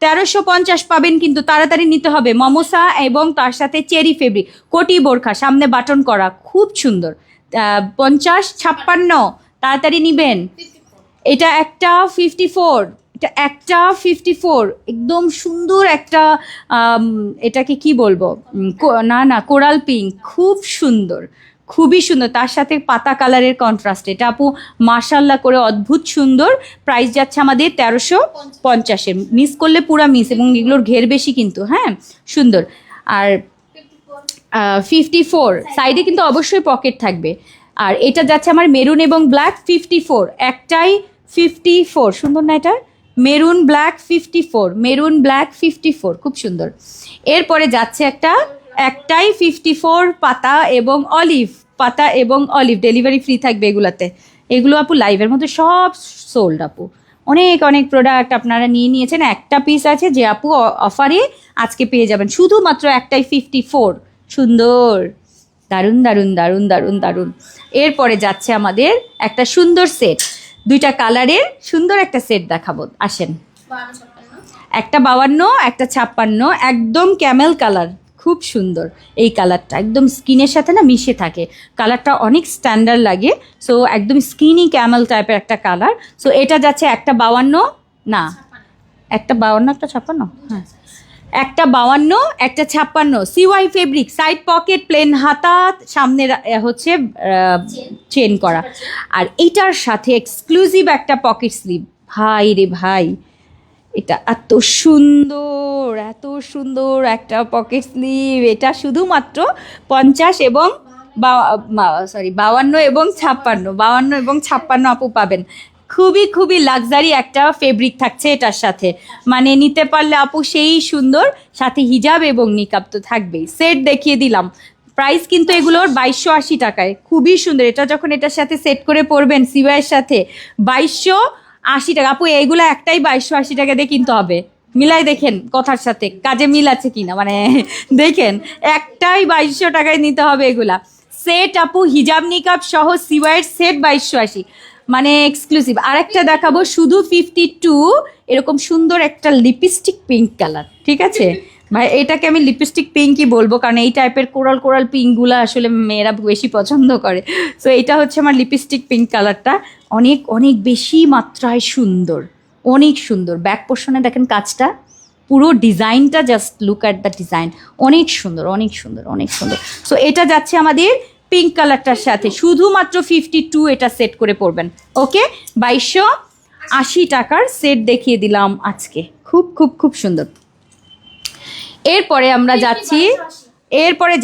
1350 পাবেন, কিন্তু তাড়াতাড়ি নিতে হবে। মমোসা এবং তার সাথে চেরি ফেব্রিক, কোটি বোরখা, সামনে বাটন করা, খুব সুন্দর। 50, 56, তাড়াতাড়ি নিবেন। এটা একটা 54, এটা একটা 54, একদম সুন্দর একটা এটাকে কি বলবো, না কোরাল পিঙ্ক, খুব সুন্দর, খুবই সুন্দর, তার সাথে পাতা কালারের কন্ট্রাস্ট। এটা আপু মাশাল্লাহ করে অদ্ভুত সুন্দর। প্রাইস যাচ্ছে আমাদের 1350-এর, মিস করলে পুরা মিস, এবং এগুলোর ঘের বেশি কিন্তু। হ্যাঁ সুন্দর। আর 54 সাইডে কিন্তু অবশ্যই পকেট থাকবে। আর এটা যাচ্ছে আমার মেরুন এবং ব্ল্যাক 54, একটাই 54, সুন্দর না এটা? মেরুন ব্ল্যাক 54, মেরুন ব্ল্যাক 54, খুব সুন্দর। এরপরে যাচ্ছে একটাই 54, পাতা এবং অলিভ, পাতা এবং অলিভ, ডেলিভারি ফ্রি থাকবে এগুলাতে। এগুলো আপু লাইভের মধ্যে সব সোল্ড আপু, অনেক অনেক প্রোডাক্ট আপনারা নিয়ে নিয়েছেন। একটা পিস আছে যে আপু অফারে আজকে পেয়ে যাবেন, শুধুমাত্র একটাই 54, সুন্দর, দারুণ দারুণ দারুণ দারুণ দারুণ। এরপরে যাচ্ছে আমাদের একটা সুন্দর সেট, দুইটা কালারের সুন্দর একটা সেট দেখাবো, আসেন। 52, একটা 52, একটা 56, একদম ক্যামেল কালার, খুব সুন্দর। এই কালারটা একদম স্কিনের সাথে না মিশে থাকে, কালারটা অনেক স্ট্যান্ডার্ড লাগে। সো একদম স্কিনি ক্যামেল টাইপের একটা কালার। সো এটা যাচ্ছে একটা 52, না একটা 52 একটা 56, হ্যাঁ একটা 52 একটা 56, সিওয়াই ফেব্রিক, সাইড পকেট, প্লেন হাতা, সামনে হচ্ছে চেন করা। আর এটার সাথে এক্সক্লুসিভ একটা পকেট স্লিভ, ভাই রে ভাই, এটা এত সুন্দর, এত সুন্দর একটা পকেট স্লিভ। এটা শুধুমাত্র 50 এবং 52 এবং 56, 52 এবং 56 আপু পাবেন। খুবই খুবই লাক্সারি একটা ফেব্রিক থাকছে এটার সাথে, মানে নিতে পারলে আপু সেই সুন্দর, সাথে হিজাব এবং নিকাব তো থাকবেই। সেট দেখিয়ে দিলাম, প্রাইস কিন্তু এগুলোর 2280 টাকায়, খুবই সুন্দর। এটা যখন এটার সাথে সেট করে পরবেন সিওয়াইয়ের সাথে, 2280 টাকা আপু। এইগুলো একটাই 2280 টাকা দিয়ে কিনতে হবে, মিলাই দেখেন কথার সাথে কাজে মিল আছে কিনা, মানে দেখেন একটাই 2200 টাকায় নিতে হবে এগুলা। সেট আপু হিজাব নিকাব সহ সিওয়াইয়ের সেট 2280, মানে এক্সক্লুসিভ। আরেকটা দেখাবো শুধু 52, এরকম সুন্দর একটা লিপস্টিক পিঙ্ক কালার, ঠিক আছে ভাই, এটাকে আমি লিপস্টিক পিঙ্কই বলবো, কারণ এই টাইপের কোরাল কোরাল পিঙ্কগুলো আসলে মেয়েরা বেশি পছন্দ করে। সো এটা হচ্ছে আমার লিপস্টিক পিঙ্ক কালারটা, অনেক অনেক বেশি মাত্রায় সুন্দর, অনেক সুন্দর। ব্যাক পোর্শনে দেখেন কাজটা, পুরো ডিজাইনটা, just look at the design, অনেক সুন্দর অনেক সুন্দর অনেক সুন্দর। সো এটা যাচ্ছে আমাদের পিঙ্ক কালারটার সাথে, শুধুমাত্র 52 এটা সেট করে পরবেন। ওকে, 2280 টাকার সেট দেখিয়ে দিলাম আজকে, খুব খুব খুব সুন্দর। এরপরে আমরা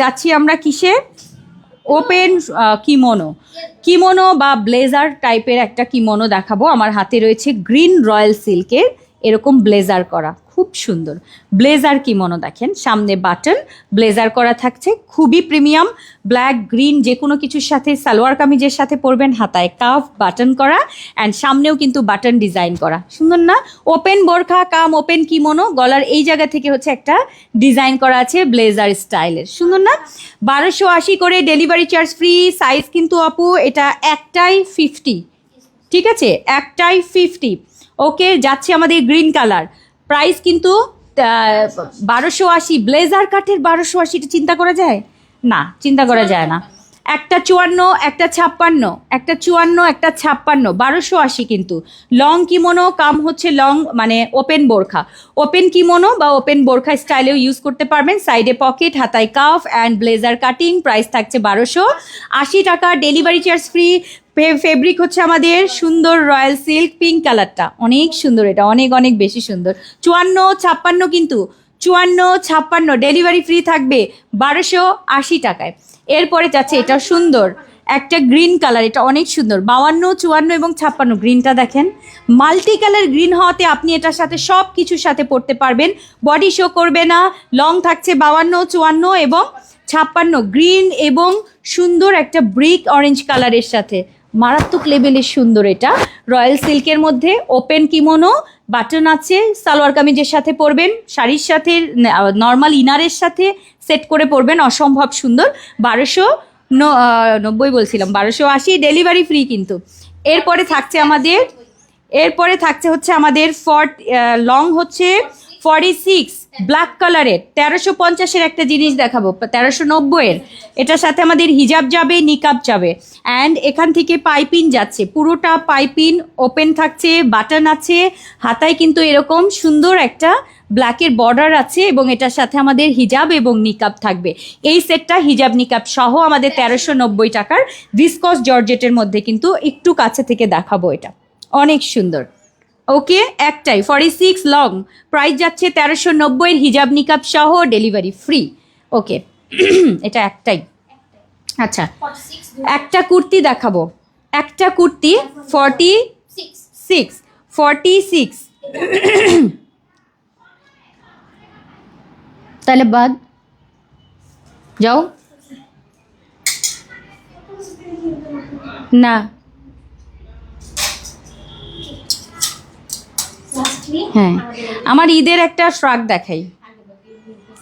যাচ্ছি আমরা কিসে, ওপেন কিমোনো বা ব্লেজার টাইপের একটা কিমোনো দেখাবো। আমার হাতে রয়েছে গ্রিন রয়্যাল সিল্কের এরকম ব্লেজার করা, খুব সুন্দর। ব্লেজার কিমোনো দেখেন, সামনে বাটন, ব্লেজার করা থাকছে, খুবই প্রিমিয়াম। ব্ল্যাক গ্রিন যে কোনো কিছুর সাথে, সালোয়ার কামিজের সাথে পরবেন, হাতায় কাফ বাটন করা অ্যান্ড সামনেও কিন্তু বাটন ডিজাইন করা, সুন্দর না? ওপেন বোরখা কাম ওপেন কিমোনো, গলার এই জায়গা থেকে হচ্ছে একটা ডিজাইন করা আছে ব্লেজার স্টাইলের, সুন্দর না? 1280 করে, ডেলিভারি চার্জ ফ্রি। সাইজ কিন্তু আপু এটা একটাই 50, ঠিক আছে, একটাই 50। ওকে, যাচ্ছে আমাদের গ্রিন কালার, প্রাইস কিন্তু 1280। ব্লেজার কাটের 1280, এটা চিন্তা করা যায় না? চিন্তা করা যায় না। একটা 54, একটা 56, একটা 54, একটা 56, 1280 কিন্তু। লং কিমোনো কাম হচ্ছে লং মানে ওপেন বোরখা, ওপেন কিমোনো বা ওপেন বোরখা স্টাইলেও ইউজ করতে পারবেন। সাইডে পকেট, হাতায় calf and blazer cutting. Price থাকছে 1280 টাকা, ডেলিভারি চার্জ ফ্রি। ফেব্রিক হচ্ছে আমাদের সুন্দর রয়্যাল সিল্ক, পিঙ্ক কালারটা অনেক সুন্দর, এটা অনেক অনেক বেশি সুন্দর। 54, 56 কিন্তু, 54, 56 ডেলিভারি ফ্রি থাকবে 1280 টাকায়। এরপরে যাচ্ছে এটা সুন্দর একটা গ্রিন কালার, এটা অনেক সুন্দর। 52, 54 এবং 56, গ্রিনটা দেখেন, মাল্টি কালার গ্রিন হওয়াতে আপনি এটার সাথে সব কিছুর সাথে পরতে পারবেন, বডি শো করবে না। লং থাকছে 52, 54 এবং 56, গ্রিন এবং সুন্দর একটা ব্রিক অরেঞ্জ কালারের সাথে, মারাত্মক লেভেলের সুন্দর। এটা রয়্যাল সিল্কের মধ্যে, ওপেন কিমোনো, বাটন আছে, সালোয়ার কামিজের সাথে পরবেন, শাড়ির সাথে, নর্মাল ইনারের সাথে সেট করে পরবেন, অসম্ভব সুন্দর। 1290 বলছিলাম, 1280, ডেলিভারি ফ্রি কিন্তু। এরপরে থাকছে হচ্ছে আমাদের লং হচ্ছে 46, ব্ল্যাক কালারের, 1350-এর একটা জিনিস দেখাবো, 1390-এর। এটার সাথে আমাদের হিজাব যাবে, নিকাব যাবে অ্যান্ড এখান থেকে পাইপিন যাচ্ছে, পুরোটা পাইপিন ওপেন থাকছে, বাটন আছে, হাতায় কিন্তু এরকম সুন্দর একটা ব্ল্যাকের বর্ডার আছে এবং এটার সাথে আমাদের হিজাব এবং নিকাব থাকবে। এই সেটটা হিজাব নিকাব সহ আমাদের 1390 টাকার, ভিসকস জর্জেটের মধ্যে কিন্তু, একটু কাছে থেকে দেখাবো, এটা অনেক সুন্দর। ওকে, একটাই 46 লং, প্রাইস যাচ্ছে 1390, হিজাব নিকাব সহ, ডেলিভারি ফ্রি। ওকে, এটা একটাই। আচ্ছা, 46 একটা কুর্তি দেখাবো, একটা কুর্তি 46 তাহলে বাদ যাও না। হ্যাঁ, আমার ঈদের একটা ফ্রক দেখাই,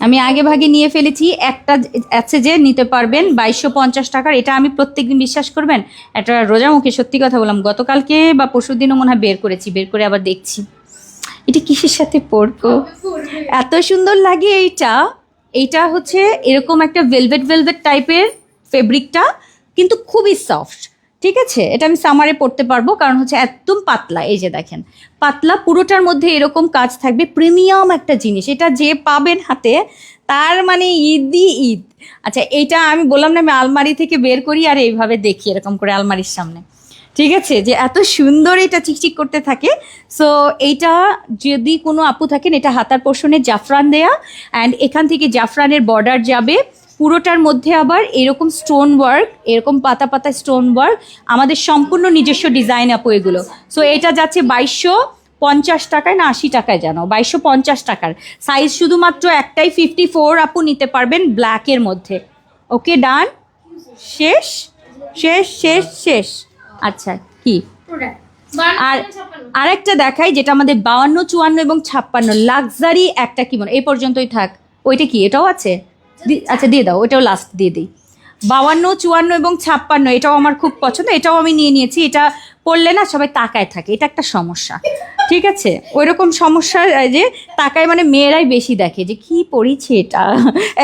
আমি আগে ভাগে নিয়ে ফেলেছি, একটা আছে যে নিতে পারবেন 2250 টাকার। এটা আমি প্রত্যেকদিন, বিশ্বাস করবেন, একটা রোজা মুখে সত্যি কথা বললাম, গতকালকে বা পরশুদিনও মনে হয় বের করে আবার দেখছি এটা কিসের সাথে পরবো, এত সুন্দর লাগে এইটা হচ্ছে এরকম একটা ভেলভেট টাইপের ফেব্রিকটা, কিন্তু খুবই সফট, ঠিক আছে। এটা আমি সামারে পরতে পারবো, কারণ হচ্ছে একদম পাতলা, এই যে দেখেন পাতলা, পুরোটার মধ্যে এরকম কাজ থাকবে, প্রিমিয়াম একটা জিনিস। এটা যে পাবেন হাতে তার মানে ঈদই ঈদ। আচ্ছা, এইটা আমি বললাম না, আমি আলমারি থেকে বের করি আর এইভাবে দেখি এরকম করে আলমারির সামনে, ঠিক আছে, যে এত সুন্দর এটা চিকচিক করতে থাকে। সো এইটা যদি কোনো আপু থাকেন, এটা হাতার পোর্শনে জাফরান দেয়া অ্যান্ড এখান থেকে জাফরানের বর্ডার যাবে, পুরোটার মধ্যে আবার এরকম স্টোন ওয়ার্ক, এরকম পাতা পাতা স্টোন ওয়ার্ক, আমাদের সম্পূর্ণ নিজস্ব ডিজাইন আপু এগুলো। সো এটা যাচ্ছে 2250 টাকায় না 80 টাকায়, জানো, 2250 টাকার। সাইজ শুধুমাত্র একটাই 54, আপু নিতে পারবেন ব্ল্যাকের মধ্যে। ওকে, ডান, শেষ শেষ শেষ শেষ। আচ্ছা, কি আর আরেকটা দেখাই, যেটা আমাদের 52, 54 এবং 56 লাক্সারি একটা, কি মনে, এই পর্যন্তই থাক। ওইটা কি, এটাও আছে? আচ্ছা, দিয়ে দাও, ওইটাও লাস্ট দিয়ে দিই। 52, 54 এবং 56, এটাও আমার খুব পছন্দ, এটাও আমি নিয়ে নিয়েছি। এটা পড়লে না সবাই তাকায় থাকে, এটা একটা সমস্যা, ঠিক আছে, ওই রকম সমস্যা যে তাকায়, মানে মেয়েরাই বেশি দেখে যে কি পড়িছে, এটা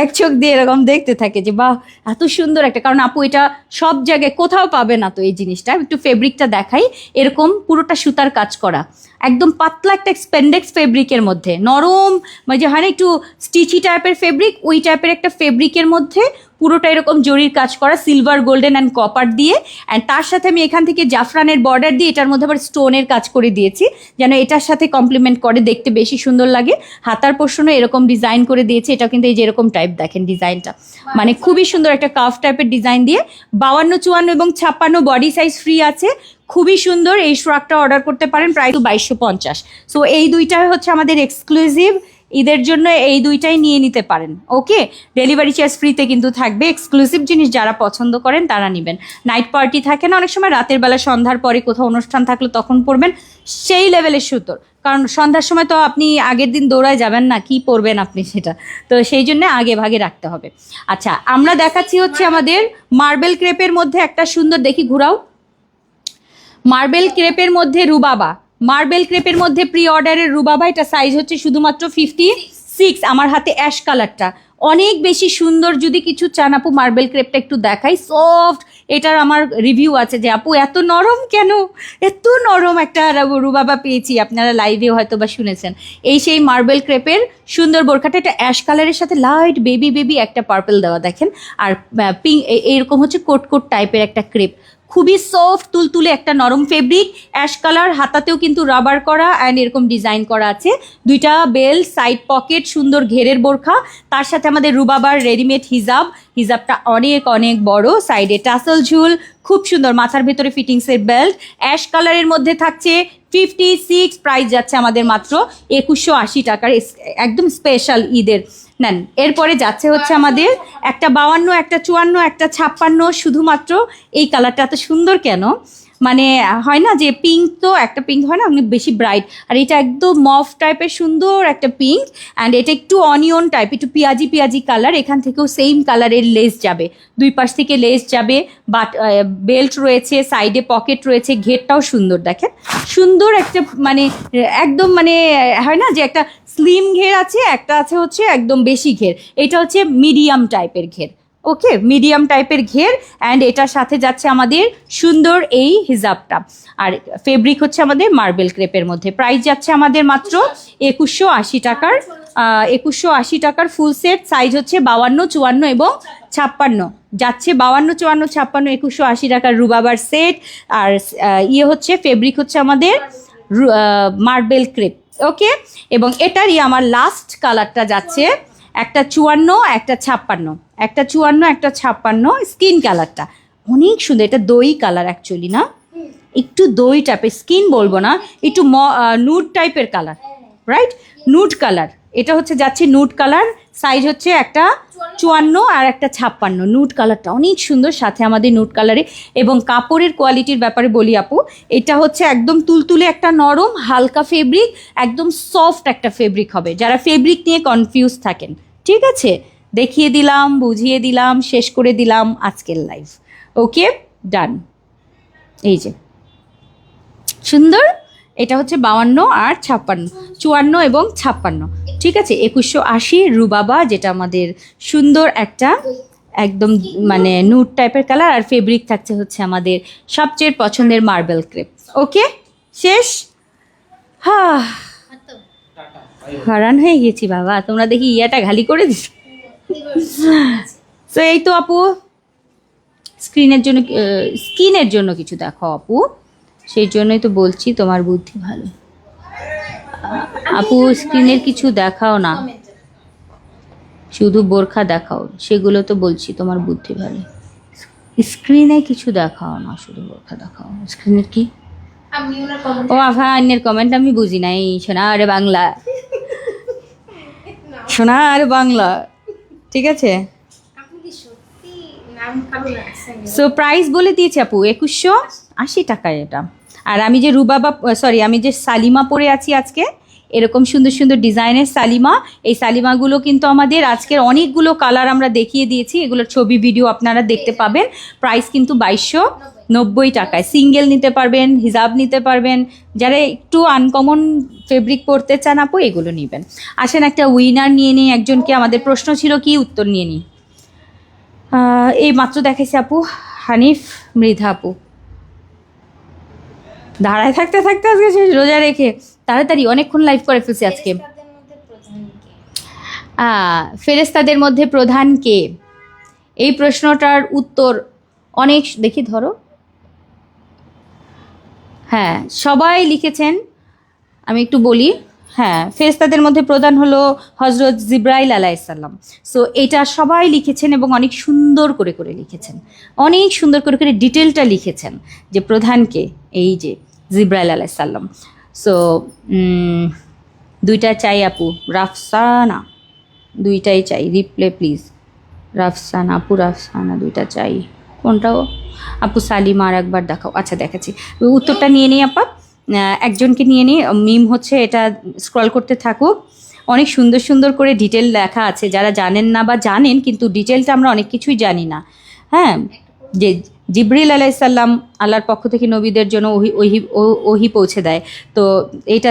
এক চোখ দিয়ে এরকম দেখতে থাকে যে বাহ এত সুন্দর একটা। কারণ আপু এটা সব জায়গায় কোথাও পাবে না, তো এই জিনিসটা একটু ফেব্রিকটা দেখাই, এরকম পুরোটা সুতার কাজ করা, একদম পাতলা একটা স্পেন্ডেক্স ফেব্রিকের মধ্যে, নরম, মানে যে হয় না একটু স্টিচি টাইপের ফেব্রিক, ওই টাইপের একটা ফেব্রিকের মধ্যে পুরোটা এরকম জরির কাজ করা, সিলভার, গোল্ডেন অ্যান্ড কপার দিয়ে। অ্যান্ড তার সাথে আমি এখান থেকে জাফরানের বর্ডার দিয়ে এটার মধ্যে আবার স্টোনের কাজ করে দিয়েছি, যেন এটার সাথে কমপ্লিমেন্ট করে, দেখতে বেশি সুন্দর লাগে। হাতার পোর্শনও এরকম ডিজাইন করে দিয়েছি, এটা কিন্তু এই যে এরকম টাইপ দেখেন ডিজাইনটা, মানে খুবই সুন্দর একটা কাফ টাইপের ডিজাইন দিয়ে। 52, 54 এবং 56 বডি সাইজ ফ্রি আছে, খুবই সুন্দর। এই শ্রাকটা অর্ডার করতে পারেন, প্রাইস 2250। সো এই দুইটাই হচ্ছে আমাদের এক্সক্লুসিভ, ঈদের জন্য এই দুইটাই নিয়ে নিতে পারেন। ওকে, ডেলিভারি চার্জ ফ্রিতে কিন্তু থাকবে। এক্সক্লুসিভ জিনিস যারা পছন্দ করেন তারা নেবেন। নাইট পার্টি থাকে না অনেক সময়, রাতের বেলা সন্ধ্যার পরে কোথাও অনুষ্ঠান থাকলে তখন পরবেন, সেই লেভেলের সুতোর। কারণ সন্ধ্যার সময় তো আপনি আগের দিন দৌড়ায় যাবেন না, কি পরবেন আপনি সেটা, তো সেই জন্য আগে ভাগে রাখতে হবে। আচ্ছা, আমরা দেখাচ্ছি হচ্ছে আমাদের মার্বেল ক্রেপের মধ্যে একটা সুন্দর, দেখি ঘুরাও, মার্বেল ক্রেপের মধ্যে রুবাবা, মার্বেল ক্রেপের মধ্যে প্রি অর্ডারের রুবাবা। এটা সাইজ হচ্ছে শুধুমাত্র 56। আমার হাতে অ্যাশ কালারটা অনেক বেশি সুন্দর। যদি কিছু চান আপু মার্বেল ক্রেপটা একটু দেখাই, সফট। এটার আমার রিভিউ আছে যে আপু এত নরম কেন, এত নরম একটা রুবাবা পেয়েছি, আপনারা লাইভে হয়তো বা শুনেছেন। এই সেই মার্বেল ক্রেপের সুন্দর বোরখাটা, এটা অ্যাশ কালারের সাথে লাইট বেবি একটা পার্পল দেওয়া দেখেন, আর পিঙ্ক, এরকম হচ্ছে কোট কোট টাইপের একটা ক্রেপ, খুবই সফট তুলতুলে একটা নরম ফেব্রিক, অ্যাশ কালার। হাতাতেও কিন্তু রাবার করা অ্যান্ড এরকম ডিজাইন করা আছে, দুইটা বেল্ট, সাইড পকেট, সুন্দর ঘেরের বোরখা। তার সাথে আমাদের রুবাবার রেডিমেড হিজাব, হিজাবটা অনেক অনেক বড়, সাইডে টাসেল ঝুল, খুব সুন্দর। মাথার ভেতরে ফিটিংসের বেল্ট, অ্যাশ কালারের মধ্যে থাকছে 56। প্রাইস যাচ্ছে আমাদের মাত্র 2180 টাকার, একদম স্পেশাল ঈদের নেন। এরপরে যাচ্ছে হচ্ছে আমাদের একটা 52, একটা 54, একটা 56। শুধুমাত্র এই কালারটা এত সুন্দর কেন, মানে হয় না যে পিঙ্ক, তো একটা পিঙ্ক হয় না অনেক বেশি ব্রাইট, আর এটা একদম মফ টাইপের সুন্দর একটা পিঙ্ক, অ্যান্ড এটা একটু অনিয়ন টাইপ, একটু পেঁয়াজি কালার। এখান থেকেও সেম কালারের লেস যাবে, দুই পাশ থেকে লেস যাবে, বাট বেল্ট রয়েছে, সাইডে পকেট রয়েছে, ঘেরটাও সুন্দর দেখেন, সুন্দর একটা মানে একদম মানে হয় না যে একটা স্লিম ঘের আছে, একটা আছে হচ্ছে একদম বেশি ঘের, এটা হচ্ছে মিডিয়াম টাইপের ঘের। ওকে, মিডিয়াম টাইপের ঘের, অ্যান্ড এটার সাথে যাচ্ছে আমাদের সুন্দর এই হিজাবটা, আর ফেব্রিক হচ্ছে আমাদের মার্বেল ক্রেপের মধ্যে। প্রাইস যাচ্ছে আমাদের মাত্র 2180 টাকার, 2180 টাকার ফুল সেট। সাইজ হচ্ছে 52, 54 এবং 56 যাচ্ছে, 52, 54, 56, 2180 টাকার রুবাবার সেট। আর ইয়ে হচ্ছে ফেব্রিক হচ্ছে আমাদের মার্বেল ক্রেপ। ওকে, এবং এটারই আমার লাস্ট কালারটা যাচ্ছে একটা 54, একটা 56, একটা 54, একটা 56 স্কিন কালারটা অনেক সুন্দর। এটা দই কালার অ্যাকচুয়ালি না, একটু দই টাইপের, স্কিন বলবো না, একটু নুড টাইপের কালার, রাইট, নুড কালার। এটা হচ্ছে যাচ্ছে নুড কালার, সাইজ হচ্ছে একটা 54 আর একটা 56। নুড কালারটা অনেক সুন্দর, সাথে আমাদের নুড কালারে। এবং কাপড়ের কোয়ালিটির ব্যাপারে বলি আপু, এটা হচ্ছে একদম তুলতুলে একটা নরম হালকা ফেব্রিক, একদম সফট একটা ফেব্রিক হবে। যারা ফেব্রিক নিয়ে কনফিউজ থাকেন, ঠিক আছে, দেখিয়ে দিলাম, বুঝিয়ে দিলাম, শেষ করে দিলাম আজকের লাইভ। ওকে, ডান। এই যে সুন্দর, এটা হচ্ছে 52 আর 56, 54 এবং 56, ঠিক আছে। 2180 রুবাবা, যেটা আমাদের সুন্দর একটা একদম মানে নুড টাইপের কালার, আর ফেব্রিক থাকছে হচ্ছে আমাদের সবচেয়ে পছন্দের মার্বেল ক্রেপ। ওকে, শেষ। হারান হয়ে গেছি বাবা, তোমরা দেখি ইয়াটা খালি করে দিস। তো এই তো আপু, স্কিনের জন্য কিছু দেখো আপু, সেই জন্যই তো বলছি তোমার বুদ্ধি ভালো। আপু স্ক্রিনের কিছু দেখাও না, শুধু বোরখা দেখাও, সেগুলো তো বলছি তোমার বুদ্ধি ভালো। স্ক্রিনে কিছু দেখাও না, শুধু বোরখা দেখাও। স্ক্রিনের কি? ও আফানের কমেন্ট আমি বুঝি নাই। সোনার বাংলা, সোনার বাংলা, ঠিক আছে। সো প্রাইস বলে দিয়েছি আপু 2180 টাকায় এটা। আর আমি যে রুবাবা, সরি, আমি যে সালিমা পরে আছি আজকে, এরকম সুন্দর সুন্দর ডিজাইনের সালিমা, এই সালিমাগুলো কিন্তু আমাদের আজকের অনেকগুলো কালার আমরা দেখিয়ে দিয়েছি, এগুলোর ছবি ভিডিও আপনারা দেখতে পাবেন। প্রাইস কিন্তু 2290 টাকায়। সিঙ্গেল নিতে পারবেন, হিজাব নিতে পারবেন, যারা একটু আনকমন ফেব্রিক পরতে চান আপু এগুলো নেবেন। আসেন একটা উইনার নিয়ে নিই একজনকে, আমাদের প্রশ্ন ছিল কি, উত্তর নিয়ে নিই। এই মাত্র দেখাইছি আপু, হানিফ মৃধা আপু, দাঁড়ায় থাকতে থাকতে আজকে শেষ, রোজা রেখে তাড়াতাড়ি অনেকক্ষণ লাইভ করে ফেলছি আজকে। ফেরেশতাদের মধ্যে প্রধান কে? এই প্রশ্নটার উত্তর অনেক, দেখি ধরো, হ্যাঁ সবাই লিখেছেন, আমি একটু বলি। হ্যাঁ, ফেরেশতাদের মধ্যে প্রধান হলো হজরত জিব্রাইল আলাইসাল্লাম। সো এটা সবাই লিখেছেন এবং অনেক সুন্দর করে করে লিখেছেন, অনেক সুন্দর করে করে ডিটেলটা লিখেছেন যে প্রধানকে, এই যে জিব্রাইল আলাইসাল্লাম। সো দুইটা চাই আপু, রাফসানা দুইটাই চাই, রিপ্লে প্লিজ। রাফসানা আপু, রাফসানা দুইটা চাই। কোনটাও আপু? সালিমা আর একবার দেখাও। আচ্ছা দেখাচ্ছি, উত্তরটা নিয়ে নিই আপা। একজনকে নিয়ে নিই, মিম হচ্ছে এটা স্ক্রল করতে থাকুক। অনেক সুন্দর সুন্দর করে ডিটেল লেখা আছে, যারা জানেন না বা জানেন কিন্তু ডিটেলটা আমরা অনেক কিছুই জানি না। হ্যাঁ, যে জিবরিল আলাইসাল্লাম আল্লাহর পক্ষ থেকে নবীদের জন্য ওহি পৌঁছে দেয়। তো এইটা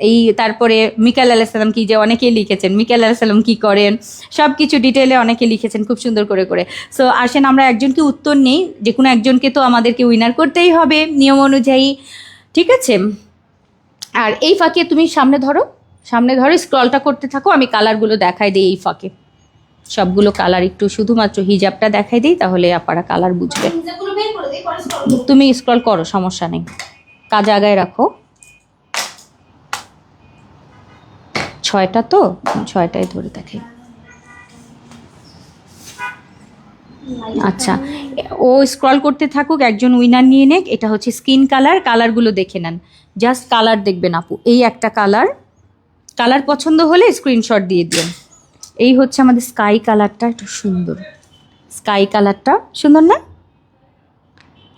এই তারপরে মিকাইল আলাইসাল্লাম কি, যে অনেকেই লিখেছেন মিকাইল আলাইসাল্লাম কি করেন, সব কিছু ডিটেলে অনেকে লিখেছেন খুব সুন্দর করে করে। সো আসেন আমরা একজনকে উত্তর নেই, যে কোনো একজনকে তো আমাদেরকে উইনার করতেই হবে নিয়ম অনুযায়ী, ঠিক আছে? আর এই ফাঁকে তুমি সামনে ধরো, সামনে ধরো, স্ক্রলটা করতে থাকো, আমি কালারগুলো দেখাই দিই এই ফাঁকে। সবগুলো কালার একটু শুধুমাত্র হিজাবটা দেখাই দিই, তাহলে আপনারা কালার বুঝবে। হিজাবগুলো বের করে দেই, পরে scroll করবো। তুমি স্ক্রল করো, সমস্যা নেই, কাজ আগায় রাখো। 6টা তো, 6টাই ধরে দেখে। আচ্ছা, ও স্ক্রল করতে থাকুক, একজন উইনার নিয়ে নেক। এটা হচ্ছে স্কিন কালার, কালারগুলো দেখে নেন, জাস্ট কালার দেখবেন আপু। এই একটা কালার, কালার পছন্দ হলে স্ক্রিনশট দিয়ে দিন। এই হচ্ছে আমাদের স্কাই কালারটা, একটু সুন্দর, স্কাই কালারটা সুন্দর না?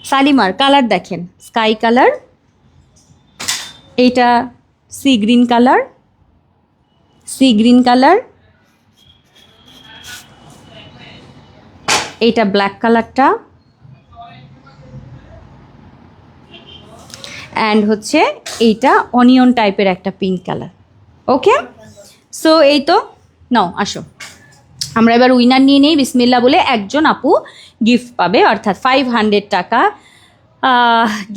সালিমার কালার দেখেন, স্কাই কালার। এইটা sea green colour, sea green colour. এইটা ব্ল্যাক কালারটা, অ্যান্ড হচ্ছে এইটা অনিয়ন টাইপের একটা পিঙ্ক কালার। ওকে, সো এই তো, নাও আসো আমরা এবার উইনার নিয়ে নেই বিসমিল্লা বলে। একজন আপু গিফট পাবে, অর্থাৎ 500 টাকা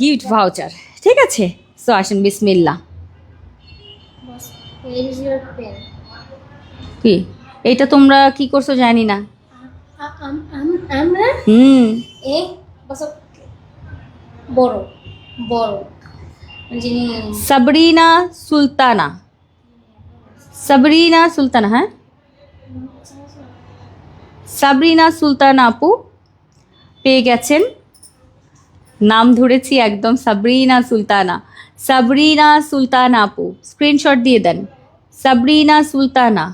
গিফট ভাউচার, ঠিক আছে? সো আসেন বিসমিল্লা। Boss, where is your pen? কি এইটা তোমরা কি করছো জানি না। আমরা এ বস বড় বড় যিনি সাবরিনা সুলতানা, সাবরিনা সুলতানা, হ্যাঁ সাবরিনা সুলতানা আপু পেয়ে গেছেন, নাম ধরেছি একদম, সাবরিনা সুলতানা। সাবরিনা সুলতানা আপু স্ক্রিনশট দিয়ে দেন, সাবরিনা সুলতানা।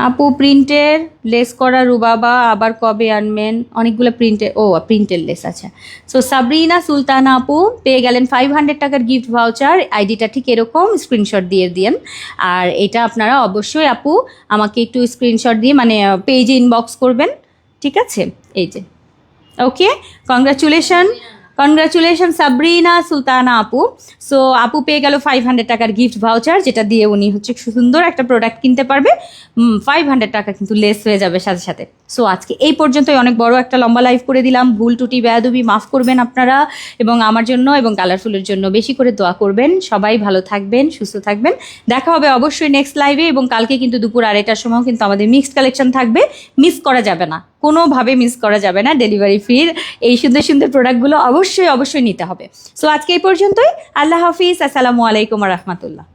আপু প্রিন্টের লেস করা রুবাবা আবার কবে আনবেন? অনেকগুলো প্রিন্টের, ও প্রিন্টের লেস, আচ্ছা। সো সাবরিনা সুলতানা আপু পেয়ে গেলেন 500 টাকার গিফট ভাউচার। আইডিটা ঠিক এরকম, স্ক্রিনশট দিয়ে দিন। আর এটা আপনারা অবশ্যই আপু আমাকে একটু স্ক্রিনশট দিয়ে মানে পেজে ইনবক্স করবেন, ঠিক আছে? এই যে, ওকে, কংগ্রাচুলেশন, কনগ্রাচুলেশন সাবরিনা সুলতানা আপু। সো আপু পেয়ে গেল 500 টাকার গিফট ভাউচার, যেটা দিয়ে উনি হচ্ছে সুন্দর একটা প্রোডাক্ট কিনতে পারবে। 500 টাকা কিন্তু লেস হয়ে যাবে সাথে সাথে। সো আজকে এই পর্যন্তই, অনেক বড় একটা লম্বা লাইভ করে দিলাম। ভুল টুটি বেয়াদবি মাফ করবেন আপনারা, এবং আমার জন্য এবং কালারফুলের জন্য বেশি করে দোয়া করবেন। সবাই ভালো থাকবেন, সুস্থ থাকবেন। দেখা হবে অবশ্যই নেক্সট লাইভে, এবং কালকে কিন্তু দুপুর 2:30টার সময় কিন্তু আমাদের মিক্সড কালেকশন থাকবে, মিস করা যাবে না, কোনোভাবে মিস করা যাবে না। ডেলিভারি ফ্রির এই সুন্দর সুন্দর প্রোডাক্টগুলো অবশ্যই অবশ্যই নিতে হবে। সো আজকে এই পর্যন্তই, আল্লাহ হাফিজ, আসসালামু আলাইকুম রহমতুল্লাহ।